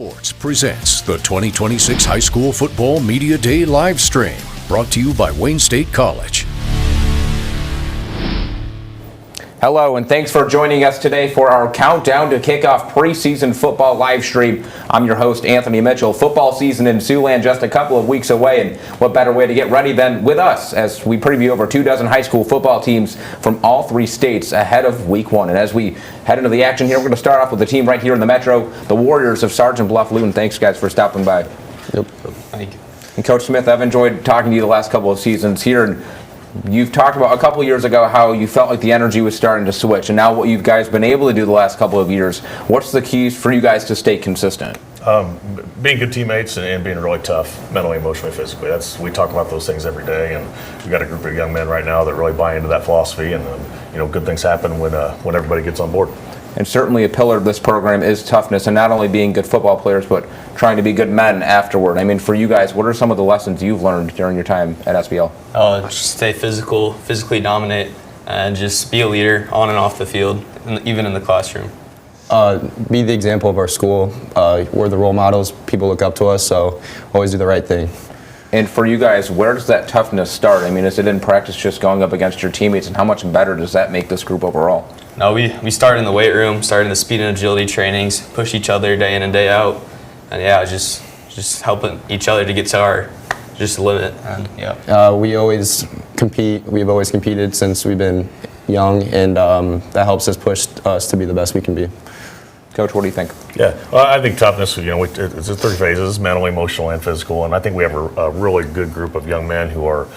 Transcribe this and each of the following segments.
Sports presents the 2026 High School Football Media Day live stream, brought to you by Wayne State College. Hello, and thanks for joining us today for our countdown to kick off preseason football live stream. I'm your host, Anthony Mitchell. Football season in Siouxland just a couple of weeks away, and what better way to get ready than with us as we preview over 24 high school football teams from all three states ahead of week one. And as we head into the action here, we're going to start off with the team right here in the Metro, the Warriors of Sergeant Bluff Luton. Thanks, guys, for stopping by. Yep. Thank you. And Coach Smith, I've enjoyed talking to you the last couple of seasons here, and you've talked about a couple of years ago how you felt like the energy was starting to switch, and now what you guys been able to do the last couple of years. What's the keys for you guys to stay consistent? Being good teammates and being really tough, mentally, emotionally, physically. We talk about those things every day, and we've got a group of young men right now that really buy into that philosophy, and good things happen when everybody gets on board. And certainly a pillar of this program is toughness, and not only being good football players, but trying to be good men afterward. I mean, for you guys, what are some of the lessons you've learned during your time at SBL? Just stay physically dominate, and just be a leader on and off the field, even in the classroom. Be the example of our school. We're the role models. People look up to us, so always do the right thing. And for you guys, where does that toughness start? I mean, is it in practice just going up against your teammates, and how much better does that make this group overall? No, we start in the weight room, start in the speed and agility trainings, push each other day in and day out, and just helping each other to get to our limit. And we always compete. We've always competed since we've been young, and that helps us push us to be the best we can be. Coach, what do you think? Yeah, well, I think toughness, it's 3 phases: mental, emotional, and physical. And I think we have a really good group of young men who are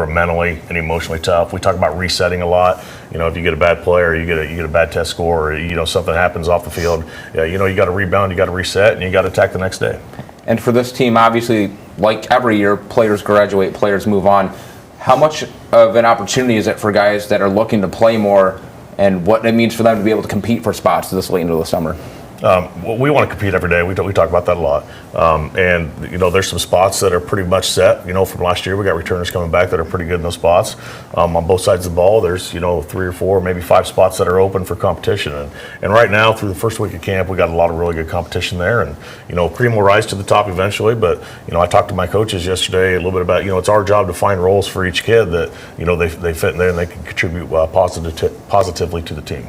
mentally and emotionally tough. We talk about resetting a lot. If you get a bad play or you get a bad test score, or something happens off the field, you got to rebound, you got to reset, and you got to attack the next day. And for this team, obviously, like every year, players graduate, players move on. How much of an opportunity is it for guys that are looking to play more, and what it means for them to be able to compete for spots this late into the summer? We want to compete every day. We talk about that a lot. And there's some spots that are pretty much set. From last year, we got returners coming back that are pretty good in those spots. On both sides of the ball, there's 3 or 4, maybe 5 spots that are open for competition. And right now, through the first week of camp, we got a lot of really good competition there. And cream will rise to the top eventually. But I talked to my coaches yesterday a little bit about it's our job to find roles for each kid that they fit in there and they can contribute positively to the team.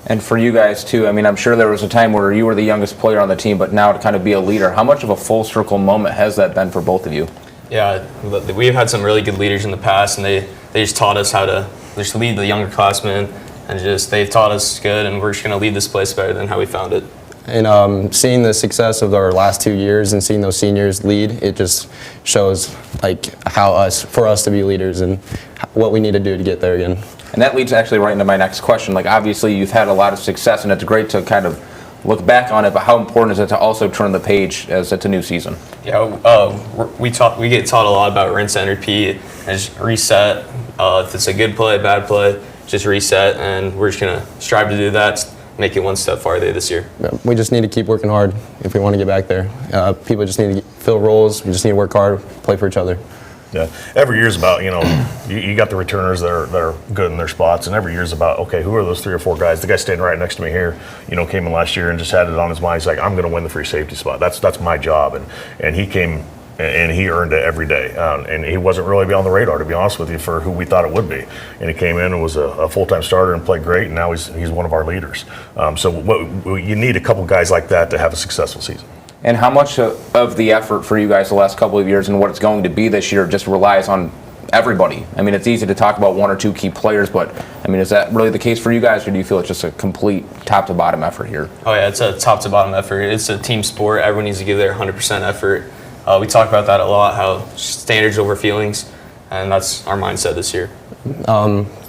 And for you guys, too, I mean, I'm sure there was a time where you were the youngest player on the team, but now to kind of be a leader, how much of a full circle moment has that been for both of you? Yeah, we've had some really good leaders in the past, and they just taught us how to just lead the younger classmen, and they've taught us good, and we're just going to lead this place better than how we found it. And seeing the success of our last 2 years and seeing those seniors lead, it just shows for us to be leaders and what we need to do to get there again. And that leads actually right into my next question. Obviously, you've had a lot of success, and it's great to kind of look back on it, but how important is it to also turn the page as it's a new season? Yeah, we get taught a lot about rinse and repeat and just reset. If it's a good play, bad play, just reset, and we're just going to strive to do that, make it one step farther this year. Yeah, we just need to keep working hard if we want to get back there. People just need to fill roles. We just need to work hard, play for each other. Yeah, every year's about, you got the returners that are good in their spots, and every year's about, okay, who are those 3 or 4 guys? The guy standing right next to me here, came in last year and just had it on his mind. He's like, I'm going to win the free safety spot. That's my job. And he came and he earned it every day. And he wasn't really on the radar, to be honest with you, for who we thought it would be. And he came in and was a full-time starter and played great, and now he's one of our leaders. So you need a couple guys like that to have a successful season. And how much of the effort for you guys the last couple of years and what it's going to be this year just relies on everybody? I mean, it's easy to talk about 1 or 2 key players, but I mean, is that really the case for you guys, or do you feel it's just a complete top-to-bottom effort here? Oh yeah, it's a top-to-bottom effort. It's a team sport. Everyone needs to give their 100% effort. We talk about that a lot, how standards over feelings, and that's our mindset this year.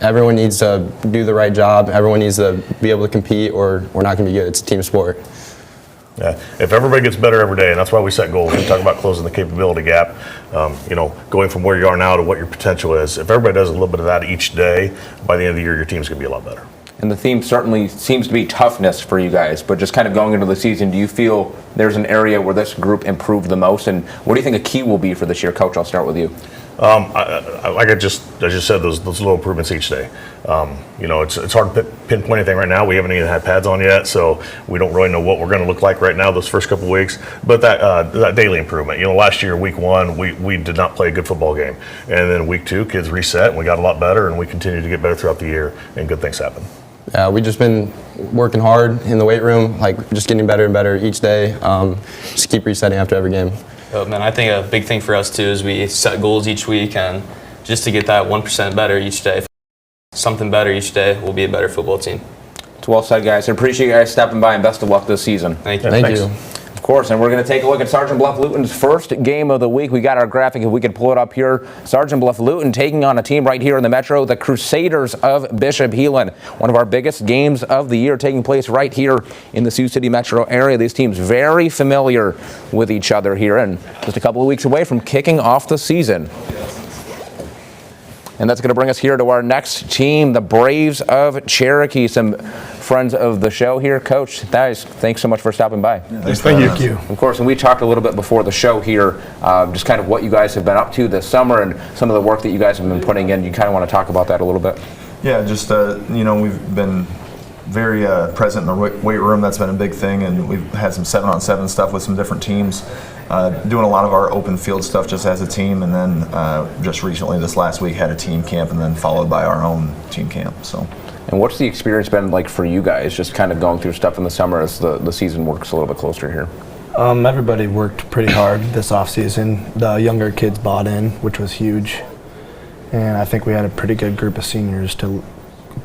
Everyone needs to do the right job. Everyone needs to be able to compete, or we're not going to be good. It's a team sport. Yeah, if everybody gets better every day, and that's why we set goals. We talk about closing the capability gap, going from where you are now to what your potential is. If everybody does a little bit of that each day, by the end of the year, your team's going to be a lot better. And the theme certainly seems to be toughness for you guys, but just kind of going into the season, do you feel there's an area where this group improved the most? And what do you think a key will be for this year? Coach, I'll start with you. Like I just said, those little improvements each day. It's hard to pinpoint anything right now. We haven't even had pads on yet, so we don't really know what we're going to look like right now those first couple weeks. But that daily improvement. Last year, week 1, we did not play a good football game. And then week 2, kids reset, and we got a lot better, and we continue to get better throughout the year, and good things happen. Yeah, we've just been working hard in the weight room, just getting better and better each day. Just keep resetting after every game. Oh, man, I think a big thing for us too is we set goals each week, and just to get that 1% better each day, something better each day, we'll be a better football team. It's well said, guys. I appreciate you guys stopping by, and best of luck this season. Thank you. Thank you. Of course, and we're going to take a look at Sergeant Bluff Luton's first game of the week. We got our graphic, if we could pull it up here. Sergeant Bluff Luton taking on a team right here in the Metro, the Crusaders of Bishop Heelan. One of our biggest games of the year taking place right here in the Sioux City metro area. These teams very familiar with each other here, and just a couple of weeks away from kicking off the season. And that's going to bring us here to our next team, the Braves of Cherokee. Some friends of the show here. Coach, guys, thanks so much for stopping by. Thank you. Of course, and we talked a little bit before the show here, just kind of what you guys have been up to this summer and some of the work that you guys have been putting in. You kind of want to talk about that a little bit? Yeah, just, we've been very present in the weight room. That's been a big thing, and we've had some 7-on-7 stuff with some different teams. Doing a lot of our open field stuff just as a team, and then just recently this last week had a team camp, and then followed by our own team camp. So. And what's the experience been like for you guys, just kind of going through stuff in the summer as the season works a little bit closer here? Everybody worked pretty hard this off season. The younger kids bought in, which was huge, and I think we had a pretty good group of seniors to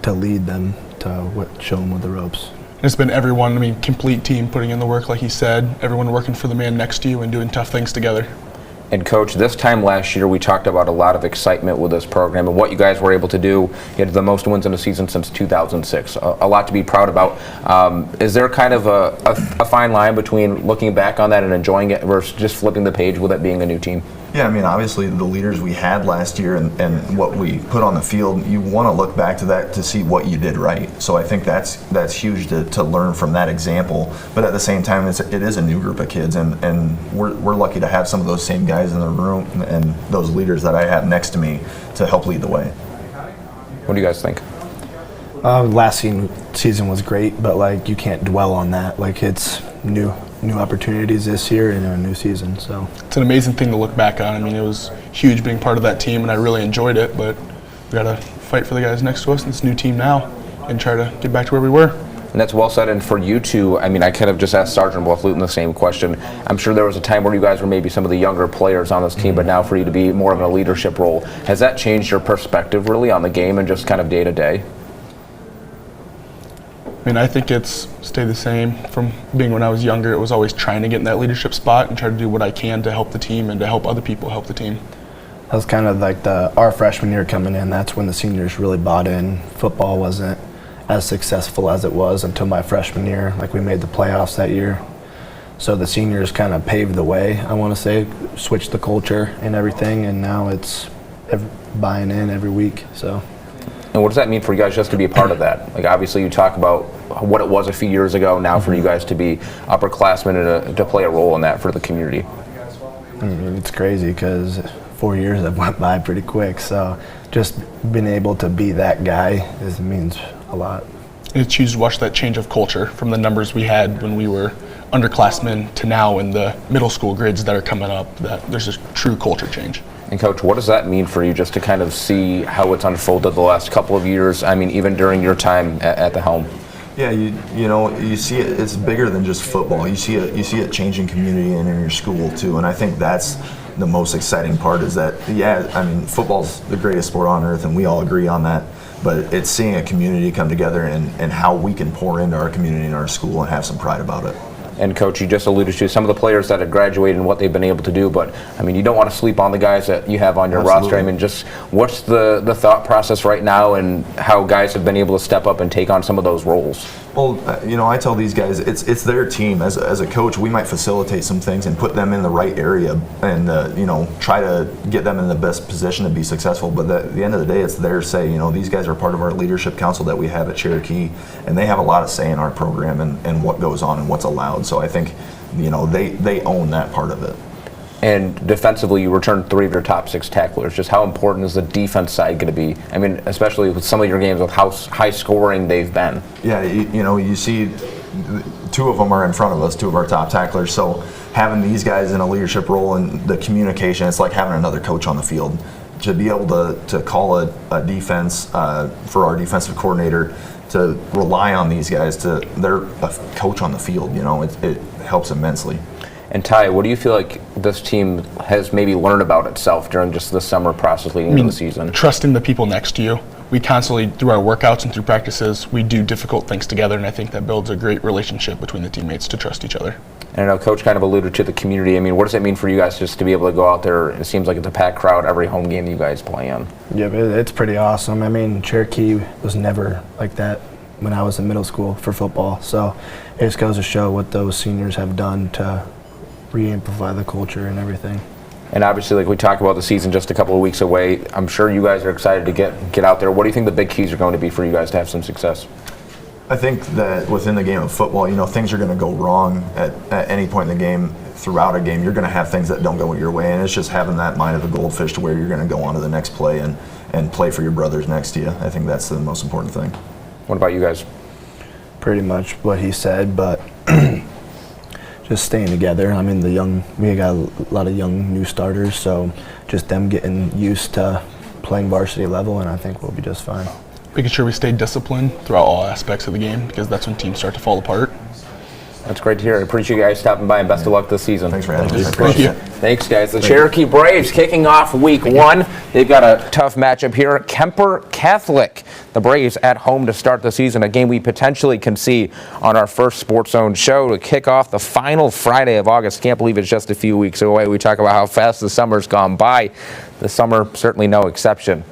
lead them to show them with the ropes. It's been everyone, complete team putting in the work, like he said, everyone working for the man next to you and doing tough things together. And Coach, this time last year we talked about a lot of excitement with this program and what you guys were able to do. You had the most wins in a season since 2006. A lot to be proud about. Is there kind of a fine line between looking back on that and enjoying it versus just flipping the page with it being a new team? Yeah, obviously the leaders we had last year and what we put on the field, you want to look back to that to see what you did right. So I think that's huge to learn from that example. But at the same time, it is a new group of kids, and we're lucky to have some of those same guys in the room and those leaders that I have next to me to help lead the way. What do you guys think? Last season was great, but you can't dwell on that. It's new opportunities this year and a new season. So it's an amazing thing to look back on. It was huge being part of that team, and I really enjoyed it. But we got to fight for the guys next to us in this new team now and try to get back to where we were. And that's well said. And for you two, I kind of just asked Sergeant Bluff Luton the same question. I'm sure there was a time where you guys were maybe some of the younger players on this team, but now for you to be more of a leadership role, has that changed your perspective really on the game and just kind of day to day? I think it's stayed the same from being when I was younger. It was always trying to get in that leadership spot and try to do what I can to help the team and to help other people help the team. That was kind of our freshman year coming in. That's when the seniors really bought in. Football wasn't as successful as it was until my freshman year. We made the playoffs that year. So the seniors kind of paved the way, I want to say, switched the culture and everything, and now it's buying in every week. So. And what does that mean for you guys just to be a part of that? Obviously you talk about what it was a few years ago, now for you guys to be upperclassmen and to play a role in that for the community. It's crazy because 4 years have went by pretty quick, so just being able to be that guy means a lot. It's huge to watch that change of culture from the numbers we had when we were underclassmen to now in the middle school grids that are coming up, that there's a true culture change. And Coach, what does that mean for you just to kind of see how it's unfolded the last couple of years? Even during your time at the helm. Yeah, you see it. It's bigger than just football. You see it changing community and in your school too. And I think that's the most exciting part. Is that football's the greatest sport on earth, and we all agree on that. But it's seeing a community come together and how we can pour into our community and our school and have some pride about it. And Coach, you just alluded to some of the players that have graduated and what they've been able to do, but you don't want to sleep on the guys that you have on your roster. Just what's the thought process right now and how guys have been able to step up and take on some of those roles? Well, I tell these guys it's their team. As a coach, we might facilitate some things and put them in the right area and try to get them in the best position to be successful. But at the end of the day, it's their say. These guys are part of our leadership council that we have at Cherokee, and they have a lot of say in our program and what goes on and what's allowed. So I think they own that part of it. And defensively, you returned 3 of your top 6 tacklers. Just how important is the defense side going to be? I mean, especially with some of your games with how high scoring they've been. Yeah, you see 2 of them are in front of us, 2 of our top tacklers. So having these guys in a leadership role and the communication, it's like having another coach on the field. To be able to call a defense for our defensive coordinator, to rely on these guys, they're a coach on the field, it helps immensely. And Ty, what do you feel like this team has maybe learned about itself during just the summer process leading into the season? Trusting the people next to you. We constantly, through our workouts and through practices, we do difficult things together, and I think that builds a great relationship between the teammates to trust each other. And I know Coach kind of alluded to the community. I mean, what does it mean for you guys just to be able to go out there? It seems like it's a packed crowd every home game you guys play in. Yeah, it's pretty awesome. I mean, Cherokee was never like that when I was in middle school for football. So it just goes to show what those seniors have done to re-amplify the culture and everything. And obviously, like we talked about, the season just a couple of weeks away. I'm sure you guys are excited to get out there. What do you think the big keys are going to be for you guys to have some success? I think that within the game of football, things are going to go wrong at any point in the game. Throughout a game, you're going to have things that don't go your way, and it's just having that mind of a goldfish to where you're going to go on to the next play and play for your brothers next to you. I think that's the most important thing. What about you guys? Pretty much what he said, but just staying together. I mean, we got a lot of young new starters, so just them getting used to playing varsity level, and I think we'll be just fine. Making sure we stay disciplined throughout all aspects of the game, because that's when teams start to fall apart. That's great to hear. I appreciate you guys stopping by, and best of luck this season. Thanks for having us. Thank you. Thanks, guys. The Cherokee Braves kicking off week 1. They've got a tough matchup here at Kemper Catholic. The Braves at home to start the season, a game we potentially can see on our first Sports Zone show to kick off the final Friday of August. Can't believe it's just a few weeks away. We talk about how fast the summer's gone by. The summer certainly no exception.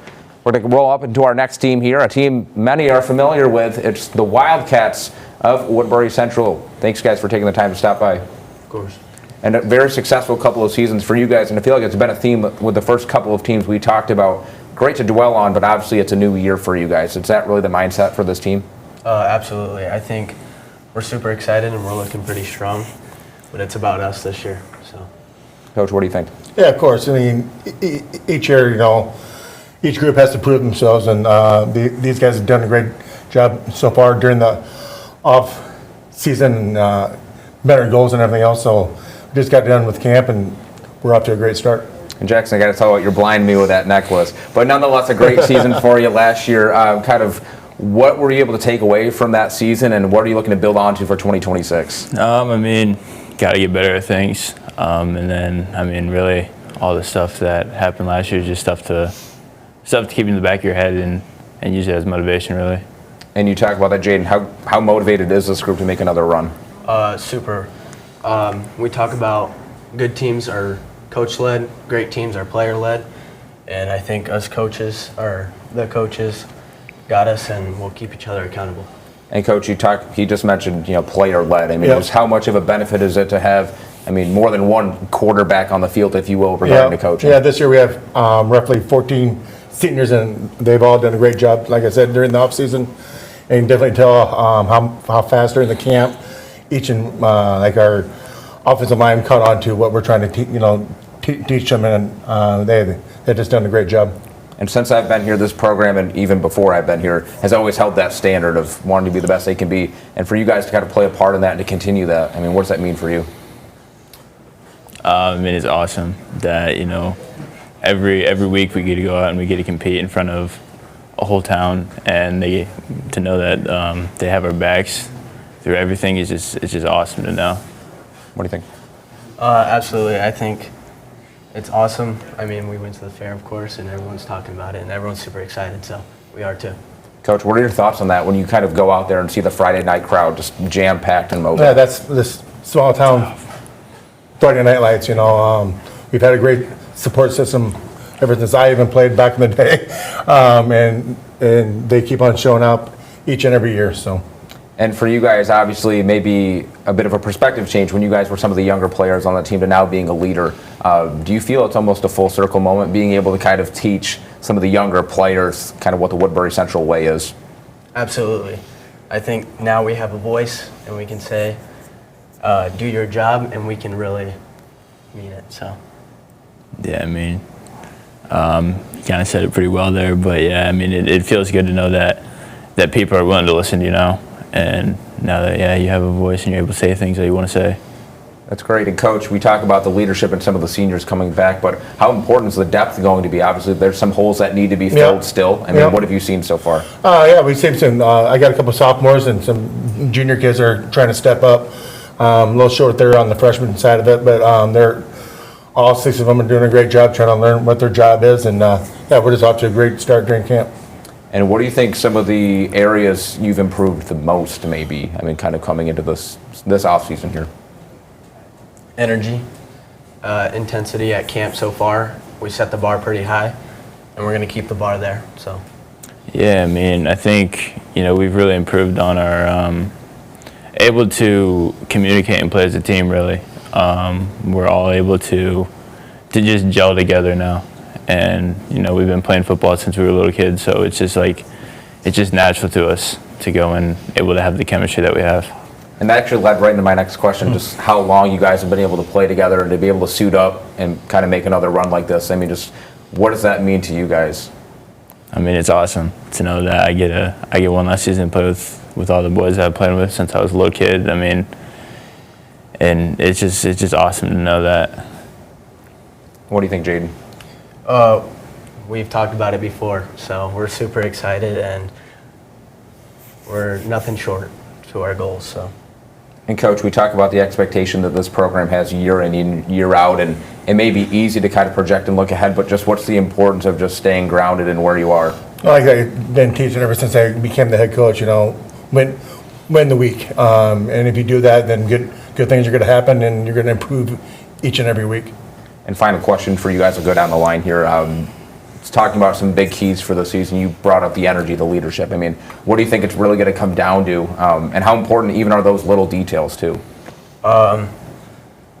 We're going to roll up into our next team here, a team many are familiar with. It's the Wildcats of Woodbury Central. Thanks, guys, for taking the time to stop by. Of course. And a very successful couple of seasons for you guys, and I feel like it's been a theme with the first couple of teams we talked about. Great to dwell on, but obviously it's a new year for you guys. Is that really the mindset for this team? Absolutely. I think we're super excited and we're looking pretty strong, but it's about us this year. So, Coach, what do you think? Yeah, of course. I mean, each year, each group has to prove themselves, and these guys have done a great job so far during the off-season, better goals and everything else. So we just got done with camp, and we're off to a great start. And Jackson, I got to tell you, you're blinding me with that necklace. But nonetheless, a great season for you last year. Kind of what were you able to take away from that season, and what are you looking to build onto for 2026? I mean, got to get better at things. And then, I mean, really, all the stuff that happened last year is just stuff to keep in the back of your head and use it as motivation, really. And you talk about that, Jaden. How motivated is this group to make another run? Super. We talk about good teams are coach-led, great teams are player-led, and I think us coaches, or the coaches, got us, and we'll keep each other accountable. And Coach, he just mentioned, player-led. I mean, just how much of a benefit is it to have, more than one quarterback on the field, if you will, regarding the coaching? Yeah, this year we have roughly 14 seniors, and they've all done a great job, like I said, during the offseason. And you can definitely tell how fast during the camp each and like our offensive line caught on to what we're trying to teach them, and they've just done a great job. And since I've been here, this program, and even before I've been here, has always held that standard of wanting to be the best they can be. And for you guys to kind of play a part in that and to continue that, what does that mean for you? It's awesome that, every week we get to go out and we get to compete in front of a whole town, and to know that they have our backs through everything is just awesome to know. What do you think? Absolutely. I think it's awesome. We went to the fair, of course, and everyone's talking about it, and everyone's super excited, so we are too. Coach, what are your thoughts on that when you kind of go out there and see the Friday night crowd just jam-packed and mobile? Yeah, that's this small town Friday night lights, we've had a great support system ever since I even played back in the day, and they keep on showing up each and every year. So. And for you guys, obviously, maybe a bit of a perspective change when you guys were some of the younger players on the team to now being a leader. Do you feel it's almost a full circle moment, being able to kind of teach some of the younger players kind of what the Woodbury Central way is? Absolutely. I think now we have a voice, and we can say, do your job, and we can really mean it. So. Yeah, I mean, you kind of said it pretty well there, but yeah, I mean, it feels good to know that people are willing to listen, and now that, yeah, you have a voice and you're able to say things that you want to say. That's great. And Coach, we talk about the leadership and some of the seniors coming back, but how important is the depth going to be? Obviously, there's some holes that need to be filled still. I mean, what have you seen so far? Yeah, we've seen some. I got a couple sophomores and some junior kids that are trying to step up. A little short there on the freshman side of it, but they're all 6 of them are doing a great job trying to learn what their job is, and yeah, we're just off to a great start during camp. And what do you think some of the areas you've improved the most, maybe? I mean, kind of coming into this off season here. Energy, intensity at camp so far. We set the bar pretty high, and we're going to keep the bar there. So. Yeah, I mean, I think we've really improved on our able to communicate and play as a team. Really, we're all able to just gel together now, and we've been playing football since we were little kids, so it's just natural to us to go and able to have the chemistry that we have. And that actually led right into my next question, just how long you guys have been able to play together and to be able to suit up and kind of make another run like this. I mean, just what does that mean to you guys? I mean, it's awesome to know that I get one last season to play with all the boys that I've played with since I was a little kid. I mean, and it's just awesome to know that. What do you think, Jaden? We've talked about it before, so we're super excited, and we're nothing short to our goals. So. And Coach, we talk about the expectation that this program has year in, year out, and it may be easy to kind of project and look ahead, but just what's the importance of just staying grounded in where you are? Well, like I've been teaching ever since I became the head coach, win the week. And if you do that, then good things are going to happen, and you're going to improve each and every week. And final question for you guys, will go down the line here. It's talking about some big keys for the season. You brought up the energy, the leadership. I mean, what do you think it's really going to come down to, and how important even are those little details too?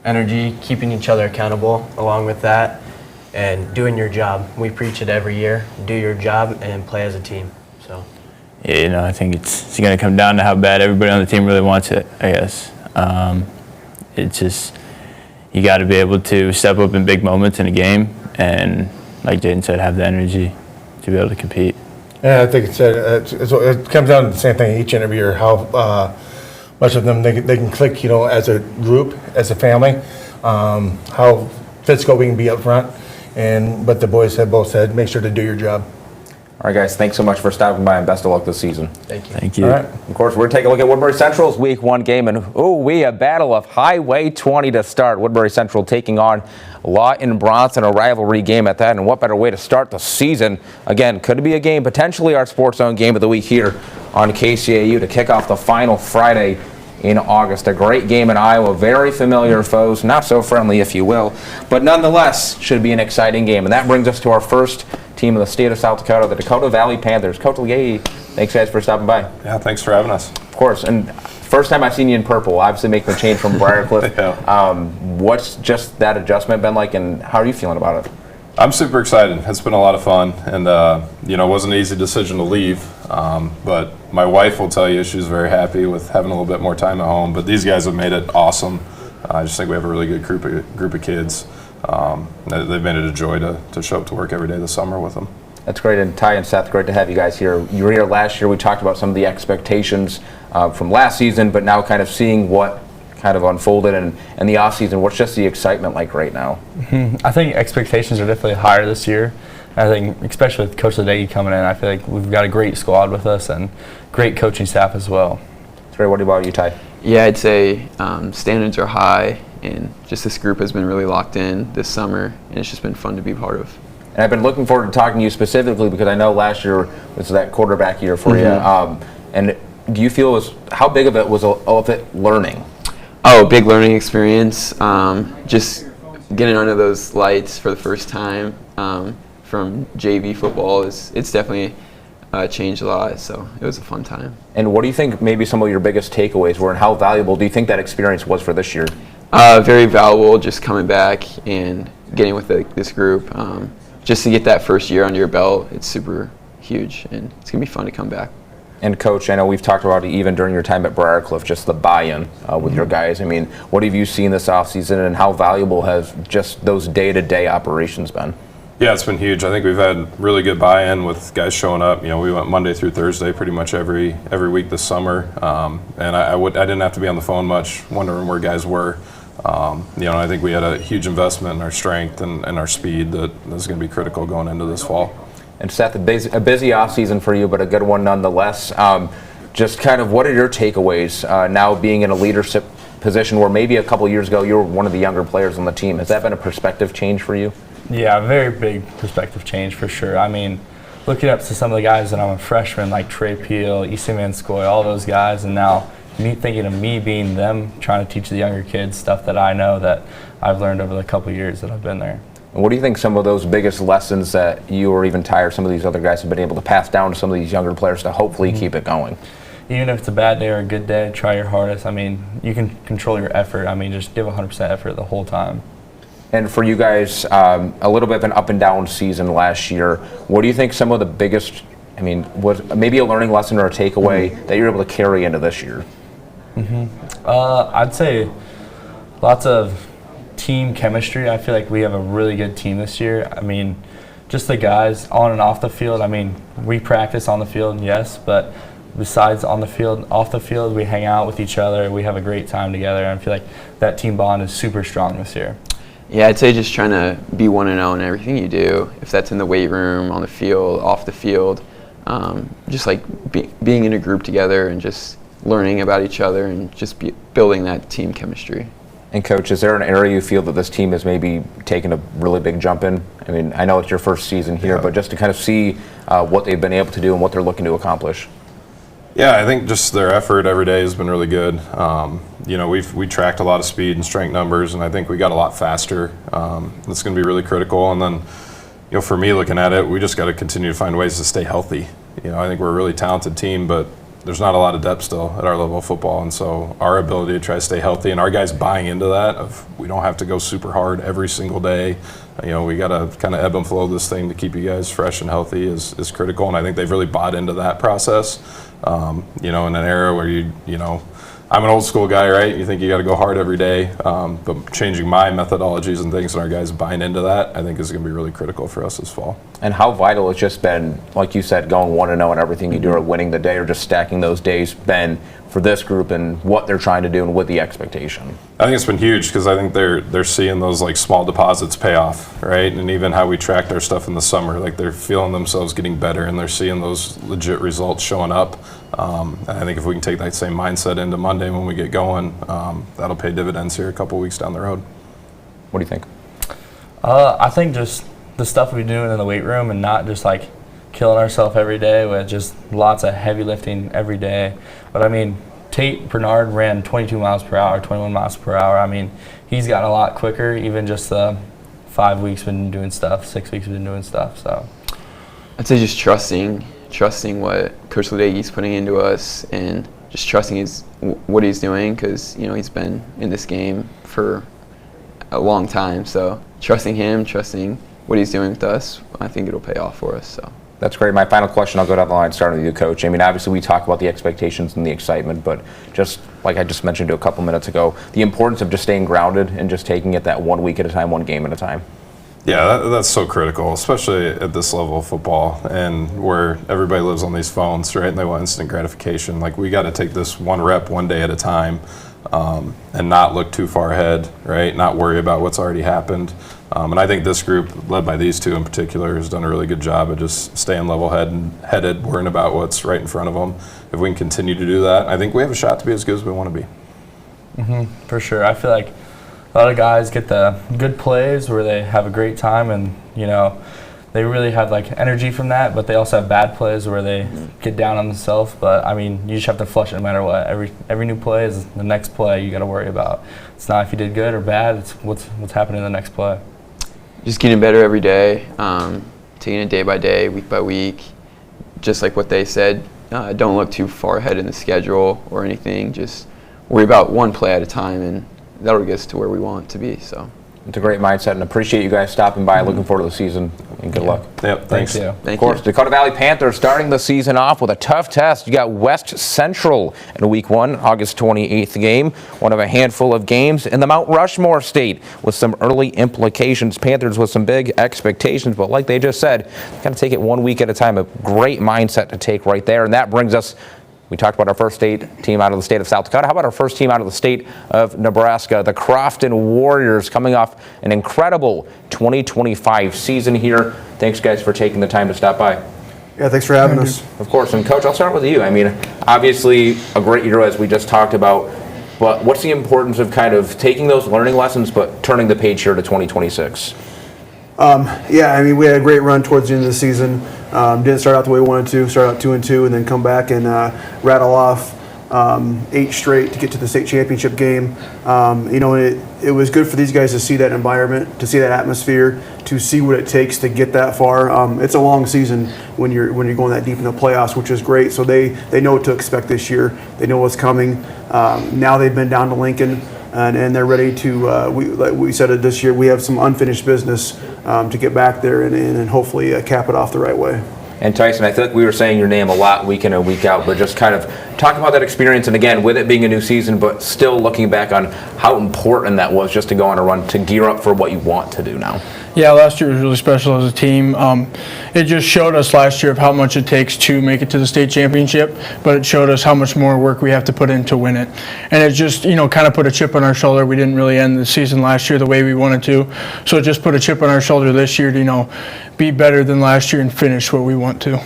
Energy, keeping each other accountable along with that, and doing your job. We preach it every year. Do your job and play as a team. So. Yeah, I think it's going to come down to how bad everybody on the team really wants it, I guess. It's just, you got to be able to step up in big moments in a game, and like Jaden said, have the energy to be able to compete. Yeah, I think it comes down to the same thing each and every year, how much of them they can click, as a group, as a family, how physical we can be up front, but the boys have both said, make sure to do your job. All right, guys, thanks so much for stopping by, and best of luck this season. Thank you. Thank you. All right. Of course, we're taking a look at Woodbury Central's Week 1 game, and a battle of Highway 20 to start. Woodbury Central taking on Lawton Bronson, a rivalry game at that, and what better way to start the season? Again, could be a game, potentially our Sports Zone game of the week here on KCAU to kick off the final Friday in August. A great game in Iowa, very familiar foes, not so friendly if you will, but nonetheless should be an exciting game. And that brings us to our first team of the state of South Dakota, the Dakota Valley Panthers. Coach Legay, thanks guys for stopping by. Yeah, thanks for having us. Of course, and first time I've seen you in purple, obviously making the change from Briarcliff. Yeah. What's just that adjustment been like, and how are you feeling about it? I'm super excited. It's been a lot of fun, and it wasn't an easy decision to leave, but my wife will tell you she's very happy with having a little bit more time at home, but these guys have made it awesome. I just think we have a really good group of kids. They've made it a joy to show up to work every day this summer with them. That's great, and Ty and Seth, great to have you guys here. You were here last year. We talked about some of the expectations from last season, but now kind of seeing what kind of unfolded in the off season. What's just the excitement like right now? I think expectations are definitely higher this year. I think, especially with Coach Ledecky coming in, I feel like we've got a great squad with us and great coaching staff as well. That's great. What about you, Ty? Yeah, I'd say standards are high, and just this group has been really locked in this summer, and it's just been fun to be part of. And I've been looking forward to talking to you specifically because I know last year was that quarterback year for you. And do you feel how big of it was it learning? Oh, big learning experience. Just getting under those lights for the first time from JV football it's definitely changed a lot. So it was a fun time. And what do you think maybe some of your biggest takeaways were, and how valuable do you think that experience was for this year? Very valuable. Just coming back and getting with this group. Just to get that first year under your belt, it's super huge, and it's gonna be fun to come back. And Coach, I know we've talked about it even during your time at Briarcliff, just the buy-in with your guys. I mean, what have you seen this offseason, and how valuable has just those day-to-day operations been? Yeah, it's been huge. I think we've had really good buy-in with guys showing up. You know, we went Monday through Thursday pretty much every week this summer, and I didn't have to be on the phone much, wondering where guys were. You know, I think we had a huge investment in our strength and our speed that is going to be critical going into this fall. And Seth, a busy offseason for you, but a good one nonetheless. Just kind of what are your takeaways now being in a leadership position where maybe a couple years ago you were one of the younger players on the team? Has that been a perspective change for you? Yeah, very big perspective change for sure. I mean, looking up to some of the guys that I'm a freshman, like Trey Peel, Issa Manskoy, all those guys, and now me thinking of me being them, trying to teach the younger kids stuff that I know that I've learned over the couple years that I've been there. And what do you think some of those biggest lessons that you or even Ty or some of these other guys have been able to pass down to some of these younger players to hopefully keep it going? Even if it's a bad day or a good day, try your hardest. I mean, you can control your effort. I mean, just give 100% effort the whole time. And for you guys, a little bit of an up and down season last year. What do you think some of the biggest, I mean, was maybe a learning lesson or a takeaway that you're able to carry into this year? I'd say lots of team chemistry. I feel like we have a really good team this year. I mean, just the guys on and off the field. I mean, we practice on the field, yes, but besides on the field, off the field, we hang out with each other. We have a great time together, and I feel like that team bond is super strong this year. Yeah, I'd say just trying to be 1-0 in everything you do. If that's in the weight room, on the field, off the field, just like being in a group together and just learning about each other and just building that team chemistry. And Coach, is there an area you feel that this team has maybe taken a really big jump in? I mean, I know it's your first season here, but just to kind of see what they've been able to do and what they're looking to accomplish. Yeah, I think just their effort every day has been really good. You know, we tracked a lot of speed and strength numbers, and I think we got a lot faster. That's going to be really critical. And then, you know, for me looking at it, we just got to continue to find ways to stay healthy. You know, I think we're a really talented team, but there's not a lot of depth still at our level of football, and so our ability to try to stay healthy and our guys buying into that of we don't have to go super hard every single day. You know, we got to kind of ebb and flow this thing to keep you guys fresh and healthy is critical, and I think they've really bought into that process. You know, in an era where you know, I'm an old school guy, right? You think you got to go hard every day, but changing my methodologies and things and our guys buying into that, I think is going to be really critical for us this fall. And how vital it's just been, like you said, going 1-0 and everything you do, or winning the day, or just stacking those days, been for this group and what they're trying to do and with the expectation? I think it's been huge because I think they're seeing those like small deposits pay off, right? And even how we tracked our stuff in the summer, like they're feeling themselves getting better and they're seeing those legit results showing up. And I think if we can take that same mindset into Monday when we get going, that'll pay dividends here a couple weeks down the road. What do you think? I think just the stuff we're doing in the weight room and not just like killing ourselves every day with just lots of heavy lifting every day. But I mean, Tate Bernard ran 22 miles per hour, 21 miles per hour. I mean, he's gotten a lot quicker, even just 5 weeks been doing stuff, 6 weeks been doing stuff. So I'd say just trusting what Coach Ledege's putting into us and just trusting what he's doing because, you know, he's been in this game for a long time. So trusting him, trusting what he's doing with us, I think it'll pay off for us. So. That's great. My final question, I'll go down the line starting with you, Coach. I mean, obviously we talk about the expectations and the excitement, but just like I just mentioned a couple minutes ago, the importance of just staying grounded and just taking it that 1 week at a time, one game at a time. Yeah, that's so critical, especially at this level of football and where everybody lives on these phones, right? And they want instant gratification. Like, we got to take this one rep, one day at a time, and not look too far ahead, right? Not worry about what's already happened. And I think this group, led by these two in particular, has done a really good job of just staying level-headed, worrying about what's right in front of them. If we can continue to do that, I think we have a shot to be as good as we want to be. For sure. I feel like a lot of guys get the good plays where they have a great time and, you know, they really have like energy from that, but they also have bad plays where they get down on themselves. But I mean, you just have to flush it no matter what. Every new play is the next play you got to worry about. It's not if you did good or bad, it's what's happening in the next play. Just getting better every day, taking it day by day, week by week. Just like what they said, don't look too far ahead in the schedule or anything. Just worry about one play at a time, and that'll get us to where we want to be. So. It's a great mindset, and appreciate you guys stopping by. Looking forward to the season, and good luck. Yep, thanks. Of course, Dakota Valley Panthers starting the season off with a tough test. You got West Central in Week 1, August 28th game, one of a handful of games in the Mount Rushmore State with some early implications. Panthers with some big expectations, but like they just said, got to take it 1 week at a time. A great mindset to take right there, and that brings us. We talked about our first state team out of the state of South Dakota. How about our first team out of the state of Nebraska? The Crofton Warriors coming off an incredible 2025 season here. Thanks, guys, for taking the time to stop by. Yeah, thanks for having us. Of course. And, Coach, I'll start with you. I mean, obviously a great year, as we just talked about. But what's the importance of kind of taking those learning lessons but turning the page here to 2026? Yeah, I mean, we had a great run towards the end of the season. Didn't start out the way we wanted to. Start out 2-2, and then come back and rattle off 8 straight to get to the state championship game. You know, it was good for these guys to see that environment, to see that atmosphere, to see what it takes to get that far. It's a long season when you're going that deep in the playoffs, which is great. So they know what to expect this year. They know what's coming. Now they've been down to Lincoln. And they're ready to, like we said it this year, we have some unfinished business to get back there and hopefully cap it off the right way. And Tyson, I feel like we were saying your name a lot week in and week out, but just kind of talk about that experience, and again, with it being a new season, but still looking back on how important that was just to go on a run, to gear up for what you want to do now. Yeah, last year was really special as a team. It just showed us last year of how much it takes to make it to the state championship, but it showed us how much more work we have to put in to win it. And it just, kind of put a chip on our shoulder. We didn't really end the season last year the way we wanted to, so it just put a chip on our shoulder this year to, be better than last year and finish what we want to.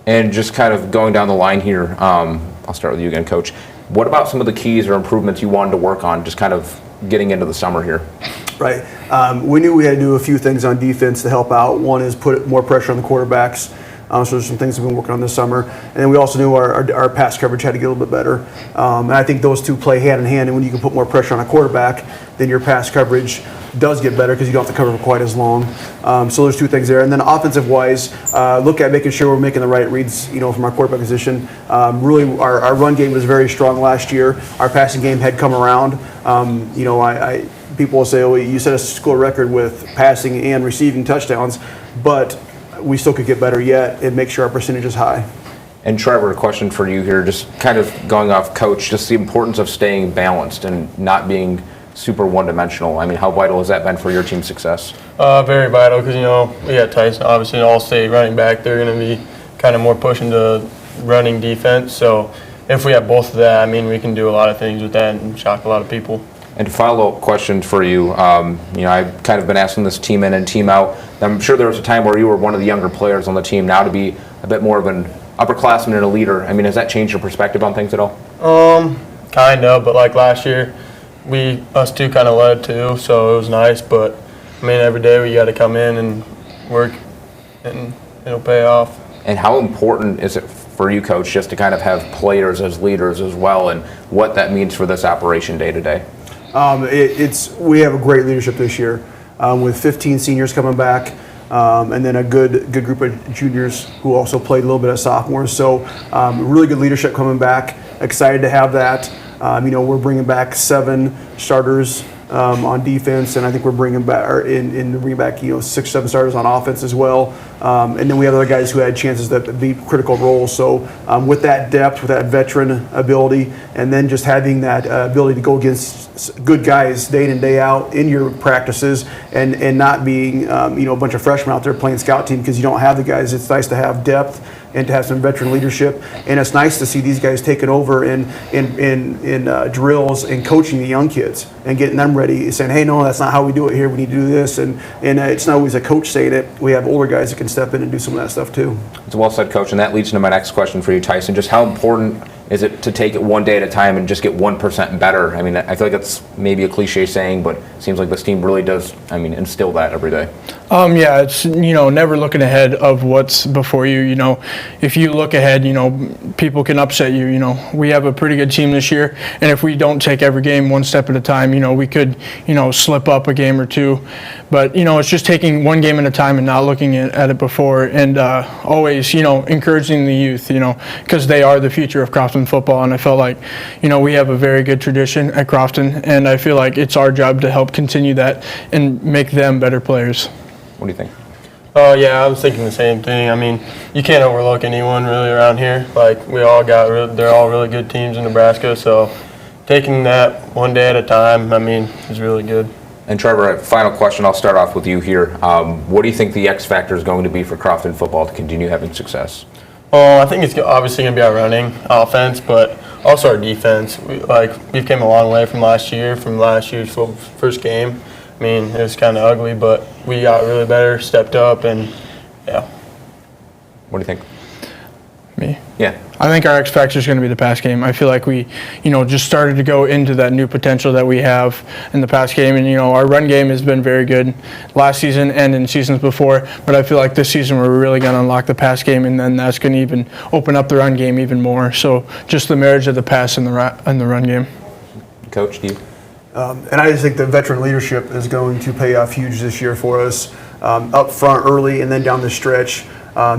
And just kind of going down the line here, I'll start with you again, Coach. What about some of the keys or improvements you wanted to work on, just kind of getting into the summer here? Right. We knew we had to do a few things on defense to help out. One is put more pressure on the quarterbacks. So there's some things we've been working on this summer. And then we also knew our pass coverage had to get a little bit better. And I think those two play hand in hand. And when you can put more pressure on a quarterback, then your pass coverage does get better because you don't have to cover for quite as long. So there's two things there. And then offensive-wise, look at making sure we're making the right reads, from our quarterback position. Really, our run game was very strong last year. Our passing game had come around. People will say, "Oh, you set a school record with passing and receiving touchdowns," but we still could get better yet and make sure our percentage is high. And Trevor, a question for you here, just kind of going off Coach, just the importance of staying balanced and not being super one-dimensional. I mean, how vital has that been for your team's success? Very vital because, we got Tyson, obviously, an all-state running back. They're going to be kind of more pushing the running defense. So if we have both of that, we can do a lot of things with that and shock a lot of people. And follow-up question for you, I've kind of been asking this team in and team out. I'm sure there was a time where you were one of the younger players on the team. Now to be a bit more of an upperclassman and a leader, has that changed your perspective on things at all? Kind of, but like last year, us two kind of led too, so it was nice. But every day we got to come in and work, and it'll pay off. And how important is it for you, Coach, just to kind of have players as leaders as well, and what that means for this operation day to day? We have a great leadership this year with 15 seniors coming back. And then a good group of juniors who also played a little bit as sophomores. So really good leadership coming back. Excited to have that. We're bringing back 7 starters on defense, and I think we're bringing back 6, 7 starters on offense as well. And then we have other guys who had chances to be critical roles. So with that depth, with that veteran ability, and then just having that ability to go against good guys day in and day out in your practices, and not being a bunch of freshmen out there playing scout team because you don't have the guys. It's nice to have depth and to have some veteran leadership, and it's nice to see these guys taking over in drills and coaching the young kids and getting them ready, saying, "Hey, no, that's not how we do it here. We need to do this." And it's not always a coach saying it. We have older guys that can step in and do some of that stuff too. It's well said, Coach, and that leads into my next question for you, Tyson. Just how important is it to take it one day at a time and just get 1% better? I feel like that's maybe a cliche saying, but it seems like this team really does, instill that every day. Yeah, it's, never looking ahead of what's before you. If you look ahead, people can upset you. We have a pretty good team this year, and if we don't take every game one step at a time, we could, slip up a game or two. But, it's just taking one game at a time and not looking at it before, and always, encouraging the youth, because they are the future of Crofton Crofton football, and I felt like, we have a very good tradition at Crofton, and I feel like it's our job to help continue that and make them better players. What do you think? Oh yeah, I was thinking the same thing. I mean, you can't overlook anyone really around here. Like they're all really good teams in Nebraska. So taking that one day at a time, I mean, is really good. And Trevor, final question. I'll start off with you here. What do you think the X factor is going to be for Crofton football to continue having success? Well, I think it's obviously going to be our running offense, but also our defense. We've came a long way from last year's first game. I mean, it was kind of ugly, but we got really better, stepped up, and yeah. What do you think? Me? Yeah. I think our X factor is going to be the pass game. I feel like we, just started to go into that new potential that we have in the pass game. And, our run game has been very good last season and in seasons before. But I feel like this season we're really going to unlock the pass game, and then that's going to even open up the run game even more. So just the marriage of the pass and the run game. Coach, do you? And I just think the veteran leadership is going to pay off huge this year for us, up front early and then down the stretch.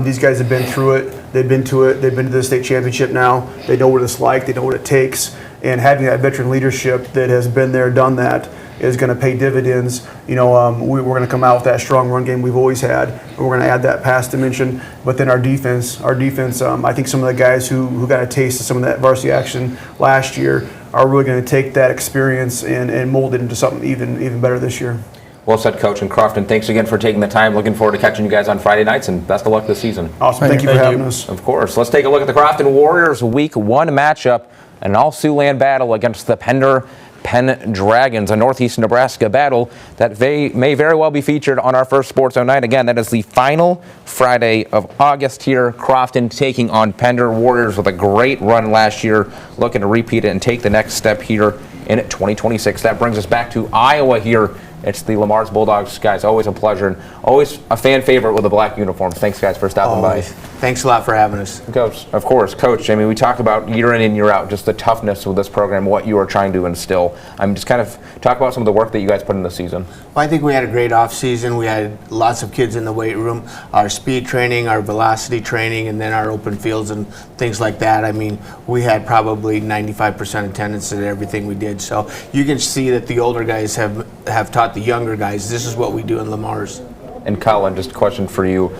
These guys have been through it. They've been to it. They've been to the state championship now. They know what it's like. They know what it takes. And having that veteran leadership that has been there, done that, is going to pay dividends. We're going to come out with that strong run game we've always had. And we're going to add that pass dimension. But then our defense, I think some of the guys who got a taste of some of that varsity action last year are really going to take that experience and mold it into something even better this year. Well said, Coach. And Crofton, thanks again for taking the time. Looking forward to catching you guys on Friday nights, and best of luck this season. Awesome. Thank you for having us. Of course. Let's take a look at the Crofton Warriors Week 1 matchup, an all-Siouxland battle against the Penn Dragons, a Northeast Nebraska battle that may very well be featured on our first Sports Zone night. Again, that is the final Friday of August here. Crofton taking on Pender. Warriors with a great run last year, looking to repeat it and take the next step here in 2026. That brings us back to Iowa here. It's the Lamar's Bulldogs, guys. Always a pleasure, and always a fan favorite with the black uniform. Thanks, guys, for stopping by. Thanks a lot for having us. Coach, of course. Coach, I mean, we talk about year in and year out, just the toughness with this program, what you are trying to instill. Just kind of talk about some of the work that you guys put in this season. Well, I think we had a great off season. We had lots of kids in the weight room, our speed training, our velocity training, and then our open fields and things like that. I mean, we had probably 95% attendance at everything we did. So you can see that the older guys have taught the younger guys, this is what we do in Lamar's. And Colin, just a question for you.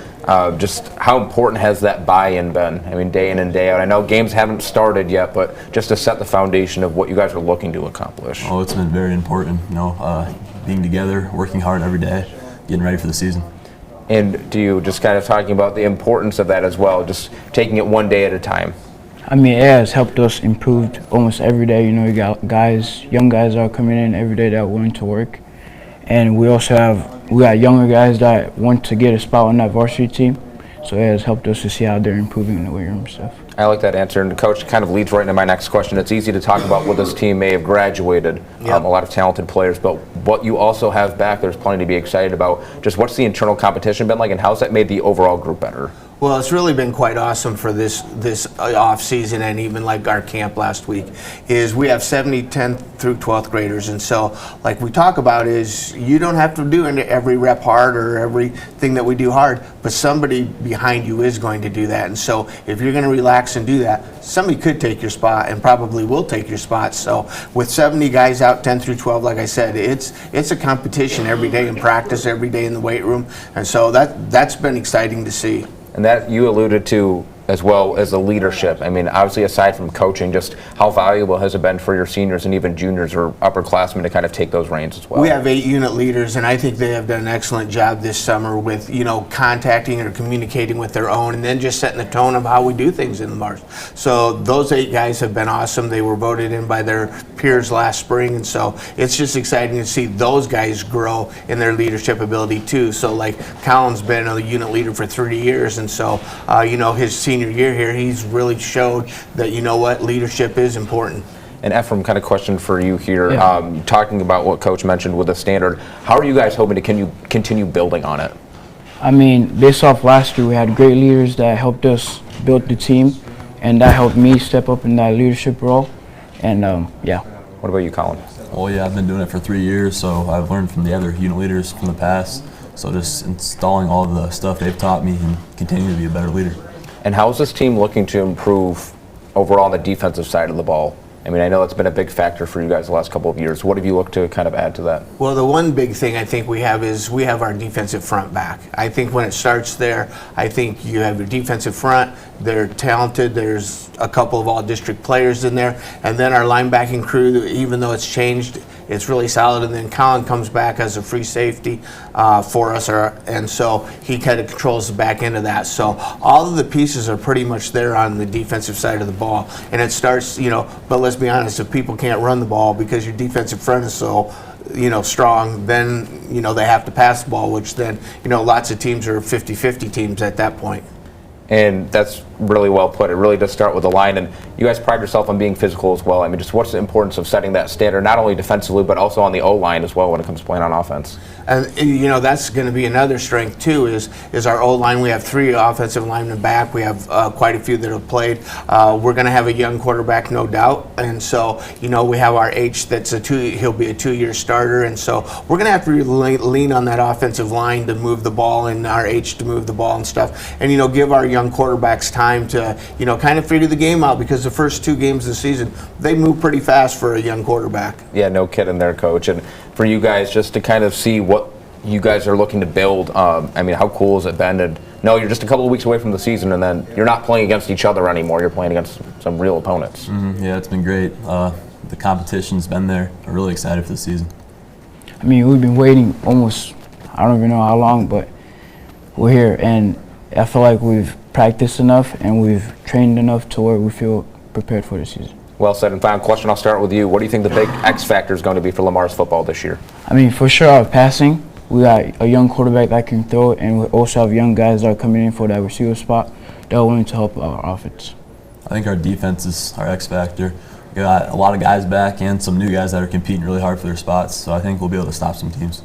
Just how important has that buy-in been? I mean, day in and day out. I know games haven't started yet, but just to set the foundation of what you guys are looking to accomplish. Oh, it's been very important. Being together, working hard every day, getting ready for the season. And do you just kind of talking about the importance of that as well, just taking it one day at a time? I mean, it has helped us improve almost every day. You got young guys are coming in every day that are willing to work. And we got younger guys that want to get a spot on that varsity team. So it has helped us to see how they're improving in the weight room and stuff. I like that answer, and Coach kind of leads right into my next question. It's easy to talk about what this team may have graduated, a lot of talented players, but what you also have back, there's plenty to be excited about. Just what's the internal competition been like, and how's that made the overall group better? Well, it's really been quite awesome for this off season, and even like our camp last week, is we have 70 10th through 12th graders, and so like we talk about is you don't have to do every rep hard or everything that we do hard, but somebody behind you is going to do that. And so if you're going to relax and do that, somebody could take your spot and probably will take your spot. So with 70 guys out 10 through 12, like I said, it's a competition every day in practice, every day in the weight room, and so that's been exciting to see. And that you alluded to as well as the leadership. I mean, obviously aside from coaching, just how valuable has it been for your seniors and even juniors or upperclassmen to kind of take those reins as well? We have 8 unit leaders, and I think they have done an excellent job this summer with, contacting or communicating with their own, and then just setting the tone of how we do things in the Mars. So those 8 guys have been awesome. They were voted in by their peers last spring, and so it's just exciting to see those guys grow in their leadership ability too. So like Colin's been a unit leader for 30 years, and so his senior year here, he's really showed that leadership is important. And Ephraim, kind of question for you here, talking about what Coach mentioned with the standard, how are you guys hoping to continue building on it? I mean, based off last year, we had great leaders that helped us build the team, and that helped me step up in that leadership role. And What about you, Colin? Well, yeah, I've been doing it for 3 years, so I've learned from the other unit leaders from the past. So just installing all the stuff they've taught me and continue to be a better leader. And how is this team looking to improve overall on the defensive side of the ball? I mean, I know it's been a big factor for you guys the last couple of years. What have you looked to kind of add to that? Well, the one big thing I think we have is we have our defensive front back. I think when it starts there, I think you have your defensive front. They're talented. There's a couple of all-district players in there. And then our linebacking crew, even though it's changed, it's really solid. And then Colin comes back as a free safety for us, and so he kind of controls the back end of that. So all of the pieces are pretty much there on the defensive side of the ball. And it starts, but let's be honest, if people can't run the ball because your defensive front is so strong, then they have to pass the ball, which then lots of teams are 50-50 teams at that point. And that's really well put. It really does start with the line, and you guys pride yourself on being physical as well. I mean, just what's the importance of setting that standard, not only defensively, but also on the O-line as well when it comes to playing on offense? And that's going to be another strength too. Is our O-line? We have 3 offensive linemen back. We have quite a few that have played. We're going to have a young quarterback, no doubt. And so we have our H. He'll be a 2-year starter. And so we're going to have to really lean on that offensive line to move the ball, and our H to move the ball and stuff. And give our young quarterbacks time to kind of figure the game out, because the first 2 games of the season they move pretty fast for a young quarterback. Yeah, no kidding there, Coach. And for you guys, just to kind of see what you guys are looking to build, I mean, how cool has it been? And no, you're just a couple of weeks away from the season, and then you're not playing against each other anymore. You're playing against some real opponents. Mm-hmm. Yeah, it's been great. The competition's been there. I'm really excited for the season. I mean, we've been waiting almost, I don't even know how long, but we're here, and I feel like we've practiced enough and we've trained enough to where we feel prepared for the season. Well said. And final question, I'll start with you. What do you think the big X factor is going to be for Lamar's football this year? I mean, for sure, our passing. We got a young quarterback that can throw it, and we also have young guys that are coming in for that receiver spot that are willing to help our offense. I think our defense is our X factor. We got a lot of guys back and some new guys that are competing really hard for their spots, so I think we'll be able to stop some teams.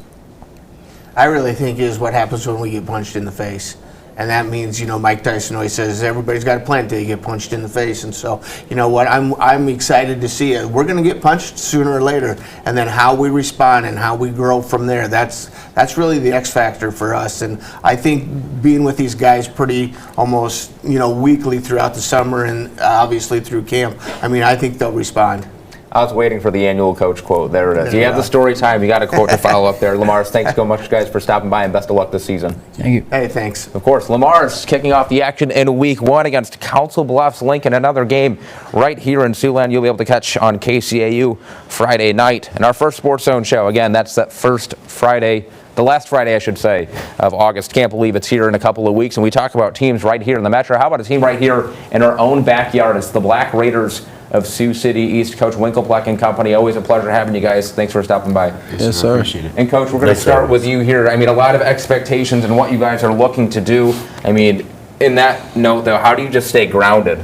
I really think is what happens when we get punched in the face. And that means, Mike Tyson always says everybody's got a plan until you get punched in the face. And so, what I'm excited to see it. We're going to get punched sooner or later, and then how we respond and how we grow from there. That's really the X factor for us. And I think being with these guys pretty almost weekly throughout the summer and obviously through camp, I think they'll respond. I was waiting for the annual coach quote. There it is. You have the story time. You got a quote to follow up there. Lamar's, thanks so much, guys, for stopping by, and best of luck this season. Thank you. Hey, thanks. Of course, Lamar's kicking off the action in Week 1 against Council Bluffs Lincoln. Another game right here in Siouxland you'll be able to catch on KCAU Friday night. And our first Sports Zone show, again, that's that first Friday, the last Friday, I should say, of August. Can't believe it's here in a couple of weeks. And we talk about teams right here in the Metro. How about a team right here in our own backyard? It's the Black Raiders of Sioux City East. Coach Winkelpleck and company, always a pleasure having you guys. Thanks for stopping by. Yes, sir. Appreciate it. And Coach, we're going to start with you here. A lot of expectations and what you guys are looking to do. In that note, though, how do you just stay grounded?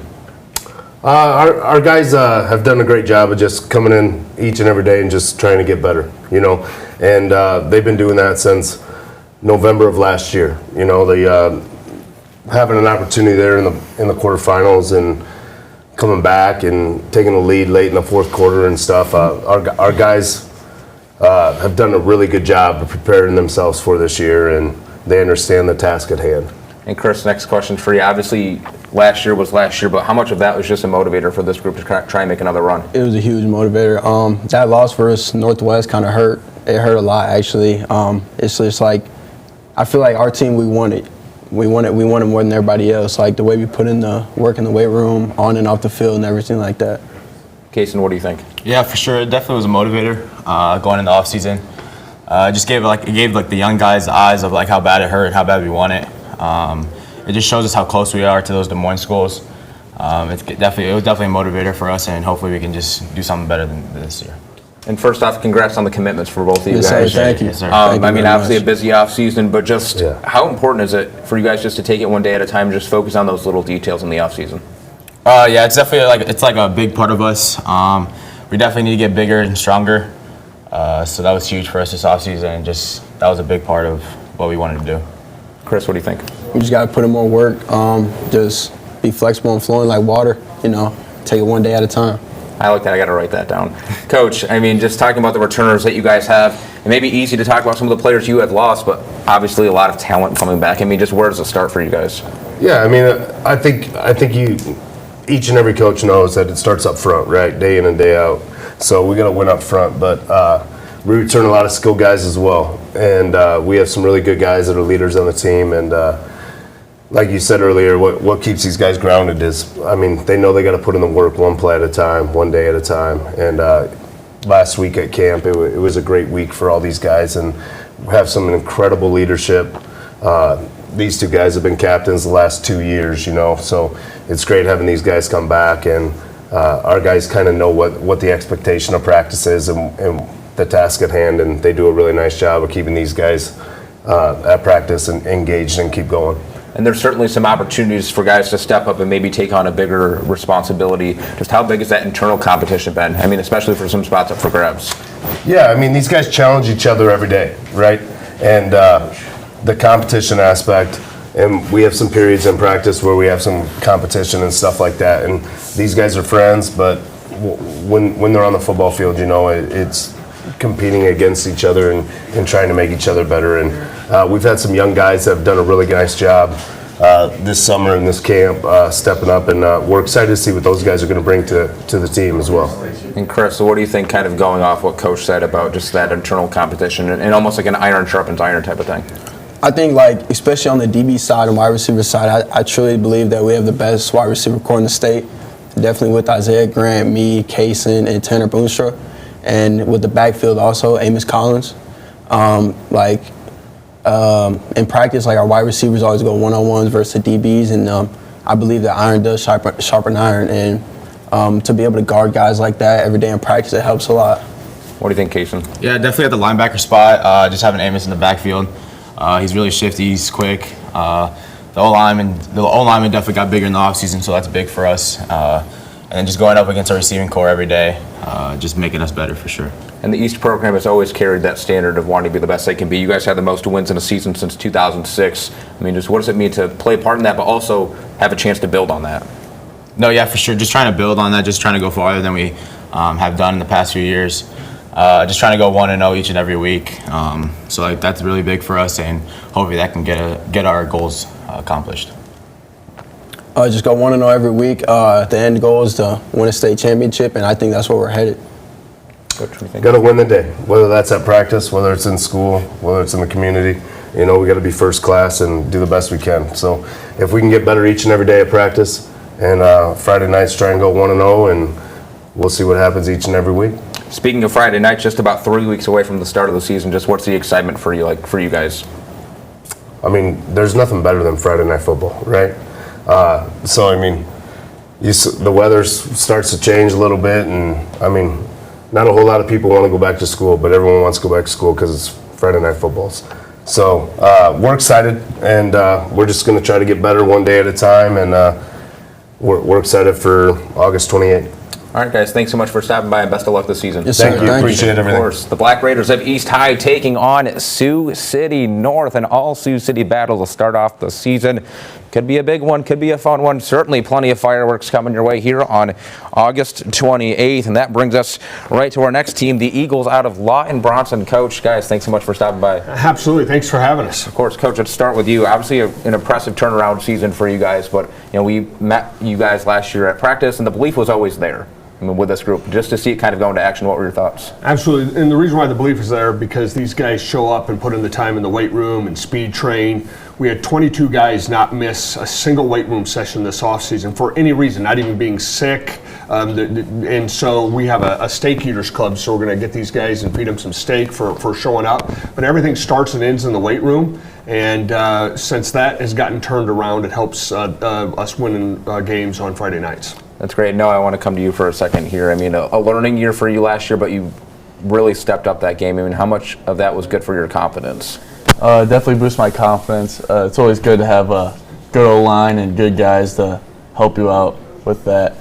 Our guys have done a great job of just coming in each and every day and just trying to get better, and they've been doing that since November of last year. They having an opportunity there in the quarterfinals and coming back and taking the lead late in the fourth quarter and stuff. Our guys have done a really good job of preparing themselves for this year, and they understand the task at hand. And Chris, next question for you. Obviously, last year was last year, but how much of that was just a motivator for this group to try and make another run? It was a huge motivator. That loss for us, Northwest, kind of hurt. It hurt a lot, actually. It's just like, I feel like our team, we won it. We won it more than everybody else. Like the way we put in the work in the weight room, on and off the field, and everything like that. Kason, what do you think? Yeah, for sure. It definitely was a motivator going into the offseason. It gave the young guys the eyes of how bad it hurt and how bad we won it. It just shows us how close we are to those Des Moines schools. It was definitely a motivator for us, and hopefully we can just do something better than this year. And first off, congrats on the commitments for both of you yes, guys. Sir, thank you. Yes, sir. Obviously a busy off season, but just how important is it for you guys just to take it one day at a time and just focus on those little details in the off season? Yeah, it's definitely it's a big part of us. We definitely need to get bigger and stronger. So that was huge for us this off season, and that was a big part of what we wanted to do. Chris, what do you think? We just got to put in more work. Just be flexible and flowing like water. Take it one day at a time. I like that. I got to write that down. Coach, just talking about the returners that you guys have, it may be easy to talk about some of the players you had lost, but obviously a lot of talent coming back. Just where does it start for you guys? Yeah, I think each and every coach knows that it starts up front, right? Day in and day out. So we got to win up front, but we return a lot of skilled guys as well. And we have some really good guys that are leaders on the team. And like you said earlier, what keeps these guys grounded is, I mean, they know they got to put in the work one play at a time, one day at a time. And last week at camp, it was a great week for all these guys, and we have some incredible leadership. These two guys have been captains the last 2 years, you know, so it's great having these guys come back, and our guys kind of know what the expectation of practice is and the task at hand, and they do a really nice job of keeping these guys at practice and engaged and keep going. And there's certainly some opportunities for guys to step up and maybe take on a bigger responsibility. Just how big has that internal competition been? I mean, especially for some spots up for grabs. Yeah, I mean, these guys challenge each other every day, right? And the competition aspect, and we have some periods in practice where we have some competition and stuff like that. And these guys are friends, but when they're on the football field, you know, it's competing against each other and trying to make each other better. And we've had some young guys that have done a really nice job this summer in this camp, stepping up, and we're excited to see what those guys are going to bring to the team as well. And Chris, so what do you think, kind of going off what Coach said about just that internal competition and almost like an iron sharpens iron type of thing? I think, like, especially on the DB side and wide receiver side, I truly believe that we have the best wide receiver core in the state. Definitely with Isaiah Grant, me, Kaysen, and Tanner Boonstra. And with the backfield also, Amos Collins. In practice, like, our wide receivers always go one-on-ones versus the DBs, and I believe that iron does sharpen iron, and to be able to guard guys like that every day in practice, it helps a lot. What do you think, Kaysen? Yeah, definitely at the linebacker spot, just having Amos in the backfield. He's really shifty, he's quick. The O-lineman definitely got bigger in the offseason, so that's big for us. And then just going up against our receiving core every day, just making us better for sure. And the East program has always carried that standard of wanting to be the best they can be. You guys had the most wins in a season since 2006. I mean, just what does it mean to play a part in that, but also have a chance to build on that? No, yeah, for sure. Just trying to build on that, just trying to go farther than we have done in the past few years. Just trying to go 1-0 each and every week. So like that's really big for us, and hopefully that can get our goals accomplished. Just go 1-0 every week. The end goal is to win a state championship, and I think that's where we're headed. Got to win the day, whether that's at practice, whether it's in school, whether it's in the community. You know, we got to be first class and do the best we can. So if we can get better each and every day at practice, and Friday nights try and go 1-0, and we'll see what happens each and every week. Speaking of Friday night, just about 3 weeks away from the start of the season, just what's the excitement for you, like for you guys? I mean, there's nothing better than Friday night football, right? So I mean, the weather starts to change a little bit, and I mean, not a whole lot of people want to go back to school, but everyone wants to go back to school because it's Friday night footballs. So we're excited, and we're just going to try to get better one day at a time, and we're excited for August 28th. All right, guys, thanks so much for stopping by, and best of luck this season. Yes, thank you. Appreciate everything. Of course, the Black Raiders of East High taking on Sioux City North, and all Sioux City battles will start off the season. Could be a big one, could be a fun one. Certainly plenty of fireworks coming your way here on August 28th, and that brings us right to our next team, the Eagles out of Lawton Bronson. Coach, guys, thanks so much for stopping by. Absolutely, thanks for having us. Of course, Coach, let's start with you. Obviously an impressive turnaround season for you guys, but you know, we met you guys last year at practice, and the belief was always there. I mean, with this group, just to see it kind of go into action, what were your thoughts? Absolutely, and the reason why the belief is there because these guys show up and put in the time in the weight room and speed train. We had 22 guys not miss a single weight room session this offseason for any reason, not even being sick. And so we have a steak eaters club, so we're going to get these guys and feed them some steak for showing up. But everything starts and ends in the weight room. And since that has gotten turned around, it helps us winning games on Friday nights. That's great. No, I want to come to you for a second here. I mean, a learning year for you last year, but you really stepped up that game. I mean, how much of that was good for your confidence? Definitely boost my confidence. It's always good to have a good O-line and good guys to help you out with that.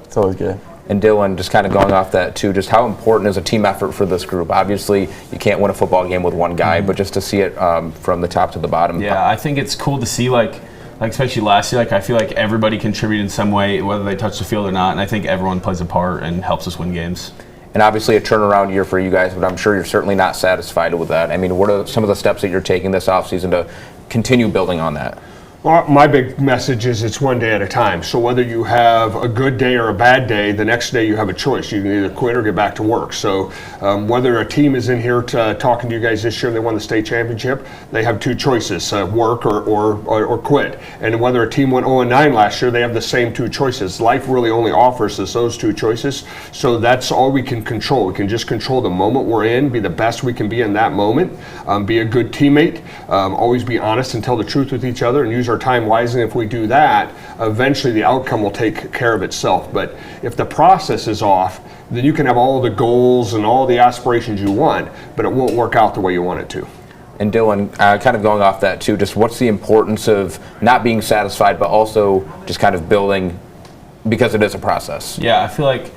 It's always good. And Dylan, just kind of going off that too, just how important is a team effort for this group? Obviously, you can't win a football game with one guy, but just to see it from the top to the bottom. Yeah, I think it's cool to see, like especially last year, I feel like everybody contributed in some way, whether they touch the field or not, and I think everyone plays a part and helps us win games. And obviously a turnaround year for you guys, but I'm sure you're certainly not satisfied with that. I mean, what are some of the steps that you're taking this offseason to continue building on that? Well, my big message is it's one day at a time. So whether you have a good day or a bad day, the next day you have a choice. You can either quit or get back to work. So whether a team is in here talking to you guys this year and they won the state championship, they have two choices, work or quit. And whether a team went 0-9 last year, they have the same two choices. Life really only offers us those two choices. So that's all we can control. We can just control the moment we're in, be the best we can be in that moment, be a good teammate, always be honest and tell the truth with each other, and use our time wisely. If we do that, eventually the outcome will take care of itself. But if the process is off, then you can have all the goals and all the aspirations you want, but it won't work out the way you want it to. And Dylan, kind of going off that too, just what's the importance of not being satisfied, but also just kind of building, because it is a process? Yeah, I feel like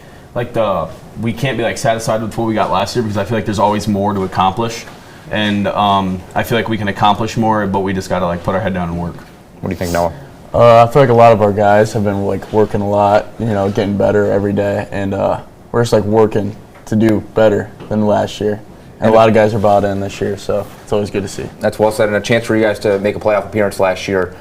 we can't be like satisfied with what we got last year, because I feel like there's always more to accomplish. And I feel like we can accomplish more, but we just got to like put our head down and work. What do you think, Noah? I feel like a lot of our guys have been like working a lot, getting better every day, and we're just like working to do better than last year. And a lot of guys are bought in this year, so it's always good to see. That's well said, and a chance for you guys to make a playoff appearance last year.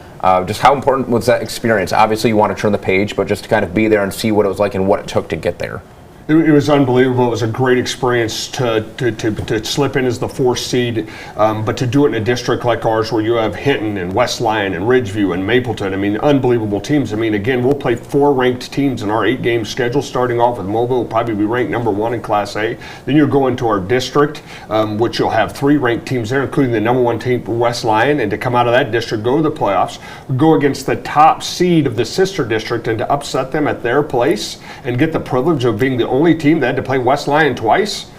Just how important was that experience? Obviously, you want to turn the page, but just to kind of be there and see what it was like and what it took to get there. It was unbelievable. It was a great experience to slip in as the 4th seed, but to do it in a district like ours where you have Hinton and West Lyon and Ridgeview and Mapleton. I mean, unbelievable teams. I mean, again, we'll play 4 ranked teams in our 8-game schedule, starting off with Mobile. Will probably be ranked number 1 in Class A. Then you'll go into our district, which you'll have 3 ranked teams there, including the number 1 team, West Lyon. And to come out of that district, go to the playoffs, go against the top seed of the sister district, and to upset them at their place and get the privilege of being the only team that had to play West Lyon twice.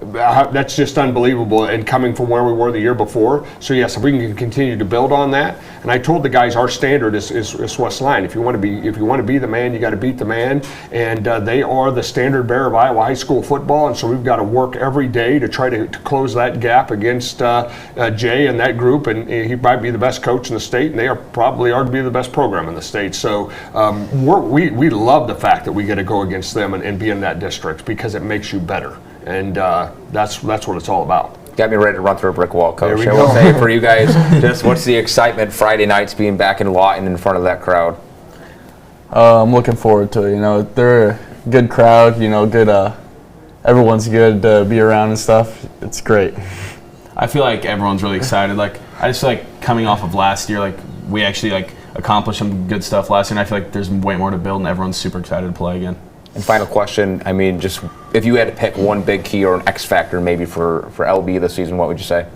That's just unbelievable, and coming from where we were the year before. So yes, if we can continue to build on that. And I told the guys our standard is West Lyon. If you want to be the man, you got to beat the man. And they are the standard bearer of Iowa high school football. And so we've got to work every day to try to close that gap against Jay and that group. And he might be the best coach in the state, and they are probably arguably the best program in the state. So we love the fact that we get to go against them and be in that district, because it makes you better. And that's what it's all about. Got me ready to run through a brick wall, Coach. There we I go. will say for you guys, just what's the excitement Friday nights being back in Lawton in front of that crowd? I'm looking forward to it. They're a good crowd. Good. Everyone's good to be around and stuff. It's great. I feel like everyone's really excited. Like, I just feel like coming off of last year, like we actually like accomplished some good stuff last year, and I feel like there's way more to build, and everyone's super excited to play again. And final question, I mean, just if you had to pick one big key or an X factor maybe for LB this season, what would you say?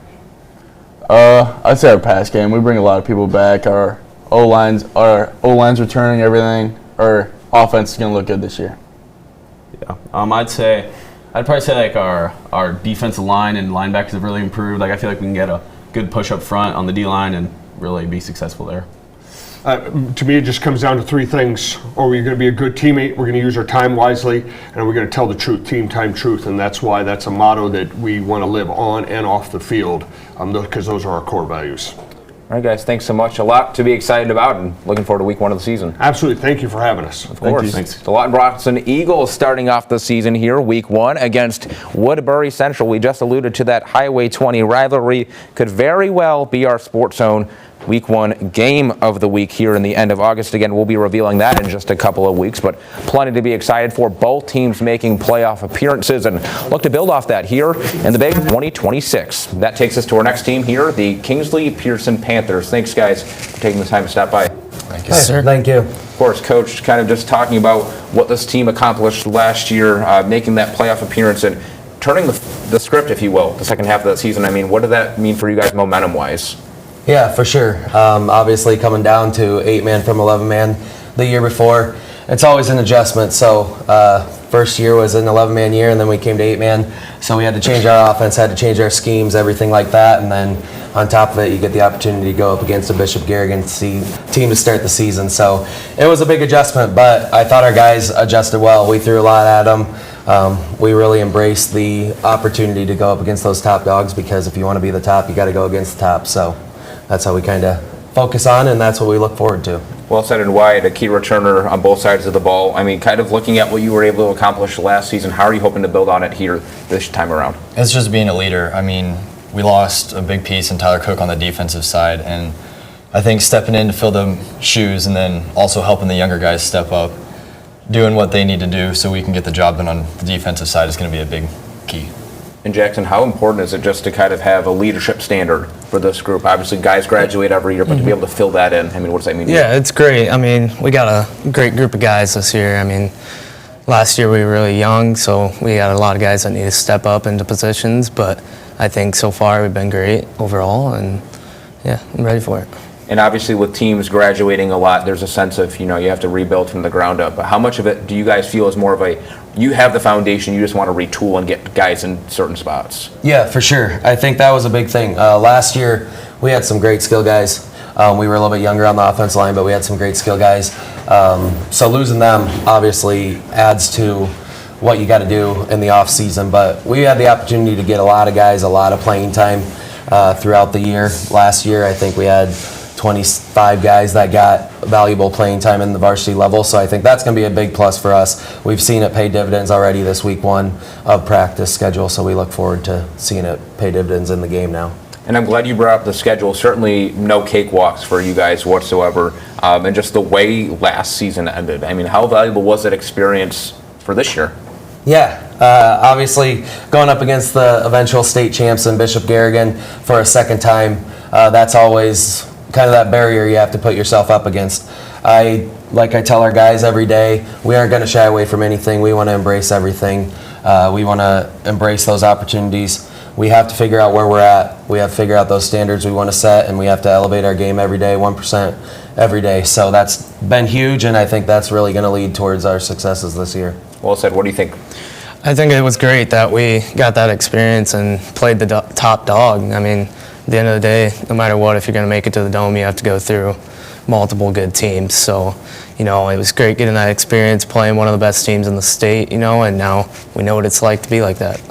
I'd say our pass game. We bring a lot of people back. Our O-line's returning everything. Our offense is going to look good this year. Yeah. I'd probably say like our defensive line and linebackers have really improved. Like, I feel like we can get a good push up front on the D-line and really be successful there. To me, it just comes down to 3 things. Are we going to be a good teammate? We're going to use our time wisely, and we're going to tell the truth, team time truth. And that's why that's a motto that we want to live on and off the field, because those are our core values. All right, guys, thanks so much. A lot to be excited about, and looking forward to week 1 of the season. Absolutely. Thank you for having us. Of course. Thanks. The Lawton Bronson Eagles starting off the season here, week 1, against Woodbury Central. We just alluded to that Highway 20 rivalry. Could very well be our Sports Zone Week 1 game of the week here in the end of August. Again, we'll be revealing that in just a couple of weeks, but plenty to be excited for. Both teams making playoff appearances, and look to build off that here in the big 2026. That takes us to our next team here, the Kingsley Pearson Panthers. Thanks, guys, for taking the time to stop by. Thank you, sir. Thank you. Of course, Coach, kind of just talking about what this team accomplished last year, making that playoff appearance and turning the script, if you will, the second half of the season. I mean, what did that mean for you guys momentum-wise? Yeah, for sure. Obviously, coming down to 8-man from 11-man the year before, it's always an adjustment. So first year was an 11-man year, and then we came to 8-man. So we had to change our offense, had to change our schemes, everything like that. And then on top of it, you get the opportunity to go up against a Bishop Garrigan team to start the season. So it was a big adjustment, but I thought our guys adjusted well. We threw a lot at them. We really embraced the opportunity to go up against those top dogs, because if you want to be the top, you got to go against the top. So that's how we kind of focus on, and that's what we look forward to. Well said. And Wyatt, a key returner on both sides of the ball. I mean, kind of looking at what you were able to accomplish last season, how are you hoping to build on it here this time around? It's just being a leader. I mean, we lost a big piece in Tyler Cook on the defensive side, and I think stepping in to fill the shoes and then also helping the younger guys step up, doing what they need to do so we can get the job done on the defensive side is going to be a big key. And Jackson, how important is it just to kind of have a leadership standard for this group? Obviously, guys graduate every year, but to be able to fill that in, I mean, what does that mean to you? Yeah, it's great. I mean, we got a great group of guys this year. I mean, last year we were really young, so we got a lot of guys that need to step up into positions, but I think so far we've been great overall, and yeah, I'm ready for it. And obviously with teams graduating a lot, there's a sense of, you have to rebuild from the ground up. But how much of it do you guys feel is more of you have the foundation, you just want to retool and get guys in certain spots? Yeah, for sure. I think that was a big thing. Last year, we had some great skill guys. We were a little bit younger on the offensive line, but we had some great skill guys. So losing them obviously adds to what you got to do in the off season. But we had the opportunity to get a lot of guys a lot of playing time throughout the year. Last year, I think we had 25 guys that got valuable playing time in the varsity level, so I think that's going to be a big plus for us. We've seen it pay dividends already this week 1 of practice schedule, so we look forward to seeing it pay dividends in the game now. And I'm glad you brought up the schedule. Certainly no cakewalks for you guys whatsoever, and just the way last season ended. I mean, how valuable was that experience for this year? Yeah, obviously going up against the eventual state champs in Bishop Garrigan for a second time, that's always kind of that barrier you have to put yourself up against. Like I tell our guys every day, we aren't going to shy away from anything. We want to embrace everything. We want to embrace those opportunities. We have to figure out where we're at. We have to figure out those standards we want to set, and we have to elevate our game every day, 1% every day. So that's been huge, and I think that's really going to lead towards our successes this year. Well said. What do you think? I think it was great that we got that experience and played the top dog. I mean, at the end of the day, no matter what, if you're going to make it to the Dome, you have to go through multiple good teams. So, it was great getting that experience, playing one of the best teams in the state, and now we know what it's like to be like that.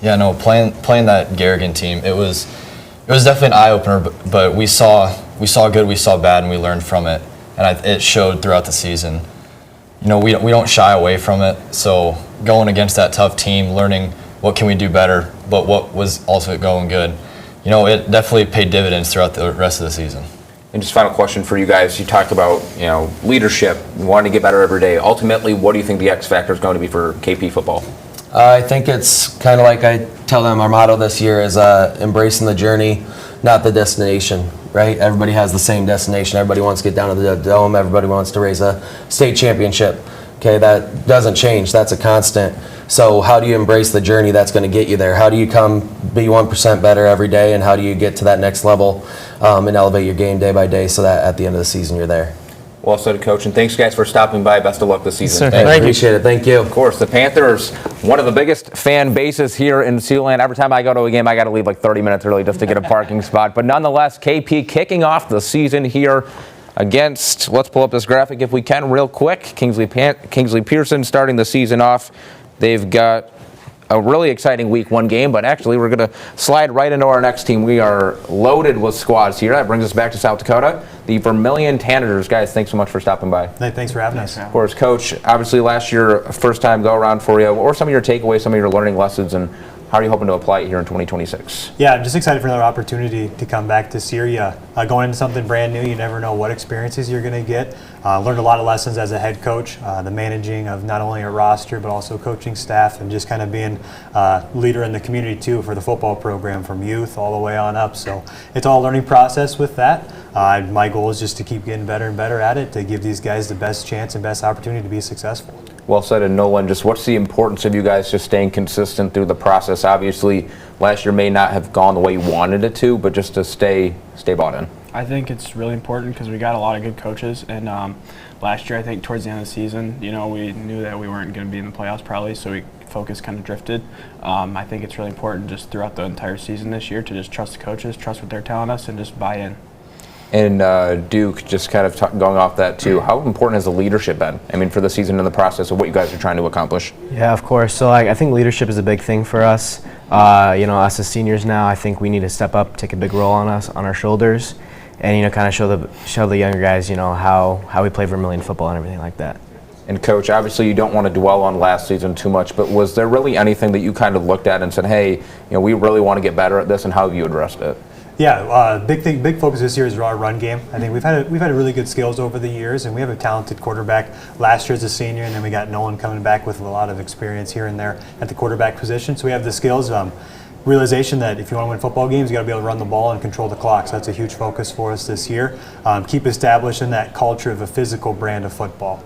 Yeah, no, playing that Garrigan team, it was definitely an eye opener. But we saw good, we saw bad, and we learned from it, and it showed throughout the season. We don't shy away from it. So going against that tough team, learning what can we do better, but what was also going good. It definitely paid dividends throughout the rest of the season. And just final question for you guys. You talked about, leadership, wanting to get better every day. Ultimately, what do you think the X factor is going to be for KP football? I think it's kind of like I tell them our motto this year is embracing the journey, not the destination, right? Everybody has the same destination. Everybody wants to get down to the Dome. Everybody wants to raise a state championship. Okay, that doesn't change. That's a constant. So how do you embrace the journey that's going to get you there? How do you be 1% better every day, and how do you get to that next level and elevate your game day by day so that at the end of the season you're there? Well said, Coach, and thanks, guys, for stopping by. Best of luck this season. Thank you. Appreciate it. Thank you. Of course, the Panthers, one of the biggest fan bases here in Siouxland. Every time I go to a game, I got to leave like 30 minutes early just to get a parking spot. But nonetheless, KP kicking off the season here against, let's pull up this graphic if we can real quick, Kingsley Pearson starting the season off. They've got a really exciting week 1 game, but actually we're going to slide right into our next team. We are loaded with squads here. That brings us back to South Dakota. The Vermilion Tanagers. Guys, thanks so much for stopping by. Hey, thanks for having us. Of course, Coach, obviously last year, first time go around for you. What were some of your takeaways, some of your learning lessons, and how are you hoping to apply it here in 2026? Yeah, I'm just excited for another opportunity to come back to Syria. Going into something brand new, you never know what experiences you're going to get. Learned a lot of lessons as a head coach, the managing of not only a roster, but also coaching staff, and just kind of being a leader in the community too for the football program from youth all the way on up. So it's all a learning process with that. My goal is just to keep getting better and better at it, to give these guys the best chance and best opportunity to be successful. Well said. And Nolan, just what's the importance of you guys just staying consistent through the process? Obviously, last year may not have gone the way you wanted it to, but just to stay bought in. I think it's really important because we got a lot of good coaches, and last year I think towards the end of the season, we knew that we weren't going to be in the playoffs probably, so we focus kind of drifted. I think it's really important just throughout the entire season this year to just trust the coaches, trust what they're telling us, and just buy in. And Duke, just kind of going off that too, how important has the leadership been? I mean, for the season and the process of what you guys are trying to accomplish? Yeah, of course. So I think leadership is a big thing for us. Us as seniors now, I think we need to step up, take a big role on our shoulders, and kind of show the younger guys, how we play Vermilion football and everything like that. And Coach, obviously you don't want to dwell on last season too much, but was there really anything that you kind of looked at and said, hey, we really want to get better at this, and how have you addressed it? Yeah, big focus this year is our run game. I think we've had a really good skills over the years, and we have a talented quarterback. Last year as a senior, and then we got Nolan coming back with a lot of experience here and there at the quarterback position. So we have the skills. Realization that if you want to win football games, you got to be able to run the ball and control the clock. So that's a huge focus for us this year. Keep establishing that culture of a physical brand of football.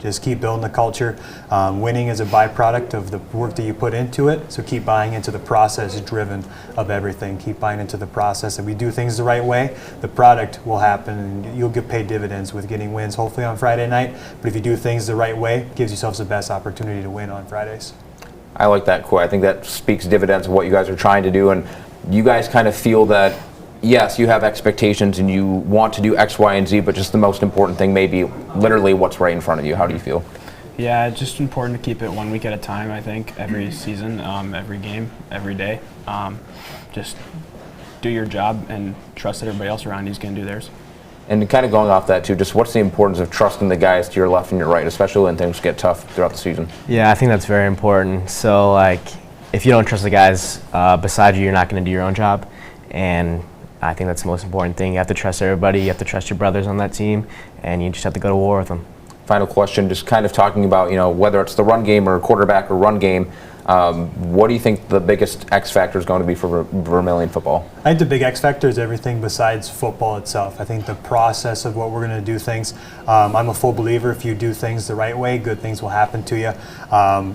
Just keep building the culture. Winning is a byproduct of the work that you put into it. So keep buying into the process driven of everything. Keep buying into the process. If we do things the right way, the product will happen, and you'll get paid dividends with getting wins, hopefully on Friday night. But if you do things the right way, it gives yourselves the best opportunity to win on Fridays. I like that quote. I think that speaks dividends of what you guys are trying to do, and you guys kind of feel that, yes, you have expectations and you want to do X, Y, and Z, but just the most important thing may be literally what's right in front of you. How do you feel? Yeah, it's just important to keep it 1 week at a time, I think, every season, every game, every day. Just do your job and trust that everybody else around you is going to do theirs. And kind of going off that too, just what's the importance of trusting the guys to your left and your right, especially when things get tough throughout the season? Yeah, I think that's very important. So, like, if you don't trust the guys beside you, you're not going to do your own job. And I think that's the most important thing. You have to trust everybody. You have to trust your brothers on that team, and you just have to go to war with them. Final question, just kind of talking about, whether it's the run game or quarterback or run game, what do you think the biggest X factor is going to be for Vermilion football? I think the big X factor is everything besides football itself. I think the process of what we're going to do things, I'm a full believer if you do things the right way, good things will happen to you.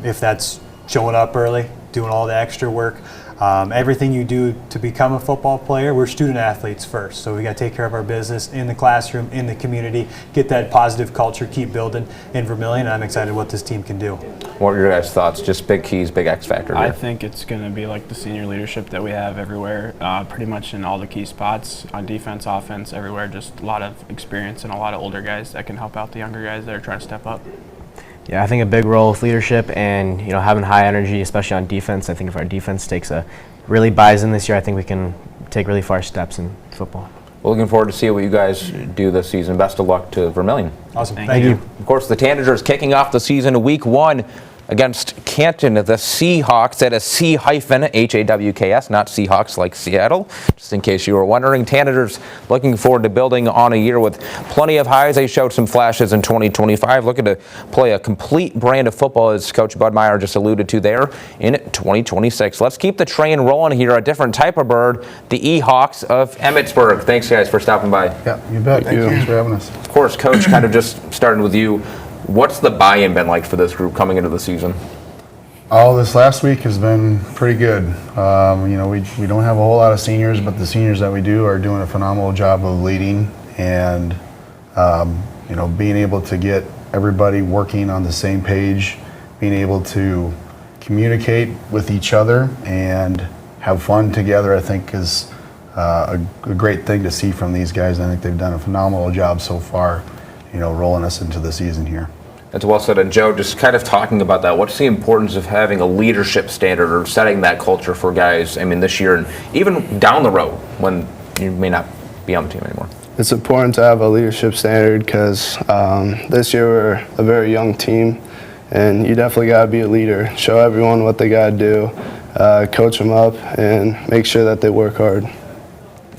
If that's showing up early, doing all the extra work, everything you do to become a football player, we're student athletes first. So we got to take care of our business in the classroom, in the community, get that positive culture, keep building in Vermilion. And I'm excited what this team can do. What are your guys' thoughts? Just big keys, big X factor here. I think it's going to be like the senior leadership that we have everywhere, pretty much in all the key spots, on defense, offense, everywhere. Just a lot of experience and a lot of older guys that can help out the younger guys that are trying to step up. Yeah, I think a big role with leadership and having high energy, especially on defense. I think if our defense really buys in this year, I think we can take really far steps in football. We're looking forward to see what you guys do this season. Best of luck to Vermilion. Awesome. Thank you. Of course, the Tanagers kicking off the season week 1 against Canton, the Seahawks, at a C-H-A-W-K-S, not Seahawks like Seattle, just in case you were wondering. Tanagers looking forward to building on a year with plenty of highs. They showed some flashes in 2025, looking to play a complete brand of football, as Coach Bud Meyer just alluded to there, in 2026. Let's keep the train rolling here. A different type of bird, the E-Hawks of Emmitsburg. Thanks, guys, for stopping by. Yeah, you bet. Thanks for having us. Of course, Coach, kind of just starting with you. What's the buy-in been like for this group coming into the season? Oh, this last week has been pretty good. We don't have a whole lot of seniors, but the seniors that we do are doing a phenomenal job of leading and, being able to get everybody working on the same page, being able to communicate with each other and have fun together, I think is a great thing to see from these guys. I think they've done a phenomenal job so far, rolling us into the season here. That's well said. And Joe, just kind of talking about that, what's the importance of having a leadership standard or setting that culture for guys, this year and even down the road when you may not be on the team anymore? It's important to have a leadership standard because this year we're a very young team, and you definitely got to be a leader. Show everyone what they got to do, coach them up, and make sure that they work hard.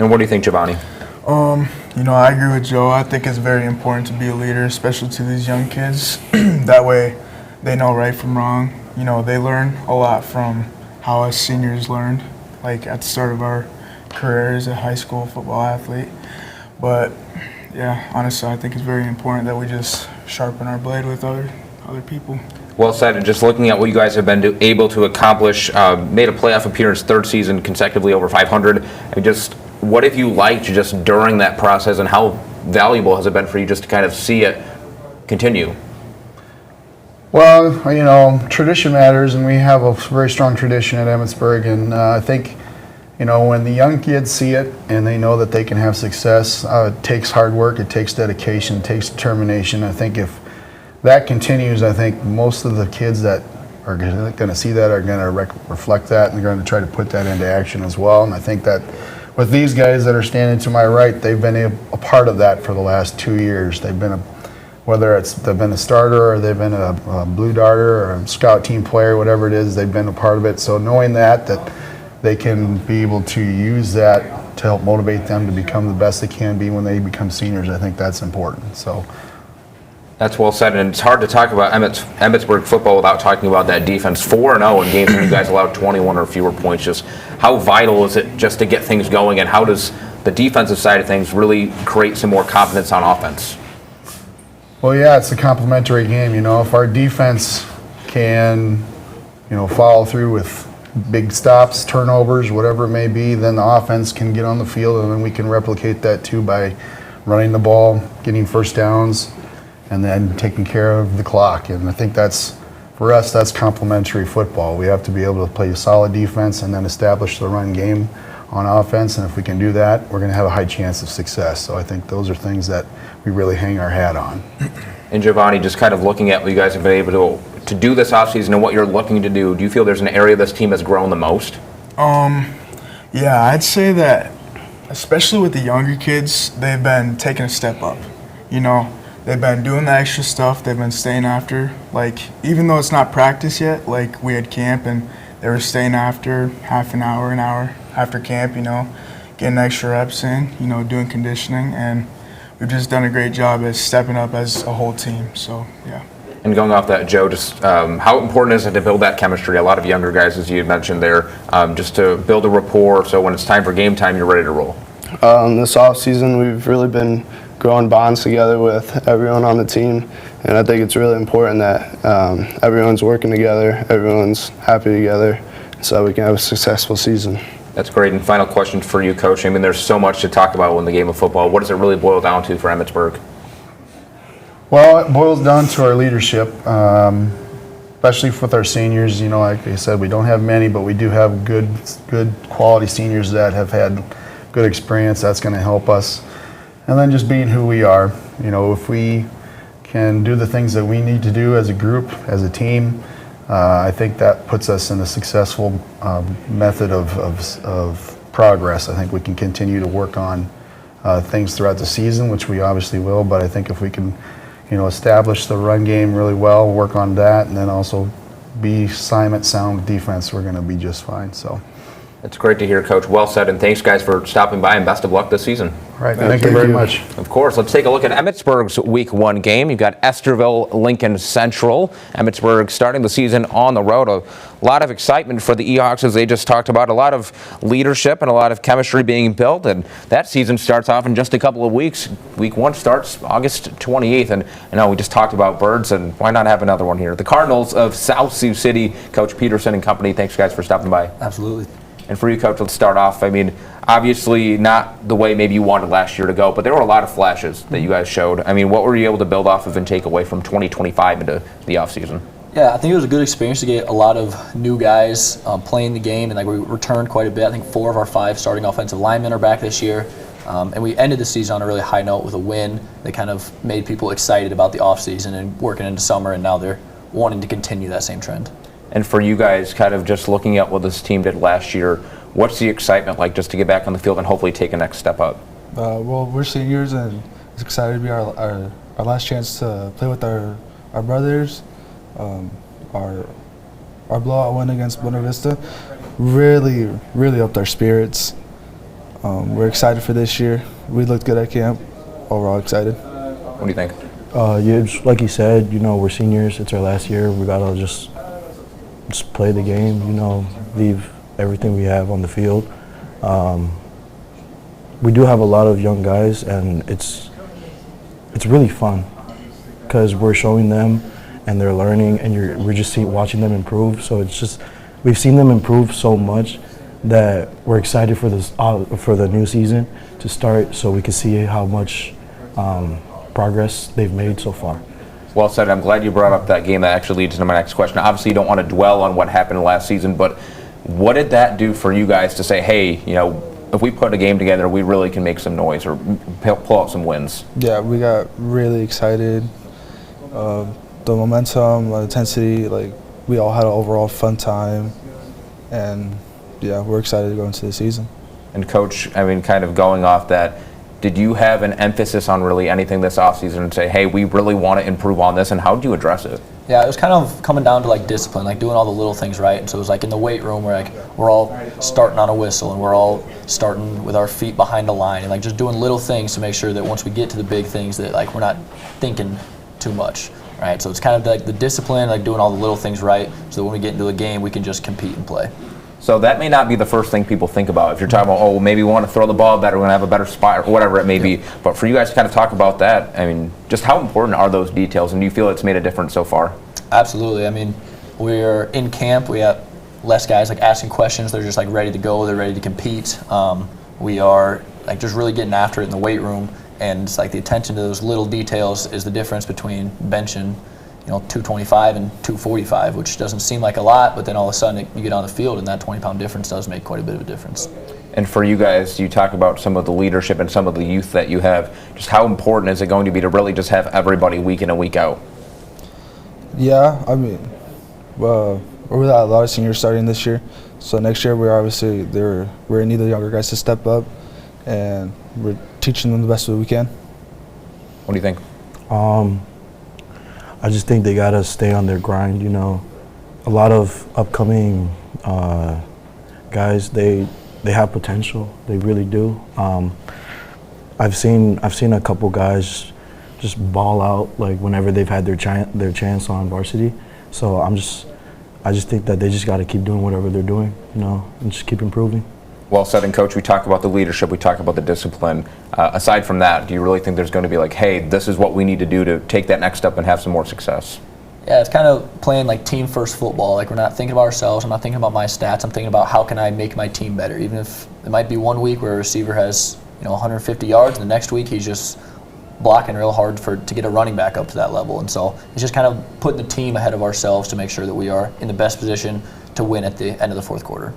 And what do you think, Giovanni? I agree with Joe. I think it's very important to be a leader, especially to these young kids. That way they know right from wrong. They learn a lot from how us seniors learned, like at the start of our career as a high school football athlete. But yeah, honestly, I think it's very important that we just sharpen our blade with other people. Well said. And just looking at what you guys have been able to accomplish, made a playoff appearance, third season consecutively over 500. What have you liked just during that process, and how valuable has it been for you just to kind of see it continue? Well, tradition matters, and we have a very strong tradition at Emmitsburg, and I think, when the young kids see it and they know that they can have success, it takes hard work, it takes dedication, it takes determination. I think if that continues, I think most of the kids that are going to see that are going to reflect that, and they're going to try to put that into action as well. And I think that with these guys that are standing to my right, they've been a part of that for the last 2 years. They've been whether they've been a starter or they've been a blue darter or a scout team player, whatever it is, they've been a part of it. So knowing that they can be able to use that to help motivate them to become the best they can be when they become seniors. I think that's important. So. That's well said, and it's hard to talk about Emmetsburg football without talking about that defense. 4-0 in games where you guys allowed 21 or fewer points. Just how vital is it just to get things going, and how does the defensive side of things really create some more confidence on offense? Well, yeah, it's a complementary game. If our defense can, follow through with big stops, turnovers, whatever it may be, then the offense can get on the field, and then we can replicate that too by running the ball, getting first downs, and then taking care of the clock. And I think for us, that's complementary football. We have to be able to play a solid defense and then establish the run game on offense. And if we can do that, we're going to have a high chance of success. So I think those are things that we really hang our hat on. And Giovanni, just kind of looking at what you guys have been able to do this offseason and what you're looking to do you feel there's an area this team has grown the most? Yeah, I'd say that, especially with the younger kids, they've been taking a step up. They've been doing the extra stuff. They've been staying after. Even though it's not practice yet, we had camp and they were staying after half an hour after camp, getting extra reps in, doing conditioning. And we've just done a great job at stepping up as a whole team. So, yeah. And going off that, Joe, just how important is it to build that chemistry? A lot of younger guys, as you had mentioned there, just to build a rapport so when it's time for game time, you're ready to roll. This offseason, we've really been growing bonds together with everyone on the team, and I think it's really important that everyone's working together, everyone's happy together, so we can have a successful season. That's great. And final question for you, Coach. I mean, there's so much to talk about in the game of football. What does it really boil down to for Emmetsburg? Well, it boils down to our leadership, especially with our seniors. Like I said, we don't have many, but we do have good quality seniors that have had good experience. That's going to help us. And then just being who we are. If we can do the things that we need to do as a group, as a team, I think that puts us in a successful method of progress. I think we can continue to work on things throughout the season, which we obviously will, but I think if we can, establish the run game really well, work on that, and then also be assignment sound defense, we're going to be just fine. So. It's great to hear, Coach. Well said, and thanks, guys, for stopping by, and best of luck this season. All right, thank you very much. Of course, let's take a look at Emmetsburg's Week 1 game. You've got Esterville, Lincoln Central. Emmetsburg starting the season on the road. A lot of excitement for the Ehoks, as they just talked about. A lot of leadership and a lot of chemistry being built, and that season starts off in just a couple of weeks. Week 1 starts August 28th, and I know we just talked about birds, and why not have another one here? The Cardinals of South Sioux City, Coach Peterson and company. Thanks, guys, for stopping by. Absolutely. And for you, Coach, let's start off. I mean, obviously not the way maybe you wanted last year to go, but there were a lot of flashes that you guys showed. I mean, what were you able to build off of and take away from 2025 into the offseason? Yeah, I think it was a good experience to get a lot of new guys playing the game, and we returned quite a bit. I think 4 of our 5 starting offensive linemen are back this year. And we ended the season on a really high note with a win that kind of made people excited about the offseason and working into summer, and now they're wanting to continue that same trend. And for you guys, kind of just looking at what this team did last year, what's the excitement like just to get back on the field and hopefully take a next step up? Well, we're seniors, and it's excited to be our last chance to play with our brothers. Our blowout win against Buena Vista really upped our spirits. We're excited for this year. We looked good at camp. Overall excited. What do you think? Yeah, just like you said, we're seniors. It's our last year. We gotta just play the game. Leave everything we have on the field. We do have a lot of young guys, and it's really fun because we're showing them, and they're learning, and we're just watching them improve. So it's just we've seen them improve so much that we're excited for this for the new season to start, so we can see how much progress they've made so far. Well said. I'm glad you brought up that game. That actually leads to my next question. Obviously, you don't want to dwell on what happened last season, but what did that do for you guys to say, hey, if we put a game together, we really can make some noise or pull out some wins? Yeah, we got really excited. The momentum, the intensity, we all had an overall fun time, and yeah, we're excited to go into the season. And Coach, kind of going off that, did you have an emphasis on really anything this offseason and say, hey, we really want to improve on this, and how did you address it? Yeah, it was kind of coming down to like discipline, like doing all the little things right. And so it was like in the weight room where like we're all starting on a whistle and we're all starting with our feet behind the line and like just doing little things to make sure that once we get to the big things that like we're not thinking too much, right? So it's kind of like the discipline, like doing all the little things right, so that when we get into a game we can just compete and play. So that may not be the first thing people think about. If you're talking about, oh, maybe we want to throw the ball better, we're going to have a better spot, or whatever it may be. But for you guys to kind of talk about that, I mean, just how important are those details, and do you feel it's made a difference so far? Absolutely. I mean, we're in camp. We have less guys like asking questions. They're just like ready to go. They're ready to compete. We are like just really getting after it in the weight room, and it's like the attention to those little details is the difference between benching 225 and 245, which doesn't seem like a lot, but then all of a sudden you get on the field and that 20-pound difference does make quite a bit of a difference. And for you guys, you talk about some of the leadership and some of the youth that you have. Just how important is it going to be to really just have everybody week in and week out? Yeah, I mean, we're without a lot of seniors starting this year, so next year we're in need of younger guys to step up, and we're teaching them the best way we can. What do you think? I just think they gotta stay on their grind. A lot of upcoming guys, they have potential. They really do. I've seen a couple guys just ball out like whenever they've had their chance on varsity. So I just think that they just got to keep doing whatever they're doing, and just keep improving. Well said. And Coach, we talk about the leadership, we talk about the discipline. Aside from that, do you really think there's going to be like, hey, this is what we need to do to take that next step and have some more success? Yeah, it's kind of playing like team first football. Like we're not thinking about ourselves. I'm not thinking about my stats. I'm thinking about how can I make my team better. Even if it might be 1 week where a receiver has 150 yards, and the next week he's just blocking real hard to get a running back up to that level. And so it's just kind of putting the team ahead of ourselves to make sure that we are in the best position to win at the end of the fourth quarter.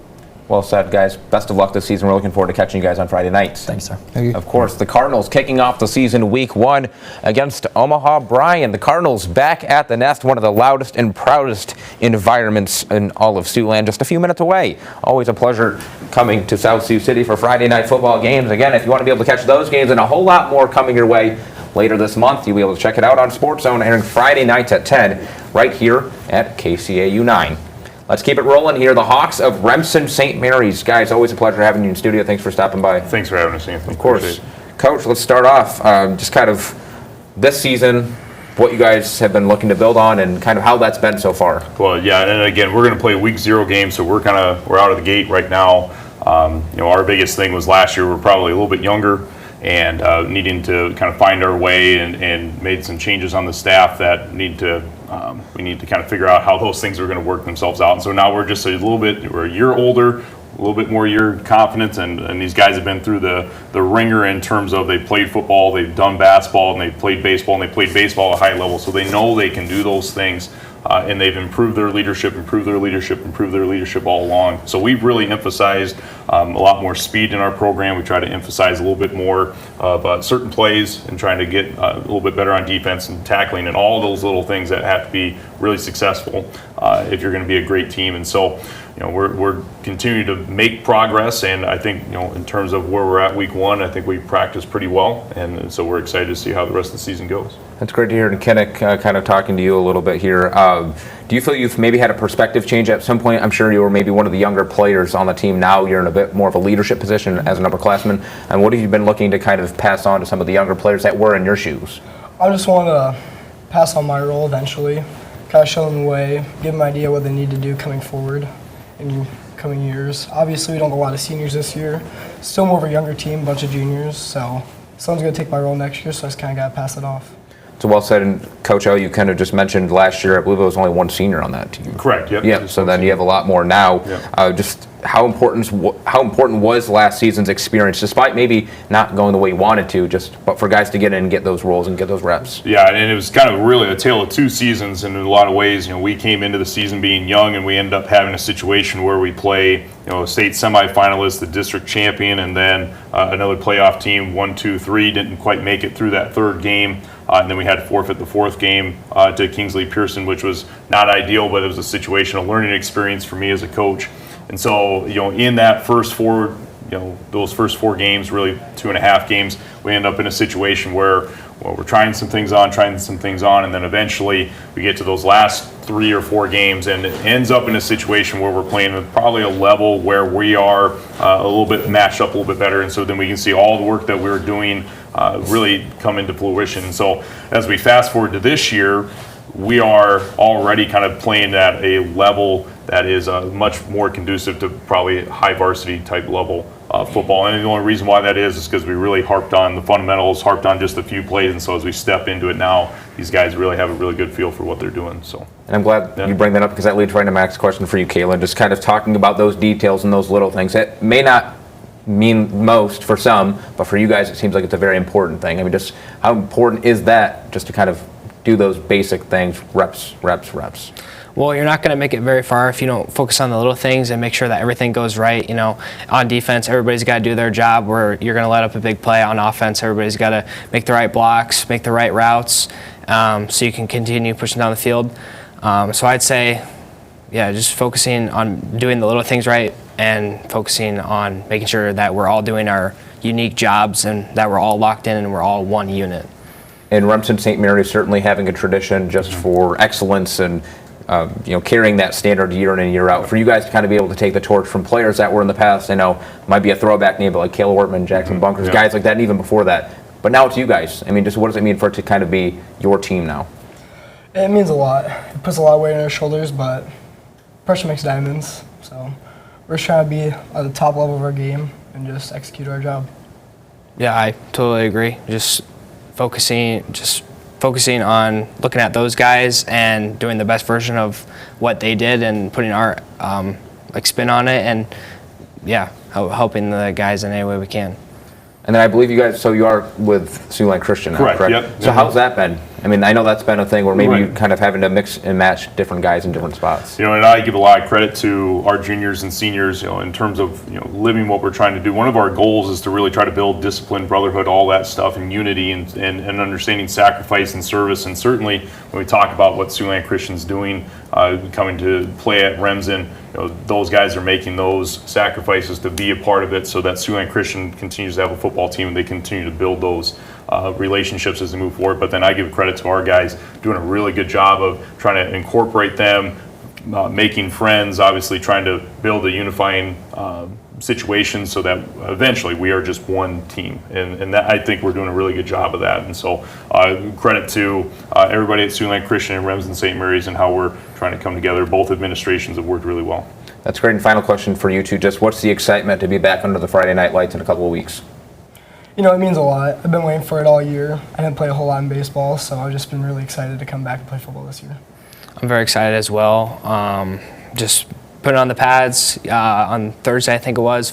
Well said, guys. Best of luck this season. We're looking forward to catching you guys on Friday nights. Thanks, sir. Thank you. Of course, the Cardinals kicking off the season week 1 against Omaha Bryan. The Cardinals back at the nest, one of the loudest and proudest environments in all of Siouxland, just a few minutes away. Always a pleasure coming to South Sioux City for Friday night football games. Again, if you want to be able to catch those games and a whole lot more coming your way later this month, you'll be able to check it out on Sports Zone, airing Friday nights at 10 right here at KCAU 9. Let's keep it rolling here. The Hawks of Remsen St. Mary's. Guys, always a pleasure having you in studio. Thanks for stopping by. Thanks for having us, Anthony. Of course. Coach, let's start off just kind of this season, what you guys have been looking to build on and kind of how that's been so far. Well, yeah, and again, we're going to play week 0 game, so we're out of the gate right now. Our biggest thing was last year we're probably a little bit younger and needing to kind of find our way and made some changes on the staff that we need to kind of figure out how those things are going to work themselves out. And so now we're just we're a year older, a little bit more year confidence, and these guys have been through the ringer in terms of they played football, they've done basketball, and they've played baseball, and they played baseball at a high level, so they know they can do those things. And they've improved their leadership all along. So we've really emphasized a lot more speed in our program. We try to emphasize a little bit more of certain plays and trying to get a little bit better on defense and tackling and all those little things that have to be really successful if you're going to be a great team. And so, we're continuing to make progress, and I think, in terms of where we're at week 1, I think we practiced pretty well, and so we're excited to see how the rest of the season goes. That's great to hear. And Kinnick, kind of talking to you a little bit here. Do you feel you've maybe had a perspective change at some point? I'm sure you were maybe one of the younger players on the team. Now you're in a bit more of a leadership position as an upperclassman. And what have you been looking to kind of pass on to some of the younger players that were in your shoes? I just want to pass on my role eventually, kind of show them the way, give them an idea what they need to do coming forward in coming years. Obviously, we don't have a lot of seniors this year. Still more of a younger team, bunch of juniors. So someone's going to take my role next year, so I just kind of got to pass it off. So well said. And Coach O, you kind of just mentioned last year, I believe it was only one senior on that team. Correct. Yep. Yeah. So then you have a lot more now. Yep. Just how important was last season's experience, despite maybe not going the way you wanted to, but for guys to get in and get those roles and get those reps? Yeah, and it was kind of really a tale of 2 seasons in a lot of ways. We came into the season being young, and we ended up having a situation where we play, a state semifinalist, the district champion, and then another playoff team, 1, 2, 3, didn't quite make it through that 3rd game. And then we had to forfeit the 4th game to Kingsley Pearson, which was not ideal, but it was a situation, a learning experience for me as a coach. And so, in that first 4, those first 4 games, really 2.5 games, we end up in a situation where well, we're trying some things on, and then eventually we get to those last 3 or 4 games, and it ends up in a situation where we're playing at probably a level where we are a little bit matched up a little bit better, and so then we can see all the work that we're doing really come into fruition. So as we fast forward to this year, we are already kind of playing at a level that is much more conducive to probably high varsity type level football. And the only reason why that is because we really harped on the fundamentals, harped on just a few plays, and so as we step into it now, these guys really have a really good feel for what they're doing. So, and I'm glad you bring that up because that leads right into my next question for you, Kayla. Just kind of talking about those details and those little things. It may not mean most for some, but for you guys, it seems like it's a very important thing. I mean, just how important is that just to kind of do those basic things, reps? Well, you're not going to make it very far if you don't focus on the little things and make sure that everything goes right. You know, on defense, everybody's got to do their job. Where you're going to let up a big play. On offense, everybody's got to make the right blocks, make the right routes, so you can continue pushing down the field. So I'd say, yeah, just focusing on doing the little things right and focusing on making sure that we're all doing our unique jobs and that we're all locked in and we're all one unit. And Remsen St. Mary's certainly having a tradition just for excellence and carrying that standard year in and year out. For you guys to kind of be able to take the torch from players that were in the past, I know might be a throwback name, but like Caleb Wortman, Jackson Bunkers, guys like that, and even before that. But now it's you guys. I mean, just what does it mean for it to kind of be your team now? It means a lot. It puts a lot of weight on our shoulders, but pressure makes diamonds. So we're just trying to be at the top level of our game and just execute our job. Yeah, I totally agree. Just focusing on looking at those guys and doing the best version of what they did and putting our spin on it, and yeah, helping the guys in any way we can. And then I believe you guys, so you are with Sioux Christian now, correct? Yep. So how's that been? I mean, I know that's been a thing where maybe you kind of having to mix and match different guys in different spots. And I give a lot of credit to our juniors and seniors, in terms of, living what we're trying to do. One of our goals is to really try to build discipline, brotherhood, all that stuff, and unity and understanding sacrifice and service. And certainly when we talk about what Sioux Christian's doing, coming to play at Remsen, those guys are making those sacrifices to be a part of it so that Sioux Christian continues to have a football team and they continue to build those relationships as they move forward. But then I give credit to our guys doing a really good job of trying to incorporate them, making friends, obviously trying to build a unifying situation so that eventually we are just one team. And that, I think we're doing a really good job of that. And so credit to everybody at Sioux Christian and Remsen St. Mary's and how we're trying to come together. Both administrations have worked really well. That's great. And final question for you two, just what's the excitement to be back under the Friday night lights in a couple of weeks? It means a lot. I've been waiting for it all year. I didn't play a whole lot in baseball, so I've just been really excited to come back and play football this year. I'm very excited as well. Just putting on the pads on Thursday, I think it was,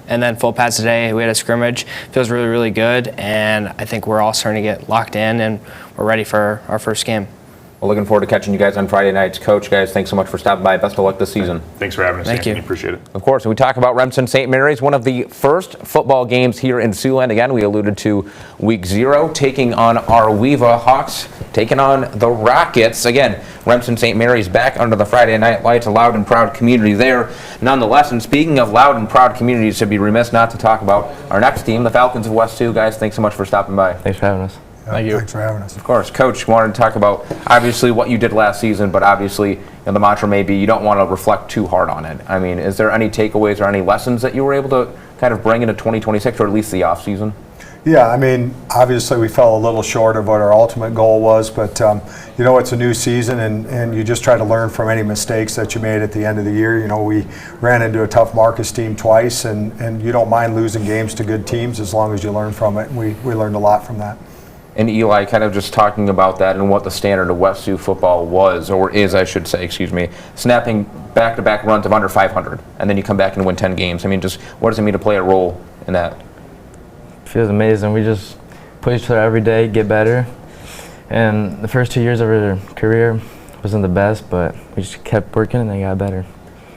and then full pads today. We had a scrimmage. Feels really, really good, and I think we're all starting to get locked in, and we're ready for our first game. Well, looking forward to catching you guys on Friday nights. Coach, guys, thanks so much for stopping by. Best of luck this season. Thanks for having us. Thank you. Appreciate it. Of course, we talk about Remsen St. Mary's, one of the first football games here in Siouxland. Again, we alluded to week 0, taking on our Weeva Hawks, taking on the Rockets. Again, Remsen St. Mary's back under the Friday night lights, a loud and proud community there. Nonetheless, and speaking of loud and proud communities, should be remiss not to talk about our next team, the Falcons of West Sioux. Guys, thanks so much for stopping by. Thanks for having us. Thank you. Thanks for having us. Of course. Coach, wanted to talk about obviously what you did last season, but obviously the mantra may be you don't want to reflect too hard on it. I mean, is there any takeaways or any lessons that you were able to kind of bring into 2026 or at least the off season? Yeah, I mean, obviously we fell a little short of what our ultimate goal was, but it's a new season and you just try to learn from any mistakes that you made at the end of the year. We ran into a tough Marcus team twice and you don't mind losing games to good teams as long as you learn from it. And we learned a lot from that. And Eli, kind of just talking about that and what the standard of West Sioux football was, or is, I should say, snapping back-to-back runs of under 500, and then you come back and win 10 games. I mean, just what does it mean to play a role in that? Feels amazing. We just push each other every day, get better. And the first 2 years of our career wasn't the best, but we just kept working and they got better.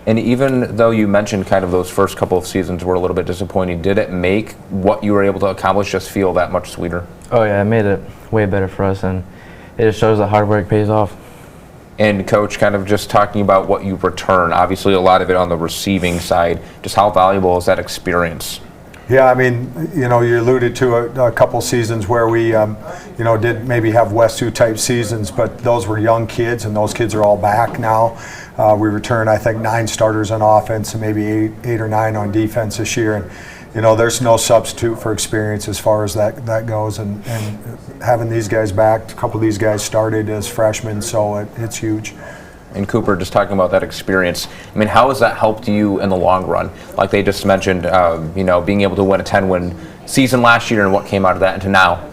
And even though you mentioned kind of those first couple of seasons were a little bit disappointing, did it make what you were able to accomplish just feel that much sweeter? Oh yeah, it made it way better for us, and it just shows that hard work pays off. And Coach, kind of just talking about what you return, obviously a lot of it on the receiving side, just how valuable is that experience? Yeah, I mean, you alluded to a couple seasons where we, did maybe have West Sioux type seasons, but those were young kids, and those kids are all back now. We returned, I think, 9 starters on offense and maybe 8 or 9 on defense this year. And, there's no substitute for experience as far as that goes. And having these guys back, a couple of these guys started as freshmen, so it's huge. And Cooper, just talking about that experience, I mean, how has that helped you in the long run? Like they just mentioned, being able to win a 10-win season last year and what came out of that into now.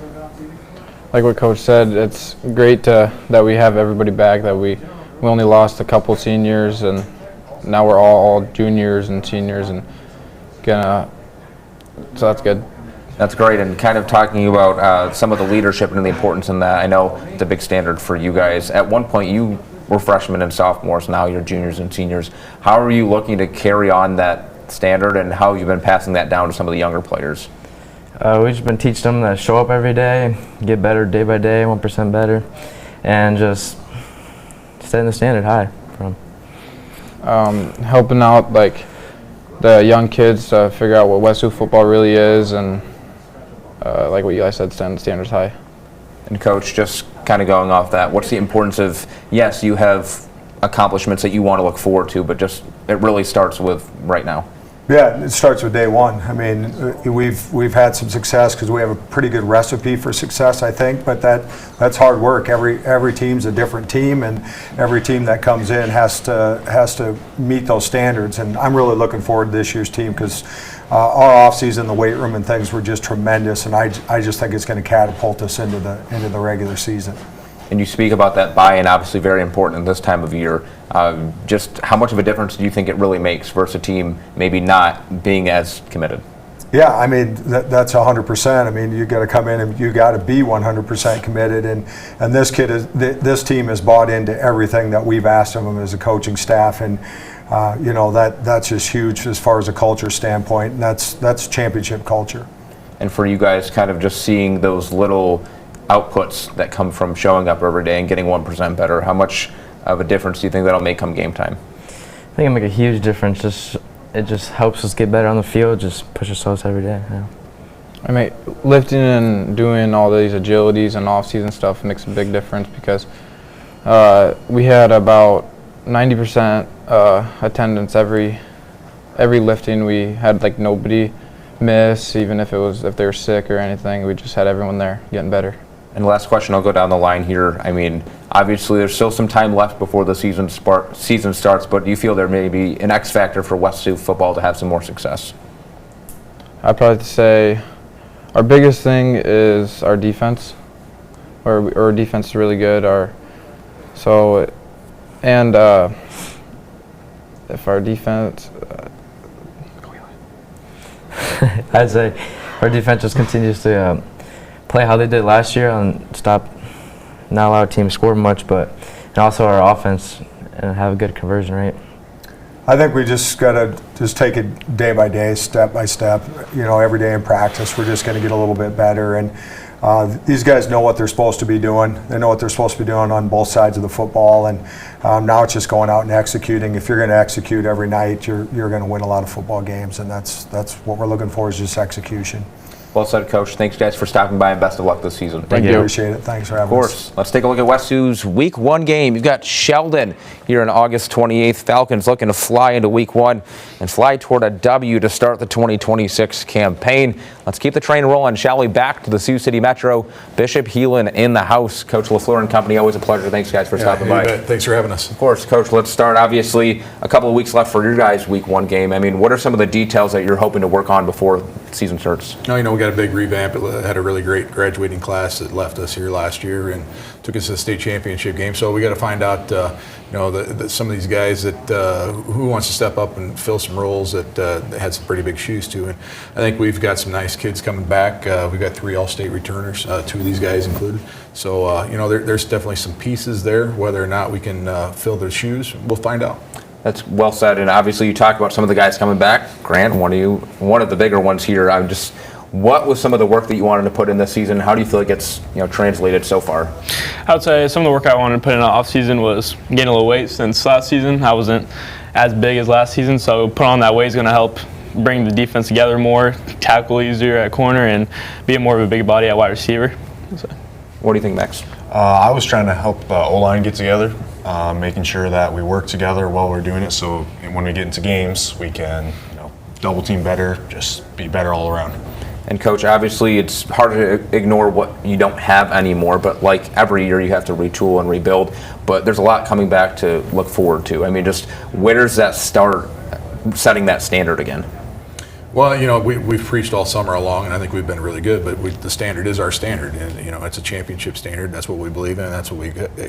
Like what Coach said, it's great that we have everybody back, that we only lost a couple seniors, and now we're all juniors and seniors, and so that's good. That's great. And kind of talking about some of the leadership and the importance in that, I know it's a big standard for you guys. At one point, you were freshmen and sophomores, now you're juniors and seniors. How are you looking to carry on that standard, and how have you been passing that down to some of the younger players? We've just been teaching them to show up every day, get better day by day, 1% better, and just setting the standard high for them. Helping out like the young kids to figure out what West Sioux football really is, and like what you guys said, setting the standards high. And Coach, just kind of going off that, what's the importance of, yes, you have accomplishments that you want to look forward to, but just it really starts with right now? Yeah, it starts with day one. I mean, we've had some success because we have a pretty good recipe for success, I think, but that's hard work. Every team's a different team, and every team that comes in has to meet those standards. And I'm really looking forward to this year's team because our offseason, the weight room and things were just tremendous, and I just think it's going to catapult us into the regular season. And you speak about that buy-in, obviously very important this time of year. Just how much of a difference do you think it really makes versus a team maybe not being as committed? Yeah, I mean, that's 100%. I mean, you got to come in and you got to be 100% committed. And this team has bought into everything that we've asked of them as a coaching staff. And, that's just huge as far as a culture standpoint. And that's championship culture. And for you guys, kind of just seeing those little outputs that come from showing up every day and getting 1% better, how much of a difference do you think that'll make come game time? I think it'll make a huge difference. It just helps us get better on the field, just push ourselves every day. Yeah. I mean, lifting and doing all these agilities and off-season stuff makes a big difference because we had about 90% attendance every lifting. We had like nobody miss, even if they were sick or anything. We just had everyone there getting better. And last question, I'll go down the line here. I mean, obviously there's still some time left before the season starts, but do you feel there may be an X factor for West Sioux football to have some more success? I'd probably say our biggest thing is our defense. Our defense is really good. If our defense, I'd say our defense just continues to play how they did last year and not allow a team to score much, and also our offense and have a good conversion rate. I think we just got to take it day by day, step by step. Every day in practice, we're just going to get a little bit better. And these guys know what they're supposed to be doing. They know what they're supposed to be doing on both sides of the football. And now it's just going out and executing. If you're going to execute every night, you're going to win a lot of football games. And that's what we're looking for, is just execution. Well said, Coach. Thanks, guys, for stopping by, and best of luck this season. Thank you. Appreciate it. Thanks for having us. Of course. Let's take a look at West Sioux's Week 1 game. You've got Sheldon here on August 28th. Falcons looking to fly into Week 1 and fly toward a W to start the 2026 campaign. Let's keep the train rolling, shall we? Back to the Sioux City Metro. Bishop Heelan in the house. Coach LaFleur and company, always a pleasure. Thanks, guys, for stopping by. Thanks for having us. Of course, Coach. Let's start. Obviously, a couple of weeks left for your guys' Week 1 game. I mean, what are some of the details that you're hoping to work on before the season starts? We got a big revamp. Had a really great graduating class that left us here last year and took us to the state championship game. So we got to find out, some of these guys that who wants to step up and fill some roles that had some pretty big shoes to. And I think we've got some nice kids coming back. We've got 3 all-state returners, 2 of these guys included. So there's definitely some pieces there. Whether or not we can fill their shoes, we'll find out. That's well said. And obviously, you talked about some of the guys coming back. Grant, one of the bigger ones here. What was some of the work that you wanted to put in this season? How do you feel like it's translated so far? I would say some of the work I wanted to put in the off season was gaining a little weight. Since last season I wasn't as big as last season, so putting on that weight is going to help bring the defense together more, tackle easier at corner, and be more of a big body at wide receiver. So. What do you think, Max? I was trying to help the O-line get together, making sure that we work together while we're doing it, so when we get into games, we can double team better, just be better all around. And Coach, obviously it's hard to ignore what you don't have anymore, but like every year you have to retool and rebuild, but there's a lot coming back to look forward to. I mean, just where does that start setting that standard again? Well, we've preached all summer long, and I think we've been really good, but the standard is our standard, and, it's a championship standard. That's what we believe in, and that's what we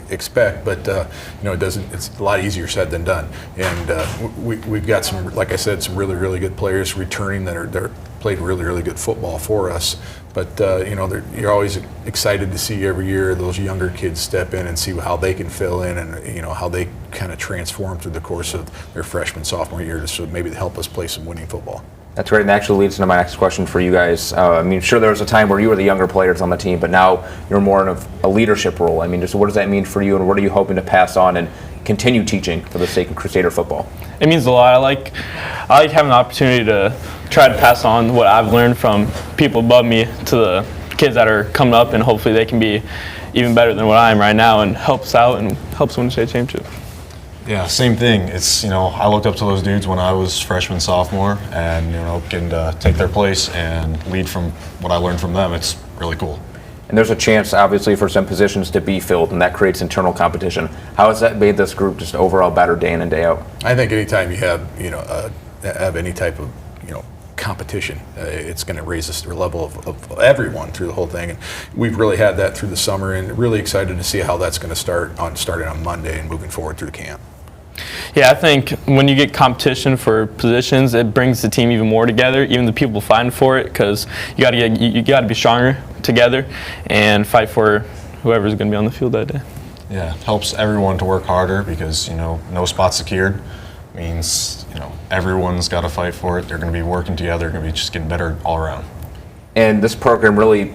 expect, but, it's a lot easier said than done. And we've got some, like I said, some really, really good players returning that played really, really good football for us. But, you're always excited to see every year those younger kids step in and see how they can fill in and, how they kind of transform through the course of their freshman, sophomore year to maybe help us play some winning football. That's great, and actually leads into my next question for you guys. I mean, sure, there was a time where you were the younger players on the team, but now you're more in a leadership role. I mean, just what does that mean for you, and what are you hoping to pass on and continue teaching for the sake of Crusader football? It means a lot. I like having the opportunity to try to pass on what I've learned from people above me to the kids that are coming up, and hopefully they can be even better than what I am right now and help us out and help us win the state championship. Yeah, same thing. It's, I looked up to those dudes when I was freshman, sophomore, and, getting to take their place and lead from what I learned from them, it's really cool. And there's a chance, obviously, for some positions to be filled, and that creates internal competition. How has that made this group just overall better day in and day out? I think anytime you have, have any type of, competition, it's going to raise the level of everyone through the whole thing. And we've really had that through the summer, and really excited to see how that's going to starting on Monday and moving forward through the camp. Yeah, I think when you get competition for positions, it brings the team even more together, even the people fighting for it, because you got to be stronger together and fight for whoever's going to be on the field that day. Yeah, helps everyone to work harder because, no spot secured means, everyone's got to fight for it. They're going to be working together. They're going to be just getting better all around. And this program really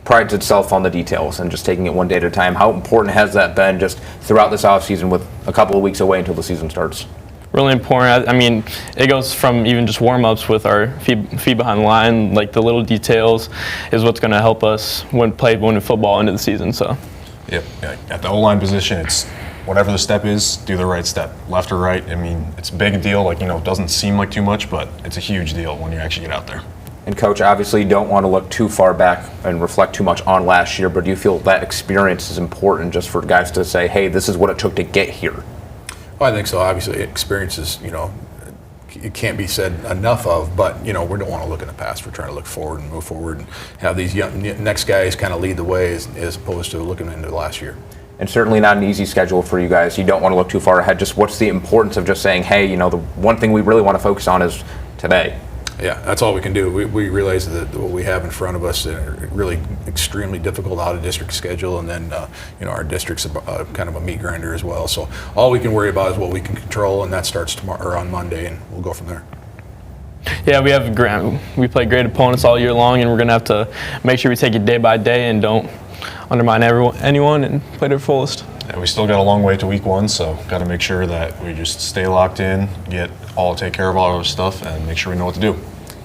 prides itself on the details and just taking it one day at a time. How important has that been just throughout this offseason with a couple of weeks away until the season starts? Really important. I mean, it goes from even just warm-ups with our feet behind the line, like the little details is what's going to help us play football into the season. So. Yep. At the O-line position, it's whatever the step is, do the right step, left or right. I mean, it's a big deal. It doesn't seem like too much, but it's a huge deal when you actually get out there. And Coach, obviously you don't want to look too far back and reflect too much on last year, but do you feel that experience is important just for guys to say, hey, this is what it took to get here? Well, I think so. Obviously, experiences, it can't be said enough of, but, we don't want to look in the past. We're trying to look forward and move forward and have these next guys kind of lead the way as opposed to looking into last year. And certainly not an easy schedule for you guys. You don't want to look too far ahead. Just what's the importance of just saying, hey, the one thing we really want to focus on is today? Yeah, that's all we can do. We realize that what we have in front of us is really extremely difficult out-of-district schedule, and then our district's kind of a meat grinder as well. So all we can worry about is what we can control, and that starts tomorrow or on Monday, and we'll go from there. Yeah, we play great opponents all year long, and we're going to have to make sure we take it day by day and don't undermine anyone and play to their fullest. Yeah, we still got a long way to week 1, so got to make sure that we just stay locked in, take care of all our stuff, and make sure we know what to do.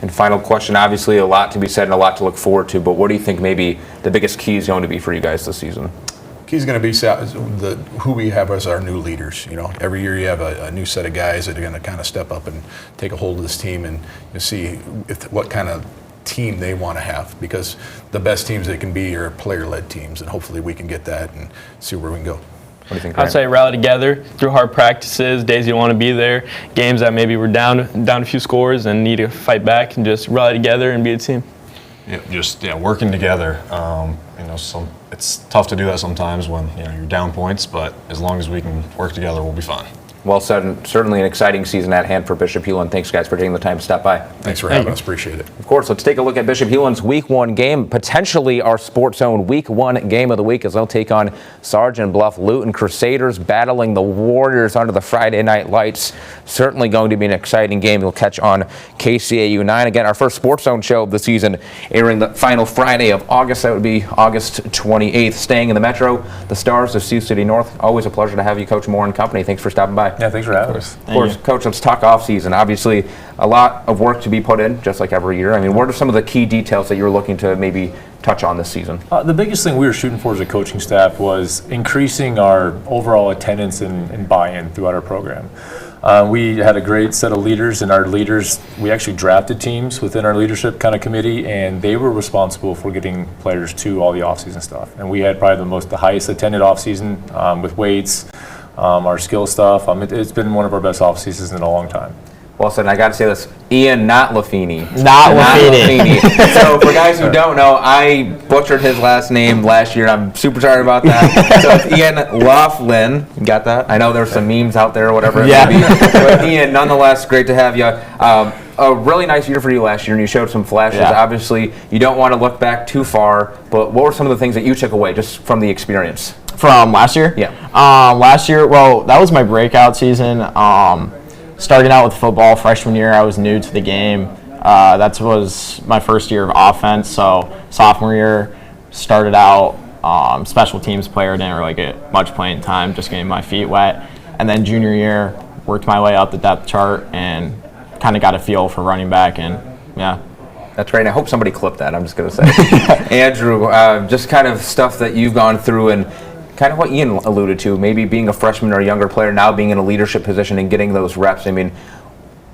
And final question, obviously a lot to be said and a lot to look forward to, but what do you think maybe the biggest key is going to be for you guys this season? Key is going to be who we have as our new leaders. Every year you have a new set of guys that are going to kind of step up and take a hold of this team and see what kind of team they want to have, because the best teams they can be are player-led teams, and hopefully we can get that and see where we can go. What do you think, I'd say rally together through hard practices, days you want to be there, games that maybe we're down a few scores and need to fight back, and just rally together and be a team. Yeah, working together. It's tough to do that sometimes when you're down points, but as long as we can work together, we'll be fine. Well said, and certainly an exciting season at hand for Bishop Hewlin. Thanks, guys, for taking the time to stop by. Thanks for having us. Appreciate it. Of course, let's take a look at Bishop Hewlin's Week 1 game, potentially our Sports Zone Week 1 game of the week, as they'll take on Sergeant Bluff Luton Crusaders, battling the Warriors under the Friday night lights. Certainly going to be an exciting game you'll catch on KCAU-9. Again, our first Sports Zone show of the season, airing the final Friday of August. That would be August 28th. Staying in the Metro, the Stars of Sioux City North. Always a pleasure to have you, Coach Moore and company. Thanks for stopping by. by. Yeah, thanks for having us. Of course, Coach, let's talk off-season. Obviously, a lot of work to be put in, just like every year. I mean, what are some of the key details that you're looking to maybe touch on this season? The biggest thing we were shooting for as a coaching staff was increasing our overall attendance and buy-in throughout our program. We had a great set of leaders, and our leaders, we actually drafted teams within our leadership kind of committee, and they were responsible for getting players to all the off-season stuff. And we had probably the highest attended off-season with weights, our skill stuff. It's been one of our best off-seasons in a long time. Well said. I got to say this, Ian, not Lafini. Not Lafini. So for guys who don't know, I butchered his last name last year. I'm super sorry about that. So it's Ian Laughlin. You got that? I know there's some memes out there or whatever it may be. But Ian, nonetheless, great to have you. A really nice year for you last year, and you showed some flashes. Yeah. Obviously, you don't want to look back too far, but what were some of the things that you took away just from the experience? From last year? Yeah. Last year, well, that was my breakout season. Starting out with football, freshman year, I was new to the game. That was my first year of offense. So sophomore year, started out special teams player, didn't really get much playing time, just getting my feet wet. And then junior year, worked my way up the depth chart and kind of got a feel for running back. And yeah. That's great. I hope somebody clipped that, I'm just going to say. Andrew, just kind of stuff that you've gone through and kind of what Ian alluded to, maybe being a freshman or a younger player, now being in a leadership position and getting those reps. I mean,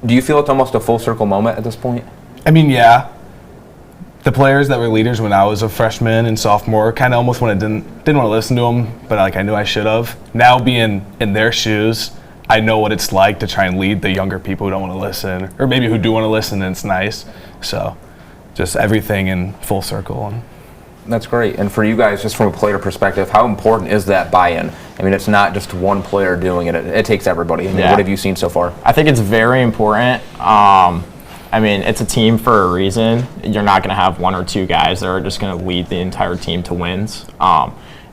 do you feel it's almost a full circle moment at this point? I mean, yeah. The players that were leaders when I was a freshman and sophomore kind of almost didn't want to listen to them, but I knew I should have. Now being in their shoes, I know what it's like to try and lead the younger people who don't want to listen, or maybe who do want to listen, and it's nice. So just everything in full circle. That's great. And for you guys, just from a player perspective, how important is that buy-in? I mean, it's not just one player doing it. It takes everybody. I mean, what have you seen so far? I think it's very important. I mean, it's a team for a reason. You're not going to have one or two guys that are just going to lead the entire team to wins.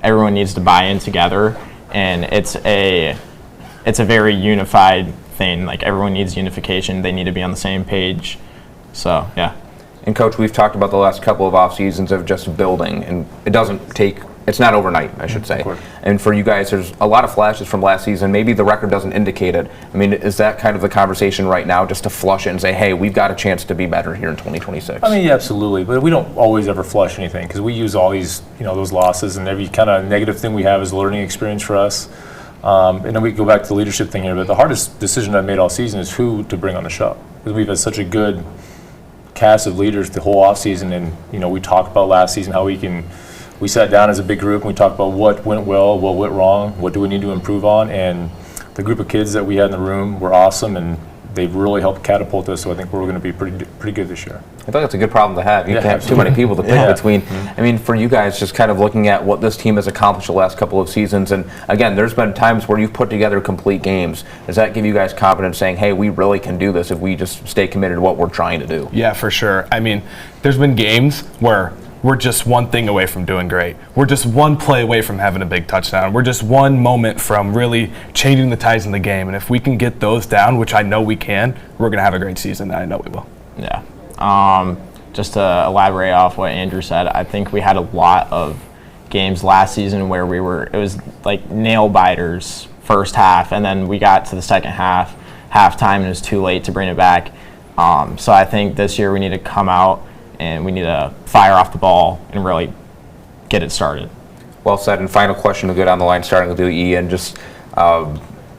Everyone needs to buy in together, and it's a very unified thing. Like, everyone needs unification. They need to be on the same page. So, yeah. And Coach, we've talked about the last couple of off seasons of just building, and it's not overnight, I should say. And for you guys, there's a lot of flashes from last season. Maybe the record doesn't indicate it. I mean, is that kind of the conversation right now, just to flush it and say, hey, we've got a chance to be better here in 2026? I mean, yeah, absolutely. But we don't always ever flush anything, because we use all these, those losses, and every kind of negative thing we have is a learning experience for us. And then we go back to the leadership thing here. But the hardest decision I've made all season is who to bring on the show, because we've had such a good cast of leaders the whole offseason, and we talked about last season how we sat down as a big group and we talked about what went well, what went wrong, what do we need to improve on, and the group of kids that we had in the room were awesome, and they've really helped catapult us. So I think we're going to be pretty good this year. I think that's a good problem to have. You can't have too many people to pick between. I mean, for you guys, just kind of looking at what this team has accomplished the last couple of seasons, and again, there's been times where you've put together complete games. Does that give you guys confidence saying, hey, we really can do this if we just stay committed to what we're trying to do? Yeah, for sure. I mean, there's been games where we're just one thing away from doing great. We're just one play away from having a big touchdown. We're just one moment from really changing the tides in the game. And if we can get those down, which I know we can, we're going to have a great season. I know we will. Yeah. Just to elaborate off what Andrew said, I think we had a lot of games last season where it was like nail biters first half, and then we got to the second half, halftime, and it was too late to bring it back. So I think this year we need to come out and we need to fire off the ball and really get it started. Well said. And final question to go down the line, starting with you, Ian, just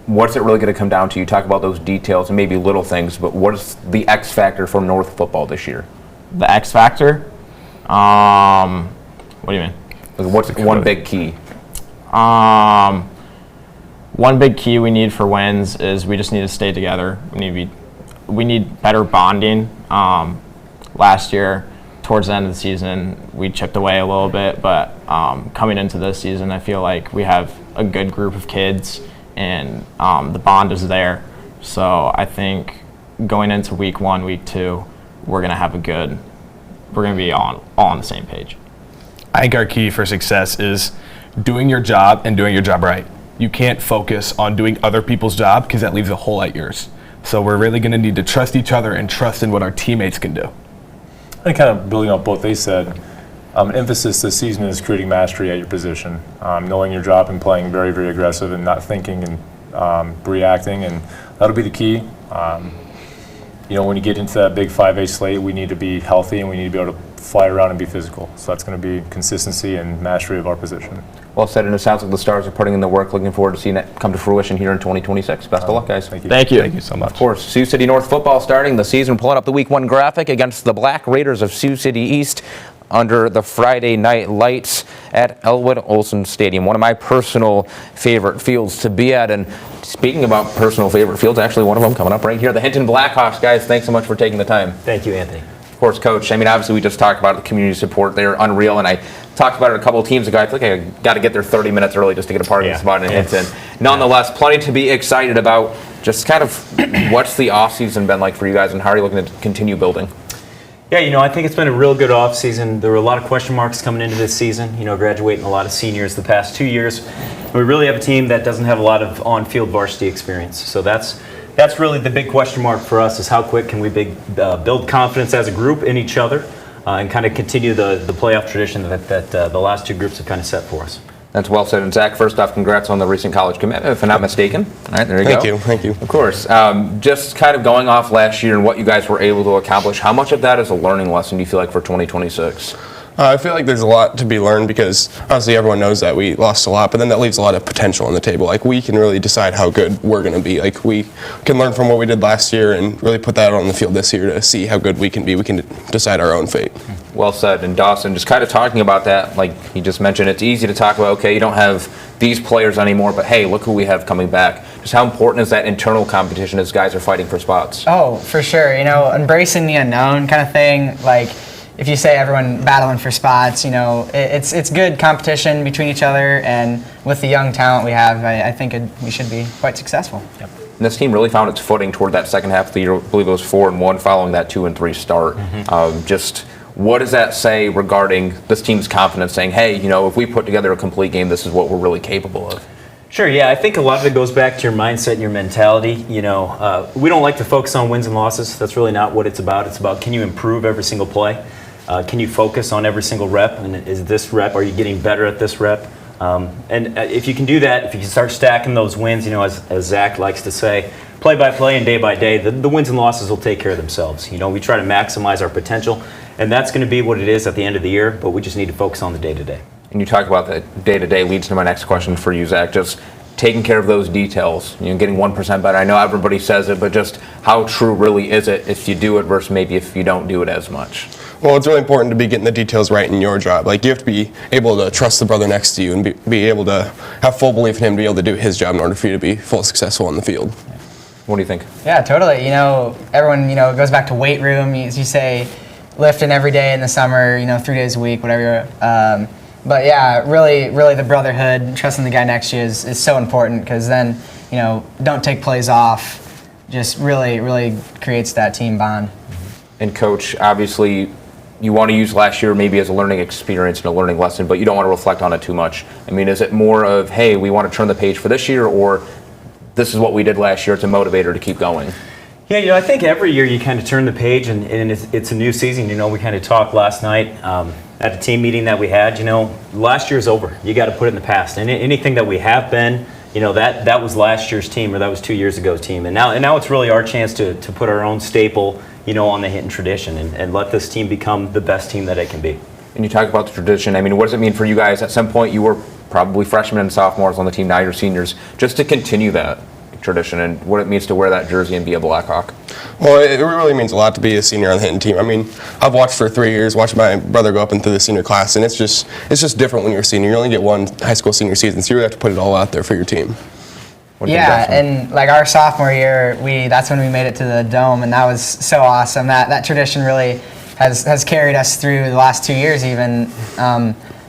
what's it really going to come down to? You talk about those details and maybe little things, but what is the X factor for North football this year? The X factor? What do you mean? What's one big key? One big key we need for wins is we just need to stay together. We need better bonding. Last year, towards the end of the season, we chipped away a little bit, but coming into this season, I feel like we have a good group of kids, and the bond is there. So I think going into week 1, week 2, we're going to be all on the same page. I think our key for success is doing your job and doing your job right. You can't focus on doing other people's job because that leaves a hole at yours. So we're really going to need to trust each other and trust in what our teammates can do. And kind of building on both they said, emphasis this season is creating mastery at your position, knowing your job and playing very, very aggressive and not thinking and reacting, and that'll be the key. When you get into that big 5A slate, we need to be healthy and we need to be able to fly around and be physical. So that's going to be consistency and mastery of our position. Well said, and it sounds like the Stars are putting in the work. Looking forward to seeing that come to fruition here in 2026. Best of luck, guys. Thank you. Thank you. Thank you so much. Of course, Sioux City North football starting the season. Pulling up the Week 1 graphic against the Black Raiders of Sioux City East under the Friday night lights at Elwood Olson Stadium. One of my personal favorite fields to be at. And speaking about personal favorite fields, actually one of them coming up right here, the Hinton Blackhawks. Guys, thanks so much for taking the time. Thank you, Anthony. Of course, Coach. I mean, obviously, we just talked about the community support. They're unreal, and I talked about it a couple of teams ago. I think I got to get there 30 minutes early just to get a parking spot in Hinton. Nonetheless, plenty to be excited about. Just kind of what's the offseason been like for you guys, and how are you looking to continue building? Yeah, I think it's been a real good offseason. There were a lot of question marks coming into this season, graduating a lot of seniors the past 2 years. We really have a team that doesn't have a lot of on-field varsity experience. So that's really the big question mark for us, is how quick can we build confidence as a group in each other and kind of continue the playoff tradition that the last two groups have kind of set for us. That's well said. And Zach, first off, congrats on the recent college commitment, if I'm not mistaken. All right, there you go. Thank you. Of course. Just kind of going off last year and what you guys were able to accomplish, how much of that is a learning lesson do you feel like for 2026? I feel like there's a lot to be learned because obviously everyone knows that we lost a lot, but then that leaves a lot of potential on the table. Like, we can really decide how good we're going to be. Like, we can learn from what we did last year and really put that on the field this year to see how good we can be. We can decide our own fate. Well said. And Dawson, just kind of talking about that, like he just mentioned, it's easy to talk about, okay, you don't have these players anymore, but hey, look who we have coming back. Just how important is that internal competition as guys are fighting for spots? Oh, for sure. Embracing the unknown kind of thing, like, if you say everyone battling for spots, it's good competition between each other, and with the young talent we have, I think we should be quite successful. Yep. And this team really found its footing toward that second half of the year. I believe it was 4-1 following that 2-3 start. Just what does that say regarding this team's confidence, saying, hey, if we put together a complete game, this is what we're really capable of? Sure, yeah. I think a lot of it goes back to your mindset and your mentality. We don't like to focus on wins and losses. That's really not what it's about. It's about, can you improve every single play? Can you focus on every single rep? And are you getting better at this rep? And if you can do that, if you can start stacking those wins, as Zach likes to say, play by play and day by day, the wins and losses will take care of themselves. We try to maximize our potential, and that's going to be what it is at the end of the year, but we just need to focus on the day-to-day. And you talk about the day-to-day leads to my next question for you, Zach. Just taking care of those details, getting 1% better. I know everybody says it, but just how true really is it if you do it versus maybe if you don't do it as much? Well, it's really important to be getting the details right in your job. Like, you have to be able to trust the brother next to you and be able to have full belief in him to be able to do his job in order for you to be fully successful on the field. What do you think? Yeah, totally. Everyone, it goes back to weight room. You say lifting every day in the summer, 3 days a week, whatever. But yeah, really the brotherhood, trusting the guy next to you is so important, because then, don't take plays off. Just really creates that team bond. And Coach, obviously, you want to use last year maybe as a learning experience and a learning lesson, but you don't want to reflect on it too much. I mean, is it more of, hey, we want to turn the page for this year, or this is what we did last year, it's a motivator to keep going? Yeah, I think every year you kind of turn the page, and it's a new season. We kind of talked last night at a team meeting that we had. Last year's over. You got to put it in the past. And anything that we have been, that was last year's team, or that was 2 years ago's team. And now it's really our chance to put our own staple, on the Hinton tradition, and let this team become the best team that it can be. And you talk about the tradition. I mean, what does it mean for you guys? At some point, you were probably freshmen and sophomores on the team. Now you're seniors. Just to continue that tradition and what it means to wear that jersey and be a Blackhawk. Well, it really means a lot to be a senior on the Hinton team. I mean, I've watched for 3 years, watched my brother go up into the senior class, and it's just different when you're a senior. You only get one high school senior season, so you really have to put it all out there for your team. Yeah, and like our sophomore year, that's when we made it to the Dome, and that was so awesome. That tradition really has carried us through the last 2 years even.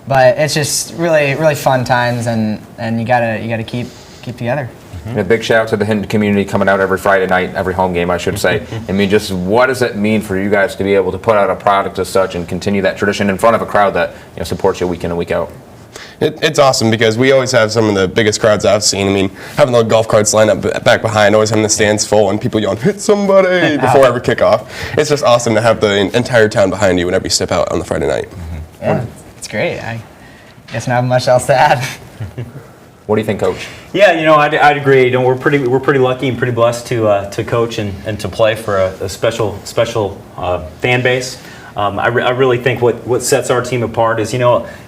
But it's just really fun times, and you gotta keep together. And a big shout out to the Hinton community coming out every Friday night, every home game, I should say. I mean, just what does it mean for you guys to be able to put out a product as such and continue that tradition in front of a crowd that supports you week in and week out? It's awesome because we always have some of the biggest crowds I've seen. I mean, having the golf carts lined up back behind, always having the stands full, and people yelling, "Hit somebody!" before every kickoff. It's just awesome to have the entire town behind you whenever you step out on the Friday night. Yeah, it's great. I guess not much else to add. What do you think, Coach? Yeah, I'd agree. We're pretty lucky and pretty blessed to coach and to play for a special fan base. I really think what sets our team apart is, in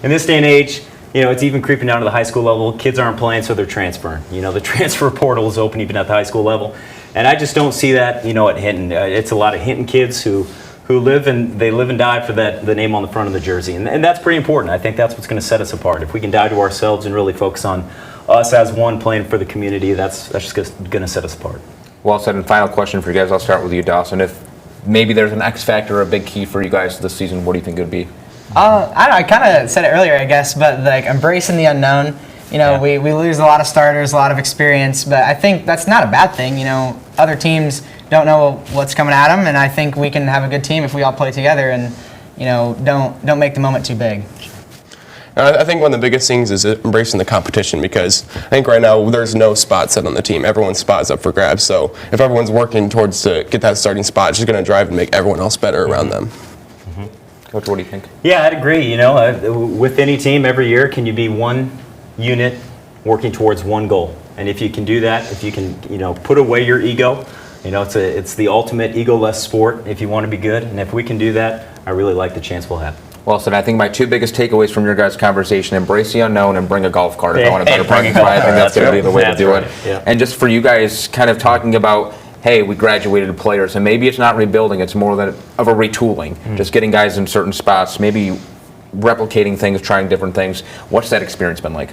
this day and age, it's even creeping down to the high school level. Kids aren't playing, so they're transferring. The transfer portal is open even at the high school level, and I just don't see that, at Hinton. It's a lot of Hinton kids who live and die for the name on the front of the jersey, and that's pretty important. I think that's what's going to set us apart. If we can die to ourselves and really focus on us as one playing for the community, that's just going to set us apart. Well said. And final question for you guys. I'll start with you, Dawson. If maybe there's an X factor or a big key for you guys this season, what do you think it would be? I don't know, I kind of said it earlier, I guess, but like embracing the unknown. We lose a lot of starters, a lot of experience, but I think that's not a bad thing. Other teams don't know what's coming at them, and I think we can have a good team if we all play together and don't make the moment too big. I think one of the biggest things is embracing the competition, because I think right now there's no spot set on the team. Everyone's spot is up for grabs. So if everyone's working towards to get that starting spot, it's just going to drive and make everyone else better around them. Coach, what do you think? Yeah, I'd agree. With any team, every year, can you be one unit working towards one goal? And if you can do that, if you can, put away your ego, it's the ultimate ego-less sport if you want to be good. And if we can do that, I really like the chance we'll have. Well said. I think my two biggest takeaways from your guys' conversation: embrace the unknown and bring a golf cart. If I want a better parking spot, I think that's going to be the way to do it. Yeah. And just for you guys, kind of talking about, hey, we graduated players, and maybe it's not rebuilding; it's more of a retooling. Just getting guys in certain spots, maybe replicating things, trying different things. What's that experience been like?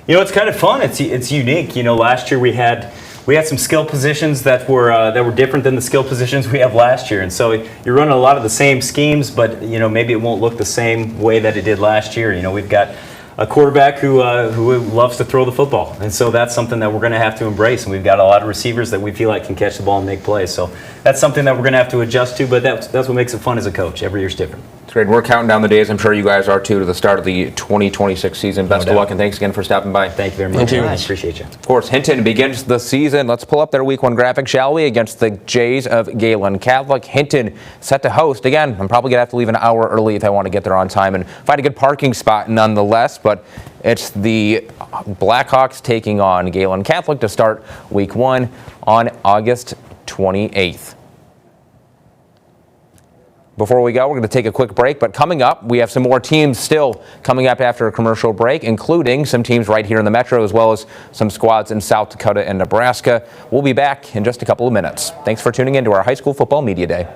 It's kind of fun. It's unique. Last year we had some skill positions that were different than the skill positions we have last year, and so you're running a lot of the same schemes, but maybe it won't look the same way that it did last year. We've got a quarterback who loves to throw the football, and so that's something that we're going to have to embrace. And we've got a lot of receivers that we feel like can catch the ball and make plays. So that's something that we're going to have to adjust to. But that's what makes it fun as a coach. Every year's different. It's great. We're counting down the days. I'm sure you guys are too, to the start of the 2026 season. Best of luck, and thanks again for stopping by. Thank you very much. I appreciate you. Of course, Hinton begins the season. Let's pull up their Week 1 graphic, shall we, against the Jays of Galen Catholic. Hinton set to host. Again, I'm probably going to have to leave an hour early if I want to get there on time and find a good parking spot nonetheless, but it's the Blackhawks taking on Galen Catholic to start Week 1 on August 28th. Before we go, we're going to take a quick break, but coming up, we have some more teams still coming up after a commercial break, including some teams right here in the Metro, as well as some squads in South Dakota and Nebraska. We'll be back in just a couple of minutes. Thanks for tuning in to our High School Football Media Day.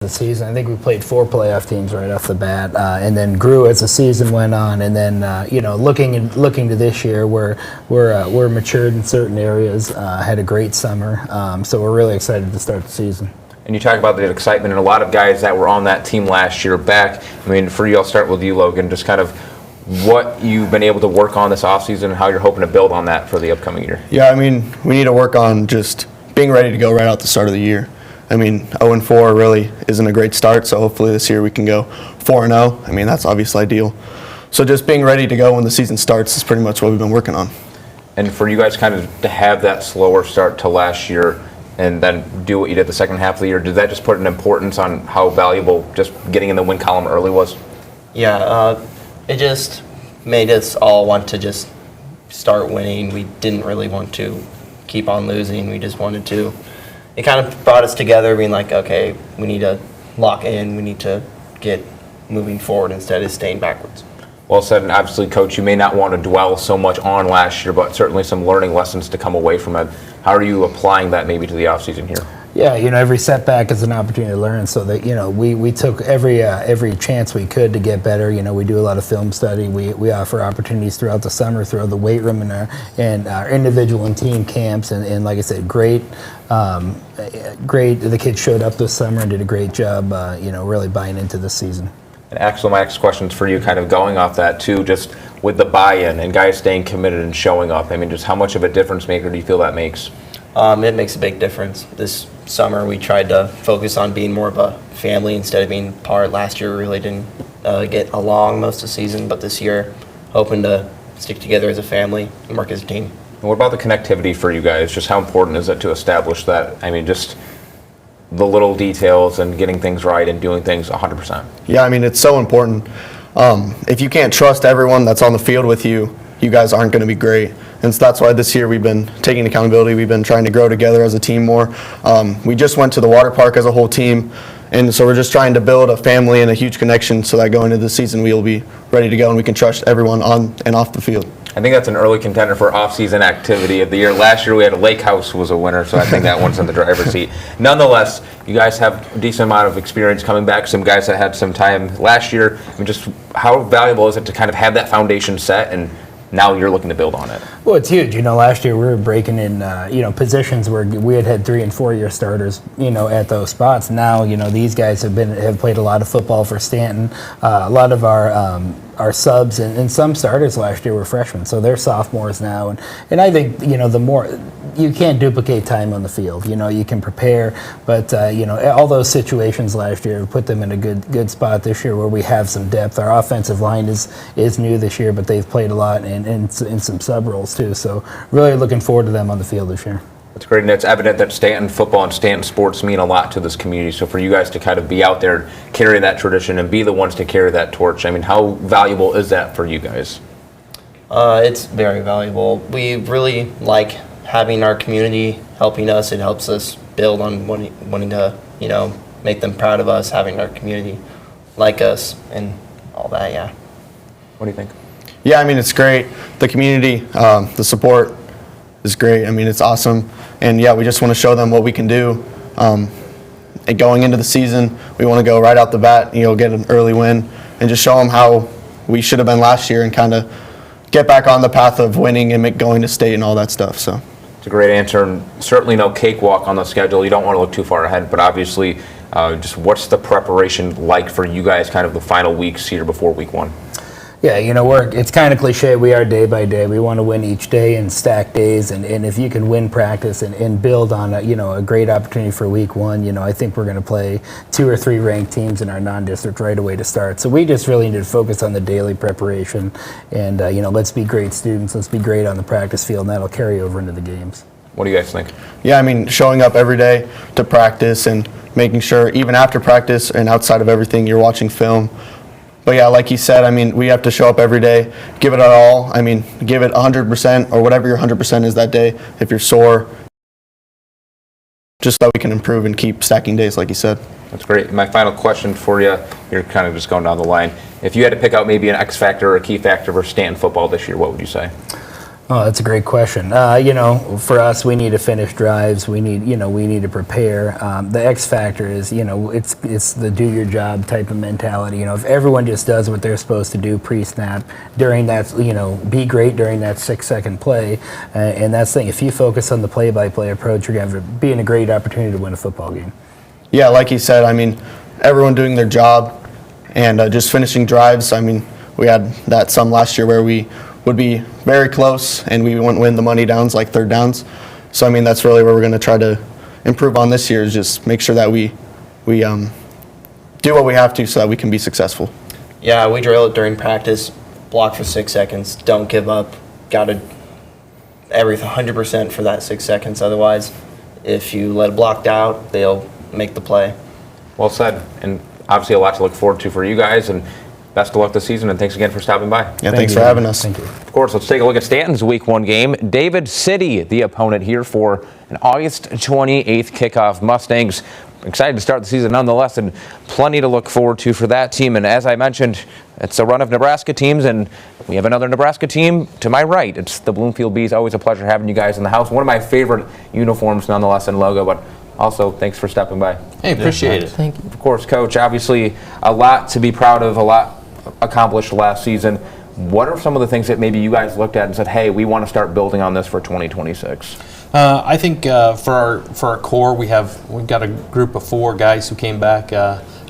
the season. I think we played 4 playoff teams right off the bat, and then grew as the season went on. And then looking to this year, we're matured in certain areas. Had a great summer, so we're really excited to start the season. And you talk about the excitement and a lot of guys that were on that team last year back. I mean, for you, I'll start with you, Logan. Just kind of what you've been able to work on this offseason and how you're hoping to build on that for the upcoming year. Yeah, I mean, we need to work on just being ready to go right out the start of the year. I mean, 0-4 really isn't a great start, so hopefully this year we can go 4-0. I mean, that's obviously ideal. So just being ready to go when the season starts is pretty much what we've been working on. And for you guys kind of to have that slower start to last year and then do what you did the second half of the year, did that just put an importance on how valuable just getting in the win column early was? Yeah, it just made us all want to just start winning. We didn't really want to keep on losing. We just wanted to. It kind of brought us together, being like, okay, we need to lock in. We need to get moving forward instead of staying backwards. Well said, and obviously, Coach, you may not want to dwell so much on last year, but certainly some learning lessons to come away from it. How are you applying that maybe to the offseason here? Yeah, every setback is an opportunity to learn. So that we took every chance we could to get better. We do a lot of film study. We offer opportunities throughout the summer, throughout the weight room and our individual and team camps. And like I said, great. The kids showed up this summer and did a great job. Really buying into this season. And Axel, my next question is for you, kind of going off that too, just with the buy-in and guys staying committed and showing up. I mean, just how much of a difference maker do you feel that makes? It makes a big difference. This summer we tried to focus on being more of a family instead of being part. Last year we really didn't get along most of the season, but this year hoping to stick together as a family and work as a team. And what about the connectivity for you guys? Just how important is it to establish that? I mean, just the little details and getting things right and doing things 100%. Yeah, I mean, it's so important. If you can't trust everyone that's on the field with you, you guys aren't going to be great. And so that's why this year we've been taking accountability. We've been trying to grow together as a team more. We just went to the water park as a whole team. And so we're just trying to build a family and a huge connection so that going into the season we'll be ready to go and we can trust everyone on and off the field. I think that's an early contender for off-season activity of the year. Last year we had a Lake House was a winner, so I think that one's in the driver's seat. Nonetheless, you guys have a decent amount of experience coming back. Some guys that had some time last year. I mean, just how valuable is it to kind of have that foundation set and now you're looking to build on it? Well, it's huge. Last year we were breaking in, positions where we had 3- and 4-year starters, at those spots. Now, these guys have played a lot of football for Stanton. A lot of our subs and some starters last year were freshmen, so they're sophomores now. And I think, the more you can't duplicate time on the field. You can prepare, but all those situations last year put them in a good spot this year where we have some depth. Our offensive line is new this year, but they've played a lot in some sub roles too. So really looking forward to them on the field this year. That's great, and it's evident that Stanton football and Stanton sports mean a lot to this community. So for you guys to kind of be out there, carry that tradition, and be the ones to carry that torch, I mean, how valuable is that for you guys? It's very valuable. We really like having our community helping us. It helps us build on wanting to, make them proud of us, having our community like us and all that, yeah. What do you think? Yeah, I mean, it's great. The community, the support is great. I mean, it's awesome. And yeah, we just want to show them what we can do. And going into the season, we want to go right out the bat, get an early win and just show them how we should have been last year and kind of get back on the path of winning and going to state and all that stuff. So it's a great answer, and certainly no cakewalk on the schedule. You don't want to look too far ahead, but obviously, just what's the preparation like for you guys, kind of the final weeks here before week 1? Yeah, it's kind of cliche. We are day by day. We want to win each day and stack days. And if you can win practice and build on a great opportunity for week 1, I think we're going to play 2 or 3 ranked teams in our non-district right away to start. So we just really need to focus on the daily preparation. And, let's be great students. Let's be great on the practice field, and that'll carry over into the games. What do you guys think? Yeah, I mean, showing up every day to practice and making sure even after practice and outside of everything, you're watching film. But yeah, like you said, I mean, we have to show up every day, give it our all. I mean, give it 100% or whatever your 100% is that day. If you're sore, just so we can improve and keep stacking days, like you said. That's great. My final question for you, you're kind of just going down the line. If you had to pick out maybe an X factor or a key factor for Stanton football this year, what would you say? Oh, that's a great question. For us, we need to finish drives. We need to prepare. The X factor is, it's the do your job type of mentality. If everyone just does what they're supposed to do pre-snap during that, be great during that 6-second play, and that's the thing. If you focus on the play-by-play approach, you're going to be in a great opportunity to win a football game. Yeah, like he said, everyone doing their job and just finishing drives. We had that some last year where we would be very close and we wouldn't win the money downs, like third downs. So that's really where we're going to try to improve on this year, is just make sure that we do what we have to so that we can be successful. Yeah, we drill it during practice. Block for 6 seconds. Don't give up. Got to everything 100% for that 6 seconds. Otherwise, if you let it blocked out, they'll make the play. Well said, and obviously a lot to look forward to for you guys, and best of luck this season, and thanks again for stopping by. Yeah, thanks for having us. Thank you. Of course, let's take a look at Stanton's Week 1 game. David City, the opponent here for an August 28th kickoff. Mustangs excited to start the season nonetheless, and plenty to look forward to for that team. And as I mentioned, it's a run of Nebraska teams, and we have another Nebraska team to my right. It's the Bloomfield Bees. Always a pleasure having you guys in the house. One of my favorite uniforms nonetheless and logo, but also thanks for stopping by. Hey, appreciate it. Thank you. Of course, Coach, obviously a lot to be proud of, a lot accomplished last season. What are some of the things that maybe you guys looked at and said, hey, we want to start building on this for 2026? I think for our core, we've got a group of 4 guys who came back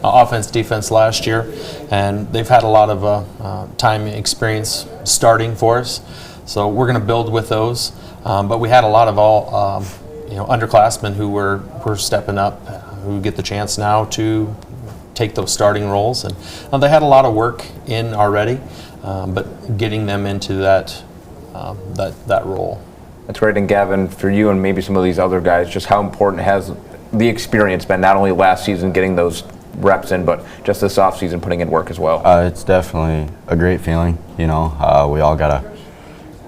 offense, defense last year, and they've had a lot of time and experience starting for us. So we're going to build with those. But we had a lot of underclassmen who were stepping up, who get the chance now to take those starting roles, and they had a lot of work in already, but getting them into that role. That's great. And Gavin, for you and maybe some of these other guys, just how important has the experience been, not only last season getting those reps in, but just this offseason putting in work as well? It's definitely a great feeling. We all got to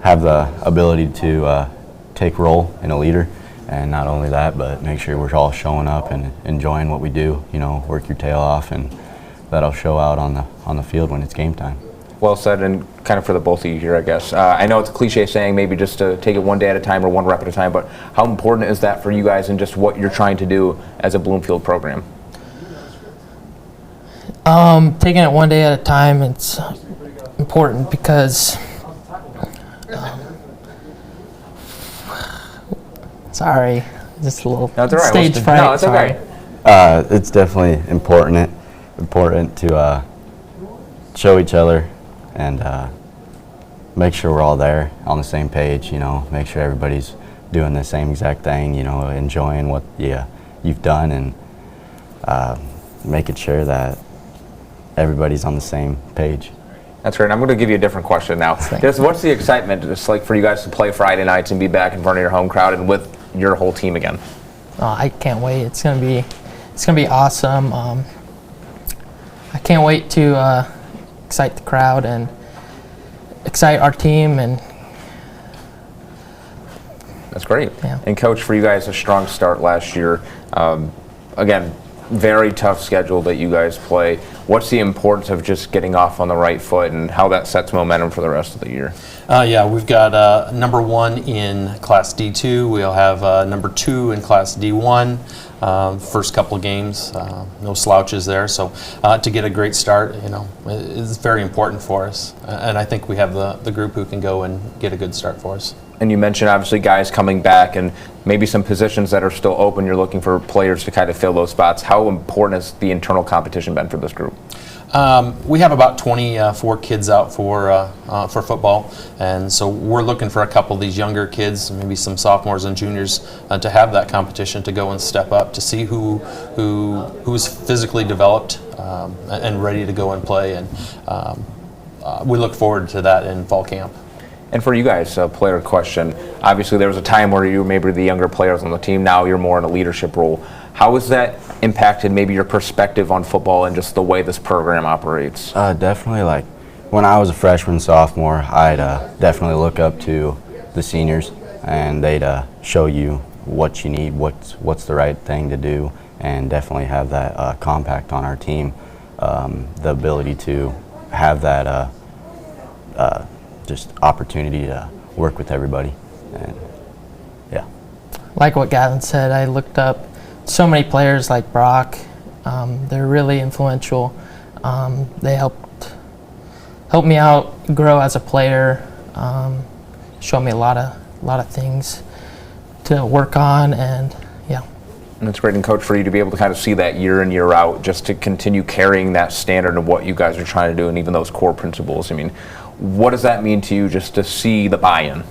have the ability to take role in a leader. And not only that, but make sure we're all showing up and enjoying what we do. Work your tail off, and that'll show out on the field when it's game time. Well said, and kind of for the both of you here, I guess. I know it's a cliche saying, maybe just to take it one day at a time or one rep at a time, but how important is that for you guys and just what you're trying to do as a Bloomfield program? Taking it one day at a time, it's important because sorry, just a little stage fright. No, it's sorry. okay. It's definitely important to show each other and make sure we're all there on the same page. Make sure everybody's doing the same exact thing. Enjoying what you've done, and making sure that everybody's on the same page. That's right. I'm going to give you a different question now. What's the excitement just like for you guys to play Friday nights and be back in front of your home crowd and with your whole team again? Oh, I can't wait. It's gonna be awesome. I can't wait to excite the crowd and excite our team. And that's great. Yeah. And Coach, for you guys, a strong start last year. Again, very tough schedule that you guys play. What's the importance of just getting off on the right foot and how that sets momentum for the rest of the year? Yeah, we've got number 1 in Class D2. We'll have number 2 in Class D1. First couple of games, no slouches there. So to get a great start, is very important for us. And I think we have the group who can go and get a good start for us. And you mentioned obviously guys coming back and maybe some positions that are still open. You're looking for players to kind of fill those spots. How important has the internal competition been for this group? We have about 24 kids out for football, and so we're looking for a couple of these younger kids, maybe some sophomores and juniors, to have that competition, to go and step up, to see who's physically developed and ready to go and play, and we look forward to that in fall camp. And for you guys, a player question. Obviously, there was a time where you were maybe the younger players on the team. Now you're more in a leadership role. How has that impacted maybe your perspective on football and just the way this program operates? Definitely. Like when I was a freshman, sophomore, I'd definitely look up to the seniors, and they'd show you what you need, what's the right thing to do, and definitely have that compact on our team. The ability to have that just opportunity to work with everybody. And yeah. Like what Gavin said, I looked up so many players like Brock. They're really influential. They helped me out grow as a player, showed me a lot of things to work on, and yeah. And it's great, and Coach, for you to be able to kind of see that year in, year out, just to continue carrying that standard of what you guys are trying to do and even those core principles. I mean, what does that mean to you just to see the buy-in?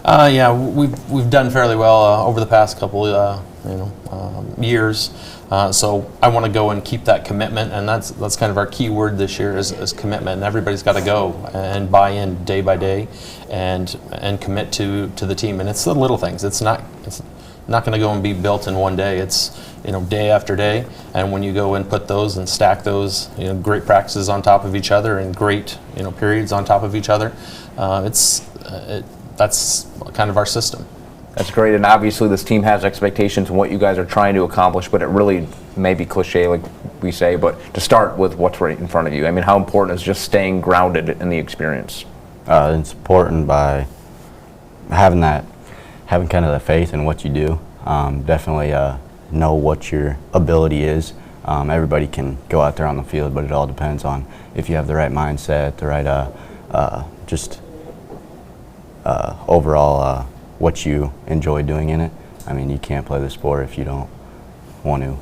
Yeah, we've done fairly well over the past couple years. So I want to go and keep that commitment, and that's kind of our key word this year is commitment. And everybody's got to go and buy in day by day, and commit to the team. And it's the little things. It's not going to go and be built in one day. It's day after day. And when you go and put those and stack those great practices on top of each other and great periods on top of each other, that's kind of our system. That's great, and obviously this team has expectations and what you guys are trying to accomplish, but it really may be cliche like we say, but to start with what's right in front of you. I mean, how important is just staying grounded in the experience? It's important by having kind of the faith in what you do. Definitely know what your ability is. Everybody can go out there on the field, but it all depends on if you have the right mindset, the right overall what you enjoy doing in it. I mean, you can't play the sport if you don't want to,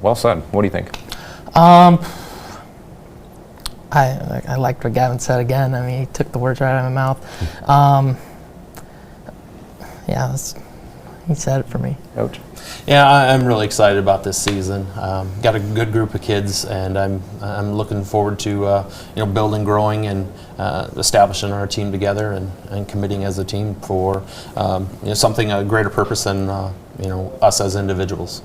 Well said. What do you think? I liked what Gavin said again. I mean, he took the words right out of my mouth. Yeah, he said it for me. Coach? Yeah, I'm really excited about this season. Got a good group of kids, and I'm looking forward to building, growing, and establishing our team together, and committing as a team for something a greater purpose than us as individuals.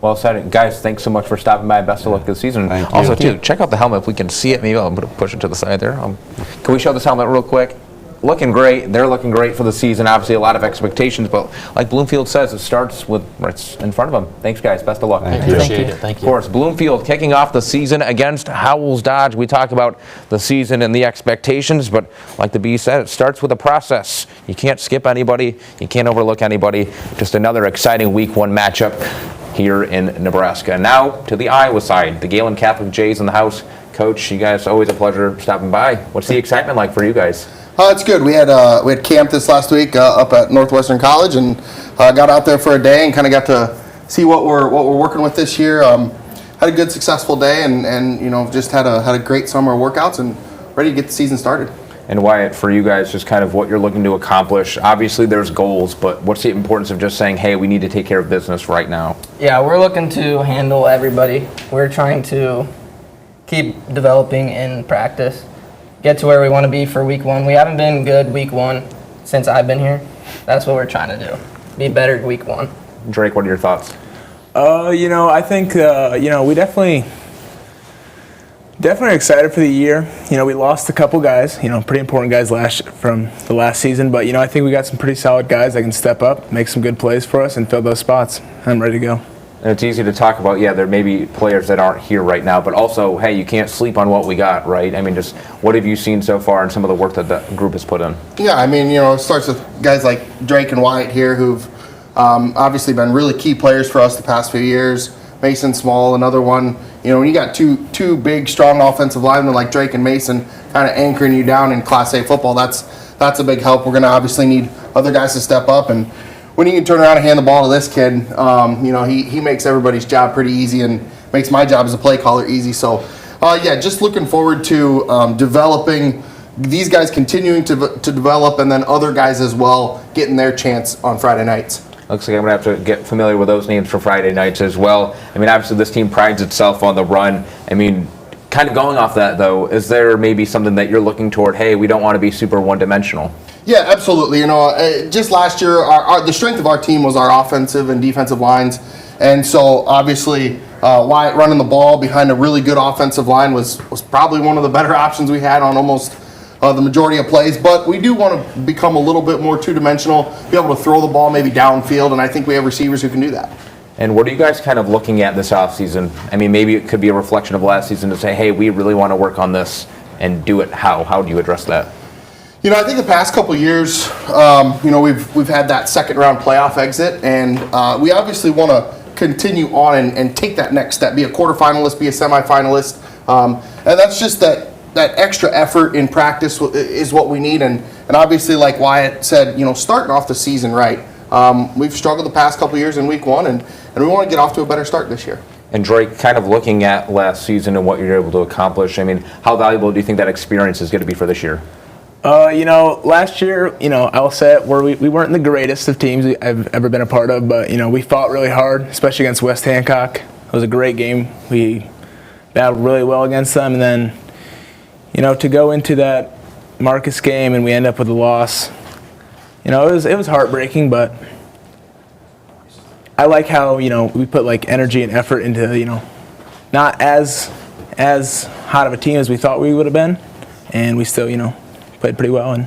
Well said. Guys, thanks so much for stopping by. Best of luck this season. Thank you. Also, too, check out the helmet if we can see it. Maybe I'll push it to the side there. Can we show this helmet real quick? Looking great. They're looking great for the season. Obviously, a lot of expectations, but like Bloomfield says, it starts with right in front of them. Thanks, guys. Best of luck. Thank you. Appreciate it. Thank you. Of course, Bloomfield kicking off the season against Howells Dodge. We talk about the season and the expectations, but like the B said, it starts with a process. You can't skip anybody. You can't overlook anybody. Just another exciting Week 1 matchup here in Nebraska. Now to the Iowa side, the Galen Catholic Jays in the house. Coach, you guys, always a pleasure stopping by. What's the excitement like for you guys? It's good. We had camp this last week up at Northwestern College, and got out there for a day and kind of got to see what we're working with this year. Had a good, successful day, and just had a great summer of workouts and ready to get the season started. And Wyatt, for you guys, just kind of what you're looking to accomplish. Obviously, there's goals, but what's the importance of just saying, hey, we need to take care of business right now? Yeah, we're looking to handle everybody. We're trying to keep developing in practice, get to where we want to be for Week 1. We haven't been good Week 1 since I've been here. That's what we're trying to do, be better Week 1. Drake, what are your thoughts? I think, we definitely excited for the year. We lost a couple guys, pretty important guys from the last season, but, I think we got some pretty solid guys that can step up, make some good plays for us, and fill those spots. I'm ready to go. And it's easy to talk about, there may be players that aren't here right now, but also, hey, you can't sleep on what we got, right? I mean, just what have you seen so far in some of the work that the group has put in? Yeah, I mean, it starts with guys like Drake and Wyatt here who've obviously been really key players for us the past few years. Mason Small, another one. When you got two big, strong offensive linemen like Drake and Mason kind of anchoring you down in Class A football, that's a big help. We're going to obviously need other guys to step up, and when you can turn around and hand the ball to this kid, he makes everybody's job pretty easy and makes my job as a play caller easy. So, just looking forward to developing these guys, continuing to develop, and then other guys as well getting their chance on Friday nights. Looks like I'm going to have to get familiar with those names for Friday nights as well. I mean, obviously this team prides itself on the run. I mean, kind of going off that, though, is there maybe something that you're looking toward, hey, we don't want to be super one-dimensional? Yeah, absolutely. Just last year, the strength of our team was our offensive and defensive lines. And so, obviously, Wyatt running the ball behind a really good offensive line was probably one of the better options we had on almost the majority of plays. But we do want to become a little bit more two-dimensional, be able to throw the ball maybe downfield, and I think we have receivers who can do that. And what are you guys kind of looking at this offseason? I mean, maybe it could be a reflection of last season to say, hey, we really want to work on this and do it. How do you address that? I think the past couple of years, we've had that second round playoff exit, and we obviously want to continue on and take that next step, be a quarterfinalist, be a semifinalist, and that's just that extra effort in practice is what we need, and obviously, like Wyatt said, starting off the season right. We've struggled the past couple of years in week 1, and we want to get off to a better start this year. And Drake, kind of looking at last season and what you're able to accomplish, I mean, how valuable do you think that experience is going to be for this year? Last year, I will say it, we weren't the greatest of teams I've ever been a part of, but, we fought really hard, especially against West Hancock. It was a great game. We battled really well against them, and then, to go into that Marcus game and we end up with a loss, it was heartbreaking, but I like how, we put like energy and effort into, not as hot of a team as we thought we would have been, and we still, played pretty well and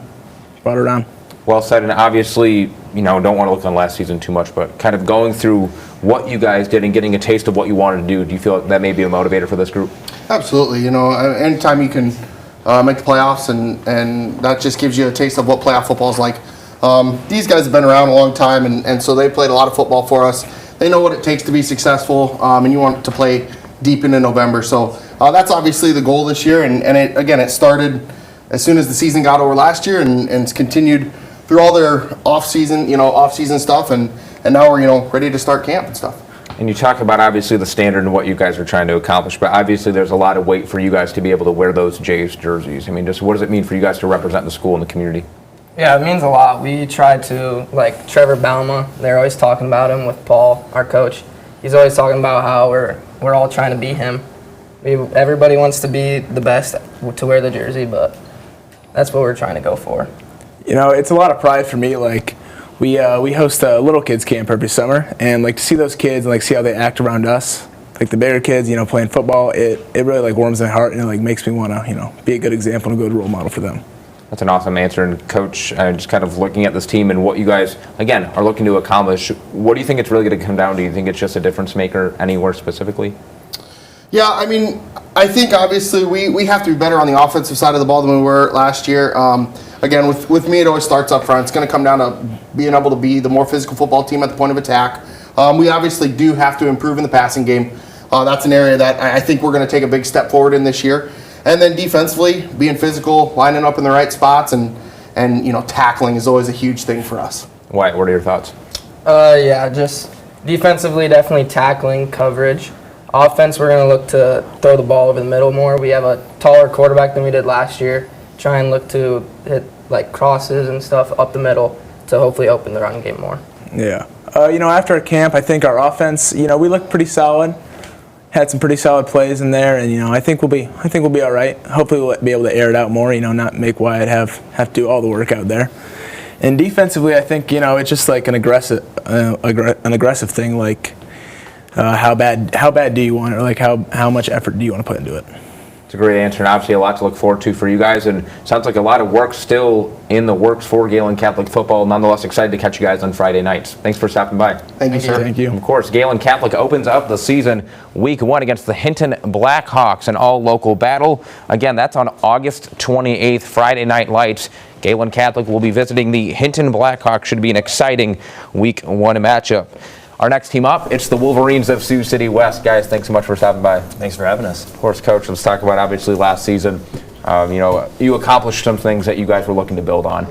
brought it around. Well said, and obviously, don't want to look on last season too much, but kind of going through what you guys did and getting a taste of what you wanted to do you feel like that may be a motivator for this group? Absolutely. Anytime you can make the playoffs, and that just gives you a taste of what playoff football is like. These guys have been around a long time, and so they played a lot of football for us. They know what it takes to be successful, and you want to play deep into November. So that's obviously the goal this year, and it started as soon as the season got over last year, and it's continued through all their off-season stuff, and now we're ready to start camp and stuff. And you talk about obviously the standard and what you guys are trying to accomplish, but obviously there's a lot of weight for you guys to be able to wear those Jays jerseys. I mean, just what does it mean for you guys to represent the school and the community? Yeah, it means a lot. We try to, like Trevor Balma, they're always talking about him with Paul, our coach. He's always talking about how we're all trying to be him. Everybody wants to be the best to wear the jersey, but that's what we're trying to go for. It's a lot of pride for me. Like, we host a little kids camp every summer, and like to see those kids and like see how they act around us, like the bigger kids, playing football, it really like warms my heart, and it like makes me want to, be a good example and a good role model for them. That's an awesome answer. And Coach, just kind of looking at this team and what you guys, again, are looking to accomplish, what do you think it's really going to come down to? Do you think it's just a difference maker anywhere specifically? Yeah, I think obviously we have to be better on the offensive side of the ball than we were last year. Again, with me, it always starts up front. It's going to come down to being able to be the more physical football team at the point of attack. We obviously do have to improve in the passing game. That's an area that I think we're going to take a big step forward in this year. And then defensively, being physical, lining up in the right spots, and tackling is always a huge thing for us. Wyatt, what are your thoughts? Yeah, just defensively, definitely tackling, coverage. Offense, we're going to look to throw the ball over the middle more. We have a taller quarterback than we did last year. Try and look to hit like crosses and stuff up the middle to hopefully open the run game more. Yeah. After our camp, I think our offense, we looked pretty solid. Had some pretty solid plays in there, and I think we'll be all right. Hopefully, we'll be able to air it out more. Not make Wyatt have to do all the work out there. And defensively, I think it's just like an aggressive thing. Like how bad do you want it? Or like how much effort do you want to put into it? It's a great answer, and obviously a lot to look forward to for you guys, and sounds like a lot of work still in the works for Galen Catholic football. Nonetheless, excited to catch you guys on Friday nights. Thanks for stopping by. Thank you, sir. Thank you. Of course, Galen Catholic opens up the season week 1 against the Hinton Blackhawks, an all-local battle. Again, that's on August 28th, Friday Night Lights. Galen Catholic will be visiting the Hinton Blackhawks. Should be an exciting week 1 matchup. Our next team up, it's the Wolverines of Sioux City West. Guys, thanks so much for stopping by. Thanks for having us. Of course, Coach, let's talk about obviously last season. You accomplished some things that you guys were looking to build on.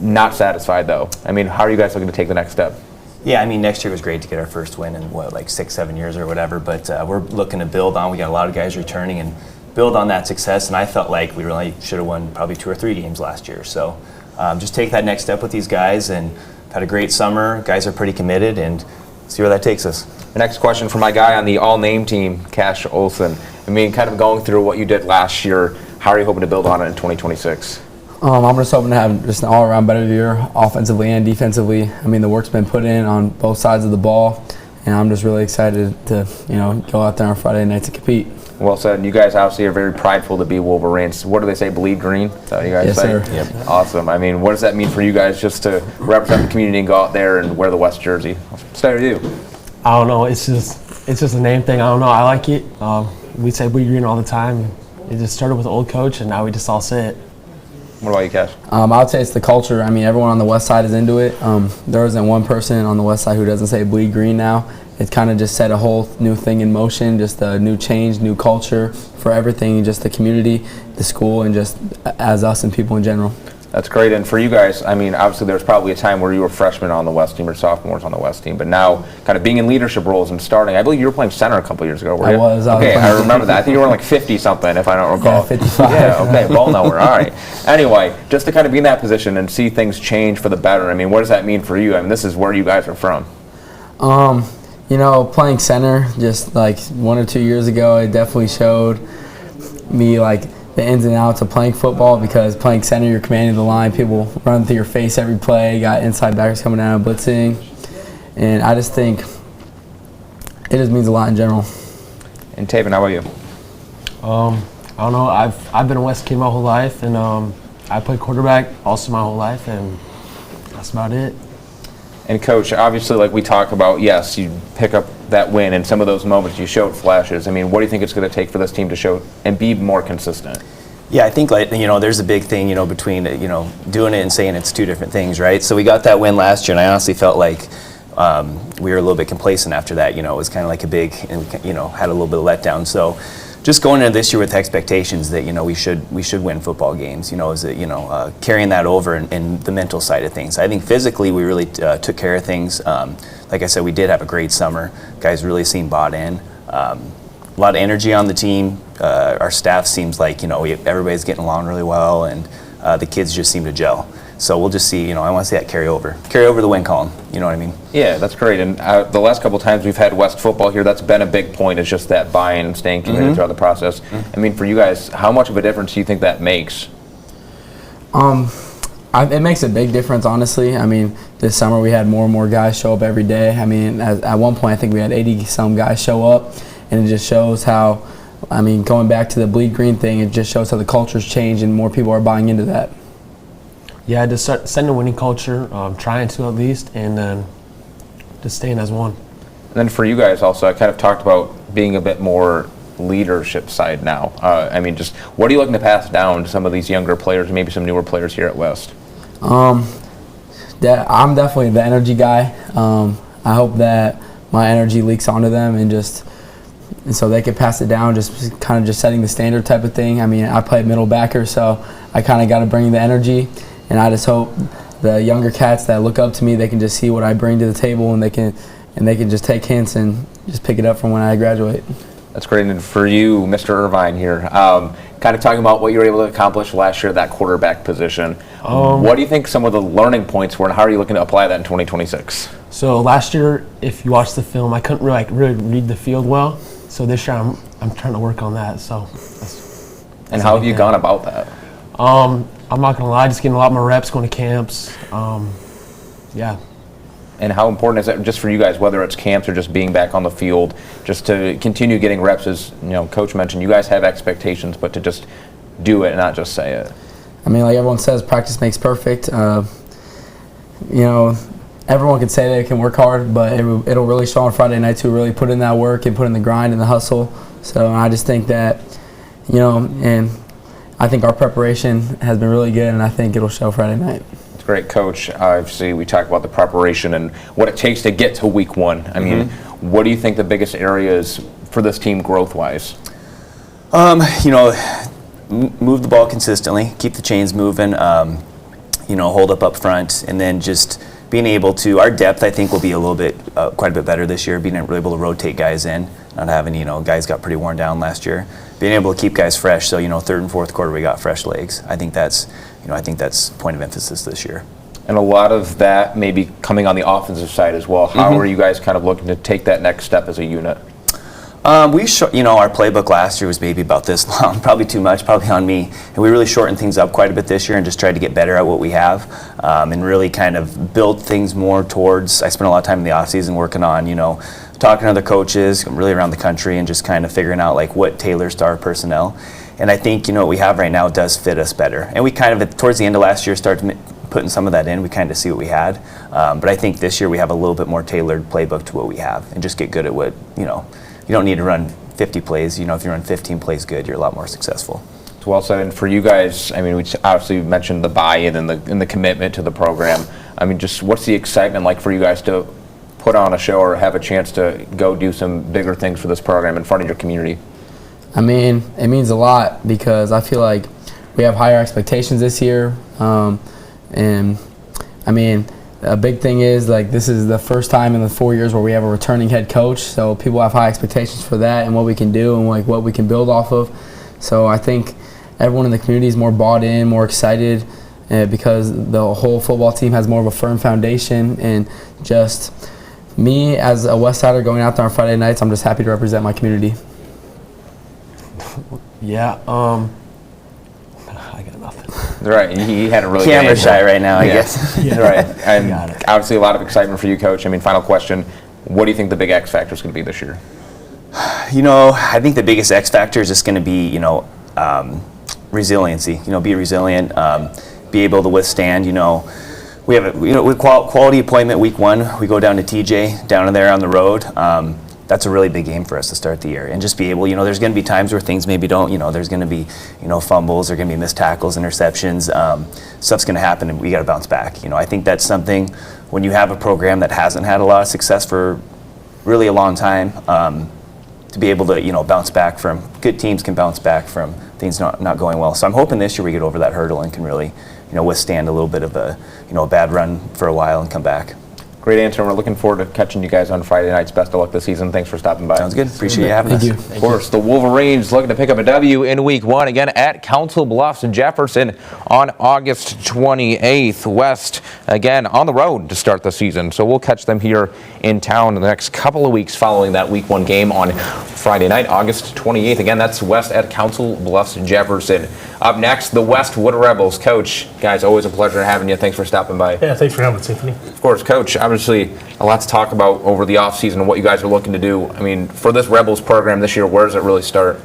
Not satisfied, though. How are you guys looking to take the next step? Yeah, next year was great to get our first win in, 6-7 years or whatever, but we're looking to build on. We got a lot of guys returning and build on that success, and I felt like we really should have won probably 2 or 3 games last year. So just take that next step with these guys, and had a great summer. Guys are pretty committed, and see where that takes us. The next question from my guy on the all-name team, Cash Olson. Kind of going through what you did last year, how are you hoping to build on it in 2026? I'm just hoping to have just an all-around better year, offensively and defensively. The work's been put in on both sides of the ball, and I'm just really excited to, go out there on Friday night to compete. Well said. You guys obviously are very prideful to be Wolverines. What do they say, bleed green? Is that what you guys yes, say? Sir. Yep. Awesome. What does that mean for you guys just to represent the community and go out there and wear the West jersey? I'll start with you. I don't know. It's just a name thing. I don't know. I like it. We say bleed green all the time. It just started with the old coach, and now we just all say it. What about you, Cash? I would say it's the culture. I mean, everyone on the west side is into it. There isn't one person on the west side who doesn't say bleed green now. It's kind of just set a whole new thing in motion, just a new change, new culture for everything, just the community, the school, and just as us and people in general. That's great. And for you guys, I mean, obviously there was probably a time where you were freshmen on the West team or sophomores on the West team, but now kind of being in leadership roles and starting. I believe you were playing center a couple years ago, were you? I was Okay, I remember that. I think you were like 50-something, if I don't recall. Yeah, 55. Yeah, okay, ball knower. All right. Anyway, just to kind of be in that position and see things change for the better, I mean, what does that mean for you? I mean, this is where you guys are from. You know, playing center just like 1 or 2 years ago, it definitely showed me like the ins and outs of playing football, because playing center, you're commanding the line, people run through your face every play, got inside backers coming down, blitzing, and I just think it just means a lot in general. And Taven, how about you? I don't know. I've been a West kid my whole life, and I played quarterback also my whole life, and that's about it. And Coach, obviously, like we talk about, yes, you pick up that win, and some of those moments you showed flashes. I mean, what do you think it's going to take for this team to show and be more consistent? Yeah, I think there's a big thing between doing it and saying it's two different things, right? So we got that win last year, and I honestly felt like we were a little bit complacent after that. It was kind of like a big, and had a little bit of letdown. So just going into this year with expectations that we should win football games. Carrying that over in the mental side of things. I think physically we really took care of things. Like I said, we did have a great summer. Guys really seemed bought in. A lot of energy on the team. Our staff seems like everybody's getting along really well, and the kids just seem to gel. So we'll just see. I want to see that carry over the win column. You know what I mean? Yeah, that's great. And the last couple of times we've had West football here, that's been a big point. It's just that buy-in and staying committed throughout the process. I mean, for you guys, how much of a difference do you think that makes? It makes a big difference, honestly. I mean, this summer we had more and more guys show up every day. I mean, at one point I think we had 80-some guys show up, and it just shows how, I mean, going back to the bleed green thing, it just shows how the culture's changed and more people are buying into that. Yeah, just start setting a winning culture, trying to at least, and then just staying as one. And then for you guys also, I kind of talked about being a bit more leadership side now. I mean, just what are you looking to pass down to some of these younger players, maybe some newer players here at West? I'm definitely the energy guy. I hope that my energy leaks onto them and so they can pass it down, just kind of just setting the standard type of thing. I mean, I play middle backer, so I kind of got to bring the energy, and I just hope the younger cats that look up to me, they can just see what I bring to the table, and they can just take hints and just pick it up from when I graduate. That's great. And for you, Mr. Irvine here, kind of talking about what you were able to accomplish last year at that quarterback position. What do you think some of the learning points were, and how are you looking to apply that in 2026? So last year, if you watch the film, I couldn't really read the field well. So this year, I'm trying to work on that. So. And how have you gone about that? I'm not gonna lie, just getting a lot more reps, going to camps. Yeah. And how important is that just for you guys, whether it's camps or just being back on the field, just to continue getting reps? As Coach mentioned, you guys have expectations, but to just do it and not just say it. I mean, like everyone says, practice makes perfect. Everyone can say they can work hard, but it'll really show on Friday night to really put in that work and put in the grind and the hustle. So I just think that, and I think our preparation has been really good, and I think it'll show Friday night. Great, Coach. Obviously, we talked about the preparation and what it takes to get to week one. I mean, what do you think the biggest area is for this team growth-wise? Move the ball consistently, keep the chains moving, hold up front, and then just being able to, our depth I think will be quite a bit better this year, being able to rotate guys in, not having, guys got pretty worn down last year. Being able to keep guys fresh, so third and fourth quarter we got fresh legs. I think that's point of emphasis this year. And a lot of that may be coming on the offensive side as well. How are you guys kind of looking to take that next step as a unit? Our playbook last year was maybe about this long, probably too much, probably on me. And we really shortened things up quite a bit this year and just tried to get better at what we have, and really kind of build things more towards. I spent a lot of time in the off season working on, talking to other coaches really around the country and just kind of figuring out like what tailors to our personnel. And I think what we have right now does fit us better. And we kind of towards the end of last year started putting some of that in. We kind of see what we had, but I think this year we have a little bit more tailored playbook to what we have, and just get good at what you don't need to run 50 plays. If you run 15 plays good, you're a lot more successful. It's well said. And for you guys, I mean, we obviously mentioned the buy-in and the commitment to the program. I mean, just what's the excitement like for you guys to put on a show or have a chance to go do some bigger things for this program in front of your community? I mean, it means a lot because I feel like we have higher expectations this year. And I mean, a big thing is like this is the first time in the 4 years where we have a returning head coach. So people have high expectations for that and what we can do and like what we can build off of. So I think everyone in the community is more bought in, more excited because the whole football team has more of a firm foundation. And just me as a West Sider going out there on Friday nights, I'm just happy to represent my community. Yeah, I got nothing. Right, he had a really Camera good shy answer. right now, I Yeah. guess. Yeah. Right, and obviously a lot of excitement for you, Coach. I mean, final question: what do you think the big X factor is going to be this year? You know, I think the biggest X factor is just going to be, resiliency. Be resilient, be able to withstand. We have a quality appointment week 1. We go down to TJ down there on the road. That's a really big game for us to start the year, and just be able. There's going to be times where things maybe don't. There's going to be fumbles. There's going to be missed tackles, interceptions. Stuff's going to happen, and we got to bounce back. I think that's something when you have a program that hasn't had a lot of success for really a long time. To be able to bounce back from good teams can bounce back from things not going well. So I'm hoping this year we get over that hurdle and can really withstand a little bit of a bad run for a while and come back. Great answer. We're looking forward to catching you guys on Friday nights. Best of luck this season. Thanks for stopping by. Sounds good. Appreciate you having us. Thank you. Of course, the Wolverines looking to pick up a W in week 1 again at Council Bluffs in Jefferson on August 28th. West again on the road to start the season. So we'll catch them here in town in the next couple of weeks following that week 1 game on Friday night, August 28th. Again, that's West at Council Bluffs in Jefferson. Up next, the Westwood Rebels. Coach, guys, always a pleasure having you. Thanks for stopping by. Yeah, thanks for having us, Anthony. Of course, Coach, obviously a lot to talk about over the offseason and what you guys are looking to do. I mean, for this Rebels program this year, where does it really start?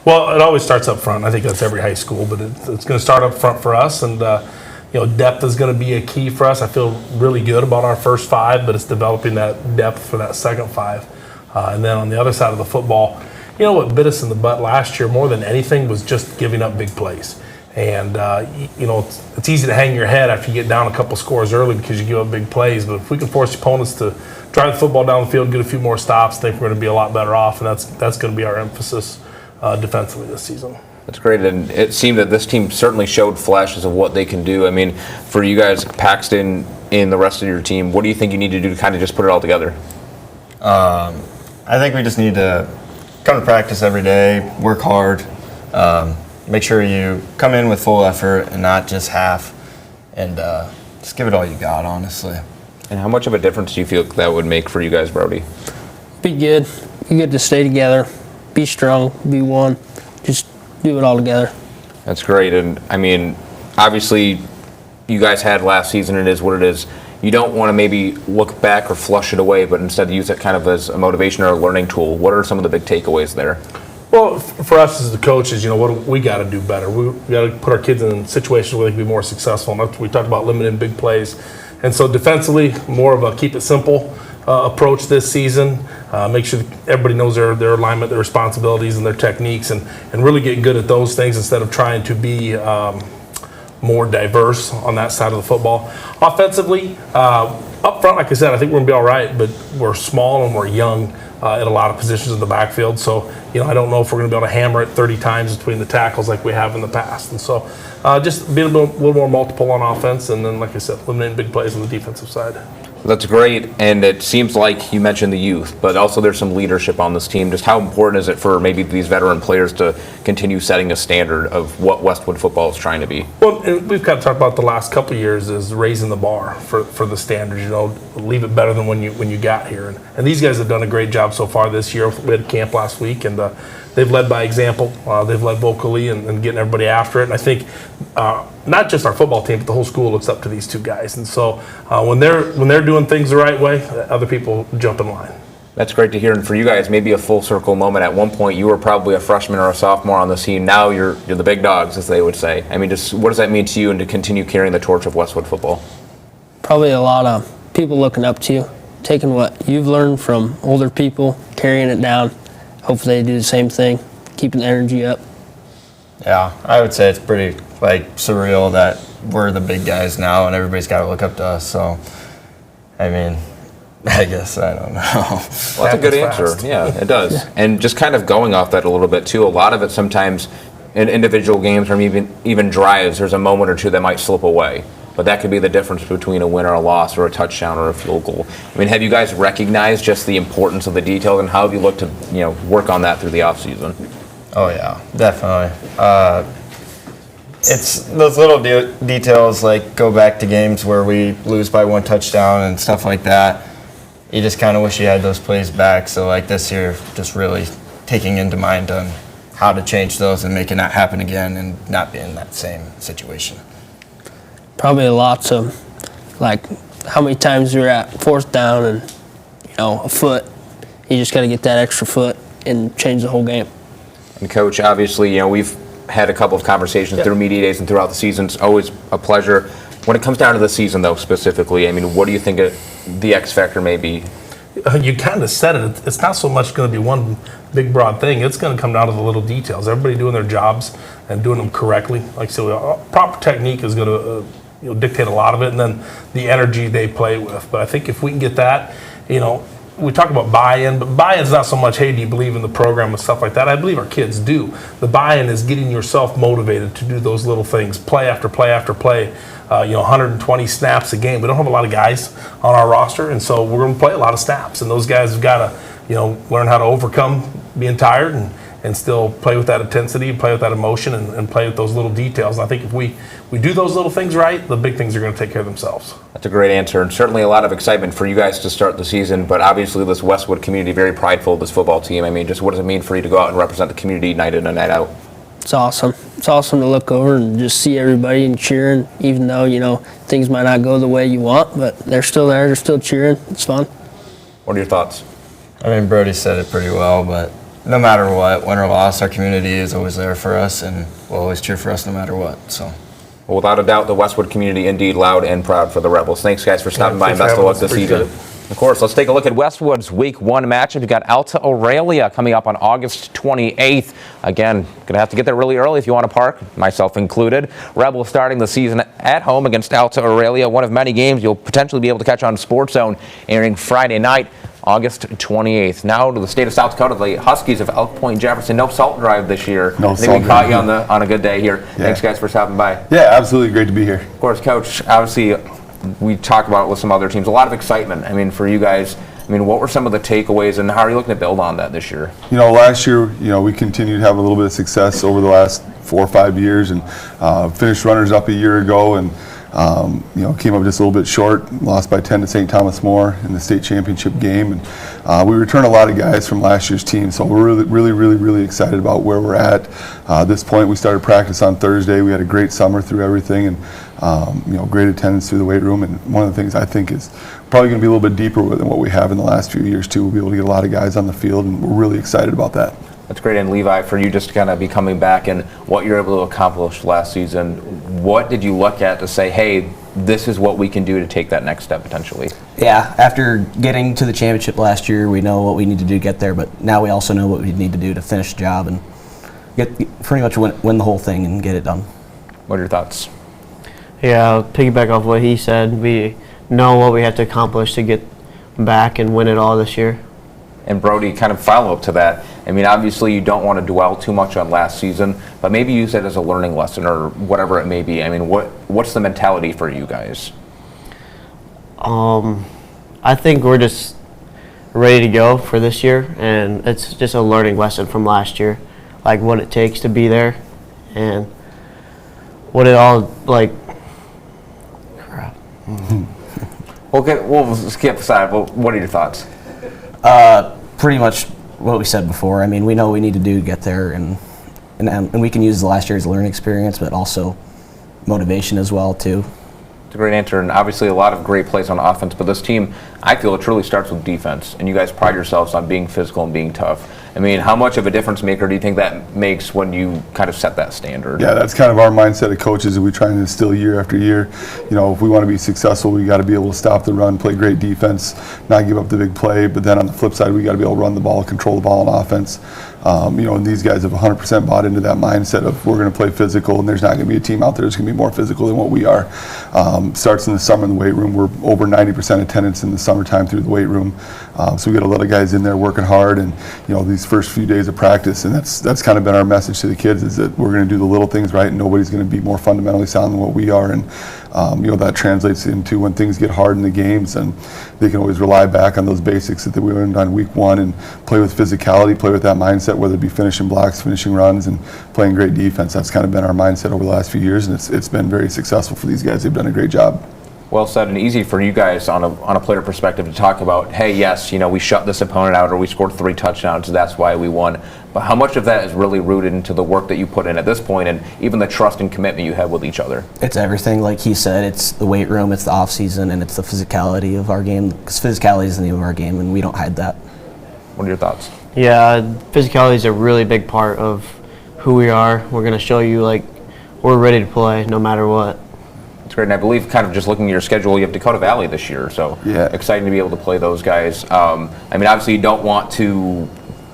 Well, it always starts up front. I think that's every high school, but it's going to start up front for us. And, depth is going to be a key for us. I feel really good about our first 5, but it's developing that depth for that second 5. And then on the other side of the football, what bit us in the butt last year more than anything was just giving up big plays. And, it's easy to hang your head after you get down a couple scores early because you give up big plays. But if we can force opponents to drive the football down the field, get a few more stops, I think we're going to be a lot better off. And that's going to be our emphasis defensively this season. That's great. And it seemed that this team certainly showed flashes of what they can do. I mean, for you guys, Paxton and the rest of your team, what do you think you need to do to kind of just put it all together? I think we just need to come to practice every day, work hard, make sure you come in with full effort and not just half, and just give it all you got, honestly. And how much of a difference do you feel that would make for you guys, Brody? Be good. Be good to stay together, be strong, be one, just do it all together. That's great. And I mean, obviously, you guys had last season, it is what it is. You don't want to maybe look back or flush it away, but instead use it kind of as a motivation or a learning tool. What are some of the big takeaways there? Well, for us as the coaches, what do we got to do better? We got to put our kids in situations where they can be more successful. And we talked about limiting big plays. And so defensively, more of a keep it simple approach this season. Make sure that everybody knows their alignment, their responsibilities, and their techniques, and really getting good at those things instead of trying to be more diverse on that side of the football. Offensively, up front, like I said, I think we're going to be all right, but we're small and we're young at a lot of positions in the backfield. So, I don't know if we're going to be able to hammer it 30 times between the tackles like we have in the past. And so just being a little more multiple on offense, and then, like I said, limiting big plays on the defensive side. That's great, and it seems like you mentioned the youth, but also there's some leadership on this team. Just how important is it for maybe these veteran players to continue setting a standard of what Westwood football is trying to be? Well, and we've kind of talked about the last couple of years is raising the bar for the standards. Leave it better than when you got here, and these guys have done a great job so far this year. We had camp last week, and they've led by example. They've led vocally and getting everybody after it. And I think not just our football team, but the whole school looks up to these two guys. And so when they're doing things the right way, other people jump in line. That's great to hear. And for you guys, maybe a full circle moment. At one point, you were probably a freshman or a sophomore on the team. Now you're the big dogs, as they would say. I mean, just what does that mean to you and to continue carrying the torch of Westwood football? Probably a lot of people looking up to you, taking what you've learned from older people, carrying it down. Hopefully they do the same thing, keeping the energy up. Yeah, I would say it's pretty surreal that we're the big guys now and everybody's got to look up to us. So, I mean, I guess I don't know. Well, that's a good answer. Yeah, it does. And just kind of going off that a little bit too, a lot of it sometimes in individual games or even drives, there's a moment or two that might slip away. But that could be the difference between a win or a loss or a touchdown or a field goal. I mean, have you guys recognized just the importance of the details, and how have you looked to work on that through the offseason? Oh yeah, definitely. It's those little details, like go back to games where we lose by 1 touchdown and stuff like that. You just kind of wish you had those plays back. So like this year, just really taking into mind on how to change those and make it not happen again and not be in that same situation. Probably lots of, like, how many times you're at 4th down and, a foot. You just got to get that extra foot and change the whole game. And Coach, obviously, we've had a couple of conversations through media days and throughout the season. It's always a pleasure. When it comes down to the season, though, specifically, I mean, what do you think the X factor may be? You kind of said it. It's not so much going to be one big, broad thing. It's going to come down to the little details. Everybody doing their jobs and doing them correctly. Like I said, proper technique is going to dictate a lot of it, and then the energy they play with. But I think if we can get that, we talk about buy-in, but buy-in is not so much, hey, do you believe in the program and stuff like that? I believe our kids do. The buy-in is getting yourself motivated to do those little things, play after play after play. 120 snaps a game. We don't have a lot of guys on our roster, and so we're going to play a lot of snaps. And those guys have got to, learn how to overcome being tired and still play with that intensity, play with that emotion, and play with those little details. And I think if we do those little things right, the big things are going to take care of themselves. That's a great answer, and certainly a lot of excitement for you guys to start the season, but obviously this Westwood community very prideful of this football team. I mean, just what does it mean for you to go out and represent the community night in and night out? It's awesome. It's awesome to look over and just see everybody and cheering, even though, things might not go the way you want, but they're still there, they're still cheering. It's fun. What are your thoughts? I mean, Brody said it pretty well, but no matter what, win or loss, our community is always there for us and will always cheer for us no matter what. So, well, without a doubt, the Westwood community indeed loud and proud for the Rebels. Thanks, guys, for stopping by, and best of luck this season. Of course, let's take a look at Westwood's Week 1 matchup. You've got Alta Aurelia coming up on August 28th. Again, going to have to get there really early if you want to park, myself included. Rebels starting the season at home against Alta Aurelia, one of many games you'll potentially be able to catch on Sports Zone, airing Friday night, August 28th. Now to the state of South Dakota, the Huskies of Elk Point Jefferson. No salt drive this year. No I think salt we caught drive. you on a good day here. Yeah. Thanks, guys, for stopping by. Yeah, absolutely great to be here. Of course, Coach, obviously, we talked about it with some other teams. A lot of excitement. I mean, for you guys, what were some of the takeaways, and how are you looking to build on that this year? Last year, we continued to have a little bit of success over the last 4 or 5 years, and finished runners up a year ago, and came up just a little bit short, lost by 10 to St. Thomas More in the state championship game, and we returned a lot of guys from last year's team, so we're really excited about where we're at. At this point, we started practice on Thursday. We had a great summer through everything, and great attendance through the weight room, and one of the things I think is probably going to be a little bit deeper than what we have in the last few years too. We'll be able to get a lot of guys on the field, and we're really excited about that. That's great. And Levi, for you just to kind of be coming back and what you're able to accomplish last season, what did you look at to say, hey, this is what we can do to take that next step potentially? Yeah, after getting to the championship last year, we know what we need to do to get there, but now we also know what we need to do to finish the job and pretty much win the whole thing and get it done. What are your thoughts? Yeah, I'll piggyback off what he said. We know what we have to accomplish to get back and win it all this year. And Brody, kind of follow up to that. I mean, obviously you don't want to dwell too much on last season, but maybe use it as a learning lesson or whatever it may be. I mean, what's the mentality for you guys? I think we're just ready to go for this year, and it's just a learning lesson from last year, like what it takes to be there and what it all like. Crap. We'll skip aside. But what are your thoughts? Pretty much what we said before. I mean, we know what we need to do to get there, and we can use the last year as a learning experience, but also motivation as well too. It's a great answer, and obviously a lot of great plays on offense, but this team, I feel it truly starts with defense, and you guys pride yourselves on being physical and being tough. I mean, how much of a difference maker do you think that makes when you kind of set that standard? Yeah, that's kind of our mindset of coaches that we try and instill year after year. If we want to be successful, we got to be able to stop the run, play great defense, not give up the big play, but then on the flip side, we got to be able to run the ball, control the ball on offense. And these guys have 100% bought into that mindset of we're going to play physical, and there's not going to be a team out there that's going to be more physical than what we are. Starts in the summer in the weight room. We're over 90% attendance in the summertime through the weight room. So we got a lot of guys in there working hard, and these first few days of practice, and that's kind of been our message to the kids, is that we're going to do the little things right, and nobody's going to be more fundamentally sound than what we are. And that translates into when things get hard in the games, and they can always rely back on those basics that we learned on week one and play with physicality, play with that mindset, whether it be finishing blocks, finishing runs, and playing great defense. That's kind of been our mindset over the last few years, and it's been very successful for these guys. They've done a great job. Well said, and easy for you guys on a player perspective to talk about, hey, yes, we shut this opponent out, or we scored 3 touchdowns, so that's why we won. But how much of that is really rooted into the work that you put in at this point, and even the trust and commitment you have with each other? It's everything. Like he said, it's the weight room, it's the off season, and it's the physicality of our game. Because physicality is the name of our game, and we don't hide that. What are your thoughts? Yeah, physicality is a really big part of who we are. We're going to show you, we're ready to play no matter what. It's great, and I believe, kind of just looking at your schedule, you have Dakota Valley this year, so exciting to be able to play those guys. Obviously you don't want to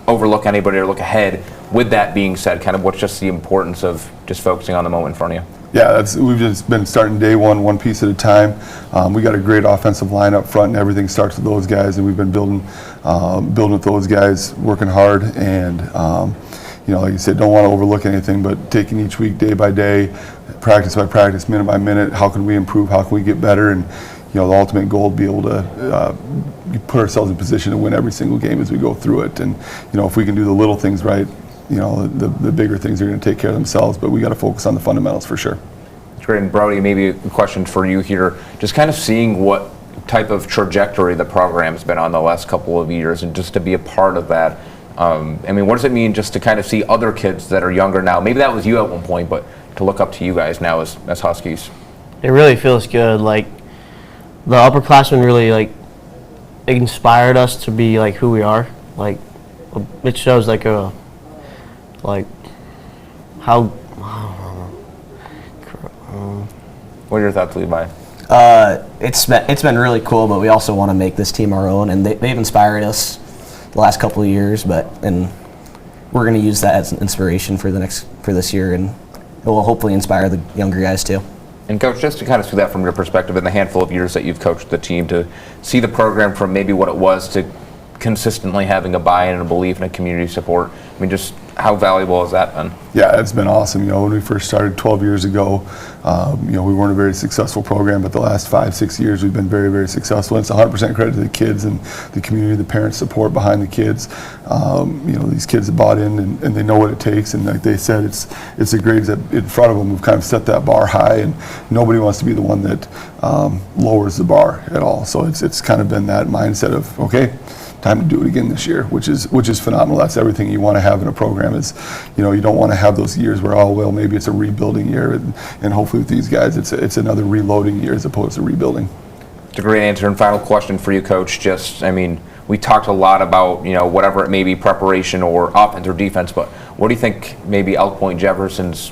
overlook anybody or look ahead. With that being said, kind of what's just the importance of just focusing on the moment in front of you? Yeah, we've just been starting day one piece at a time. We got a great offensive line up front, and everything starts with those guys, and we've been building with those guys, working hard, and like you said, don't want to overlook anything, but taking each week day by day, practice by practice, minute by minute, how can we improve, how can we get better, and the ultimate goal to be able to put ourselves in position to win every single game as we go through it. And if we can do the little things right, the bigger things are going to take care of themselves, but we got to focus on the fundamentals for sure. That's great. And Brody, maybe a question for you here, just kind of seeing what type of trajectory the program's been on the last couple of years, and just to be a part of that. What does it mean just to kind of see other kids that are younger now? Maybe that was you at one point, but to look up to you guys now as Huskies. It really feels good. The upperclassmen really inspired us to be who we are. It shows how what are your thoughts, Levi? It's been really cool, but we also want to make this team our own, and they've inspired us the last couple of years, and we're going to use that as an inspiration for this year, and it will hopefully inspire the younger guys too. And Coach, just to kind of see that from your perspective in the handful of years that you've coached the team, to see the program from maybe what it was to consistently having a buy-in and a belief and a community support, just how valuable has that been? Yeah, it's been awesome. When we first started 12 years ago, we weren't a very successful program, but the last 5-6 years we've been very, very successful. And it's 100% credit to the kids and the community, the parents' support behind the kids. These kids have bought in, and they know what it takes. And like they said, it's the grades that in front of them have kind of set that bar high, and nobody wants to be the one that lowers the bar at all. So it's kind of been that mindset of, okay, time to do it again this year, which is phenomenal. That's everything you want to have in a program. Is you don't want to have those years where, oh well, maybe it's a rebuilding year, and hopefully with these guys it's another reloading year as opposed to rebuilding. It's a great answer. And final question for you, Coach. We talked a lot about whatever it may be, preparation or offense or defense, but what do you think maybe Elk Point Jefferson's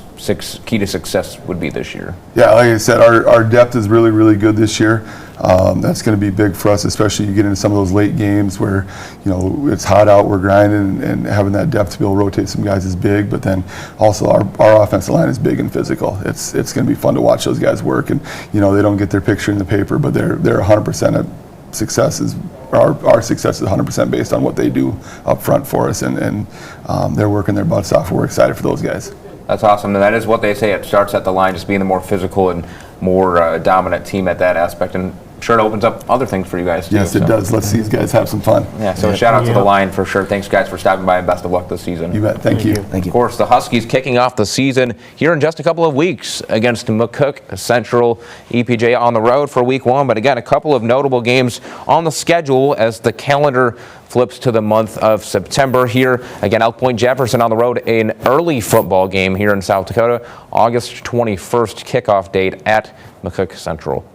key to success would be this year? Yeah, like I said, our depth is really, really good this year. That's going to be big for us, especially you get into some of those late games where it's hot out, we're grinding, and having that depth to be able to rotate some guys is big. But then also our offensive line is big and physical. It's going to be fun to watch those guys work, and they don't get their picture in the paper, but they're 100% of success is our success is 100% based on what they do up front for us, and they're working their butts off. We're excited for those guys. That's awesome, and that is what they say. It starts at the line, just being the more physical and more dominant team at that aspect, and I'm sure it opens up other things for you guys too. Yes, it does. Let's see these guys have some fun. Yeah, so shout out to the line for sure. Thanks guys for stopping by, and best of luck this season. You bet. Thank you. Thank you. Of course, the Huskies kicking off the season here in just a couple of weeks against McCook Central EPJ on the road for week 1. But again, a couple of notable games on the schedule as the calendar flips to the month of September here. Again, Elk Point Jefferson on the road, an early football game here in South Dakota, August 21st kickoff date at McCook Central.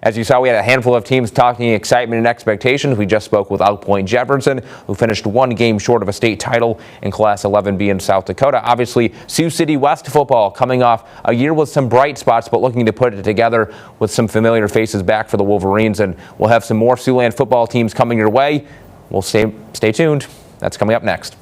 As you saw, we had a handful of teams talking excitement and expectations. We just spoke with Elk Point Jefferson, who finished one game short of a state title in Class 11B in South Dakota. Obviously, Sioux City West football coming off a year with some bright spots, but looking to put it together with some familiar faces back for the Wolverines. And we'll have some more Siouxland football teams coming your way. We'll stay tuned. That's coming up next.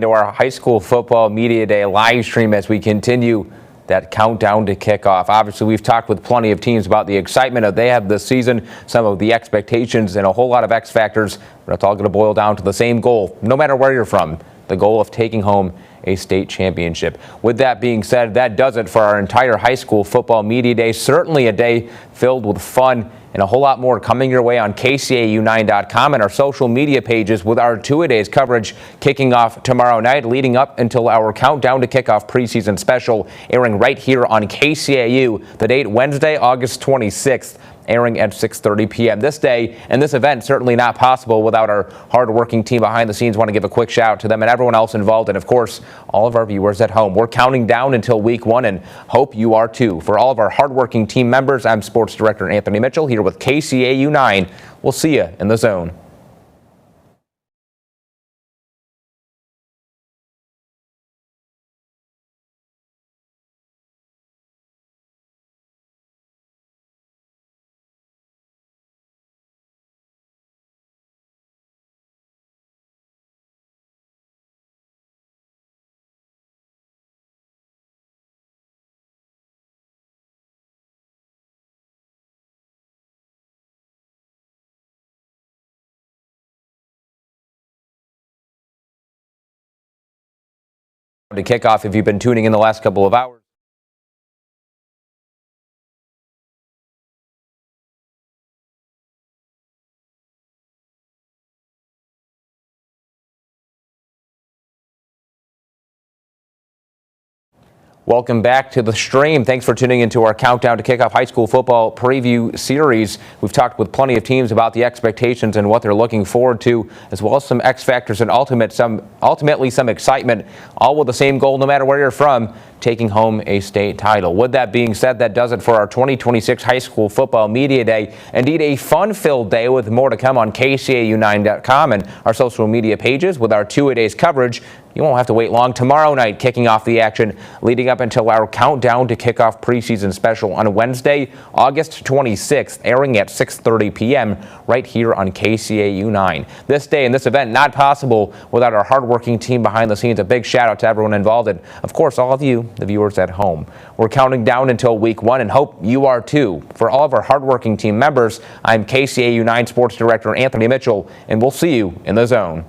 To our high school football media day live stream as we continue that countdown to kickoff. Obviously, we've talked with plenty of teams about the excitement that they have this season, some of the expectations, and a whole lot of X factors. But it's all going to boil down to the same goal, no matter where you're from, the goal of taking home a state championship. With that being said, that does it for our entire high school football media day. Certainly a day filled with fun and a whole lot more coming your way on KCAU9.com and our social media pages with our two-a-days coverage kicking off tomorrow night, leading up until our countdown to kickoff preseason special airing right here on KCAU. The date Wednesday, August 26th. Airing at 6:30 p.m. This day and this event certainly not possible without our hard-working team behind the scenes. Want to give a quick shout out to them and everyone else involved, and of course all of our viewers at home. We're counting down until week 1 and hope you are too. For all of our hard-working team members, I'm Sports Director Anthony Mitchell here with KCAU 9. We'll see you in the zone. To kick off, if you've been tuning in the last couple of hours. Welcome back to the stream. Thanks for tuning into our Countdown to Kickoff High School Football Preview Series. We've talked with plenty of teams about the expectations and what they're looking forward to, as well as some X factors and ultimately some excitement, all with the same goal no matter where you're from, taking home a state title. With that being said, that does it for our 2026 High School Football Media Day. Indeed, a fun-filled day with more to come on KCAU9.com and our social media pages with our two-a-days coverage. You won't have to wait long. Tomorrow night, kicking off the action, leading up until our countdown to kickoff preseason special on Wednesday, August 26th, airing at 6:30 p.m. right here on KCAU 9. This day and this event not possible without our hardworking team behind the scenes. A big shout out to everyone involved and, of course, all of you, the viewers at home. We're counting down until week 1 and hope you are too. For all of our hardworking team members, I'm KCAU 9 Sports Director Anthony Mitchell, and we'll see you in the zone.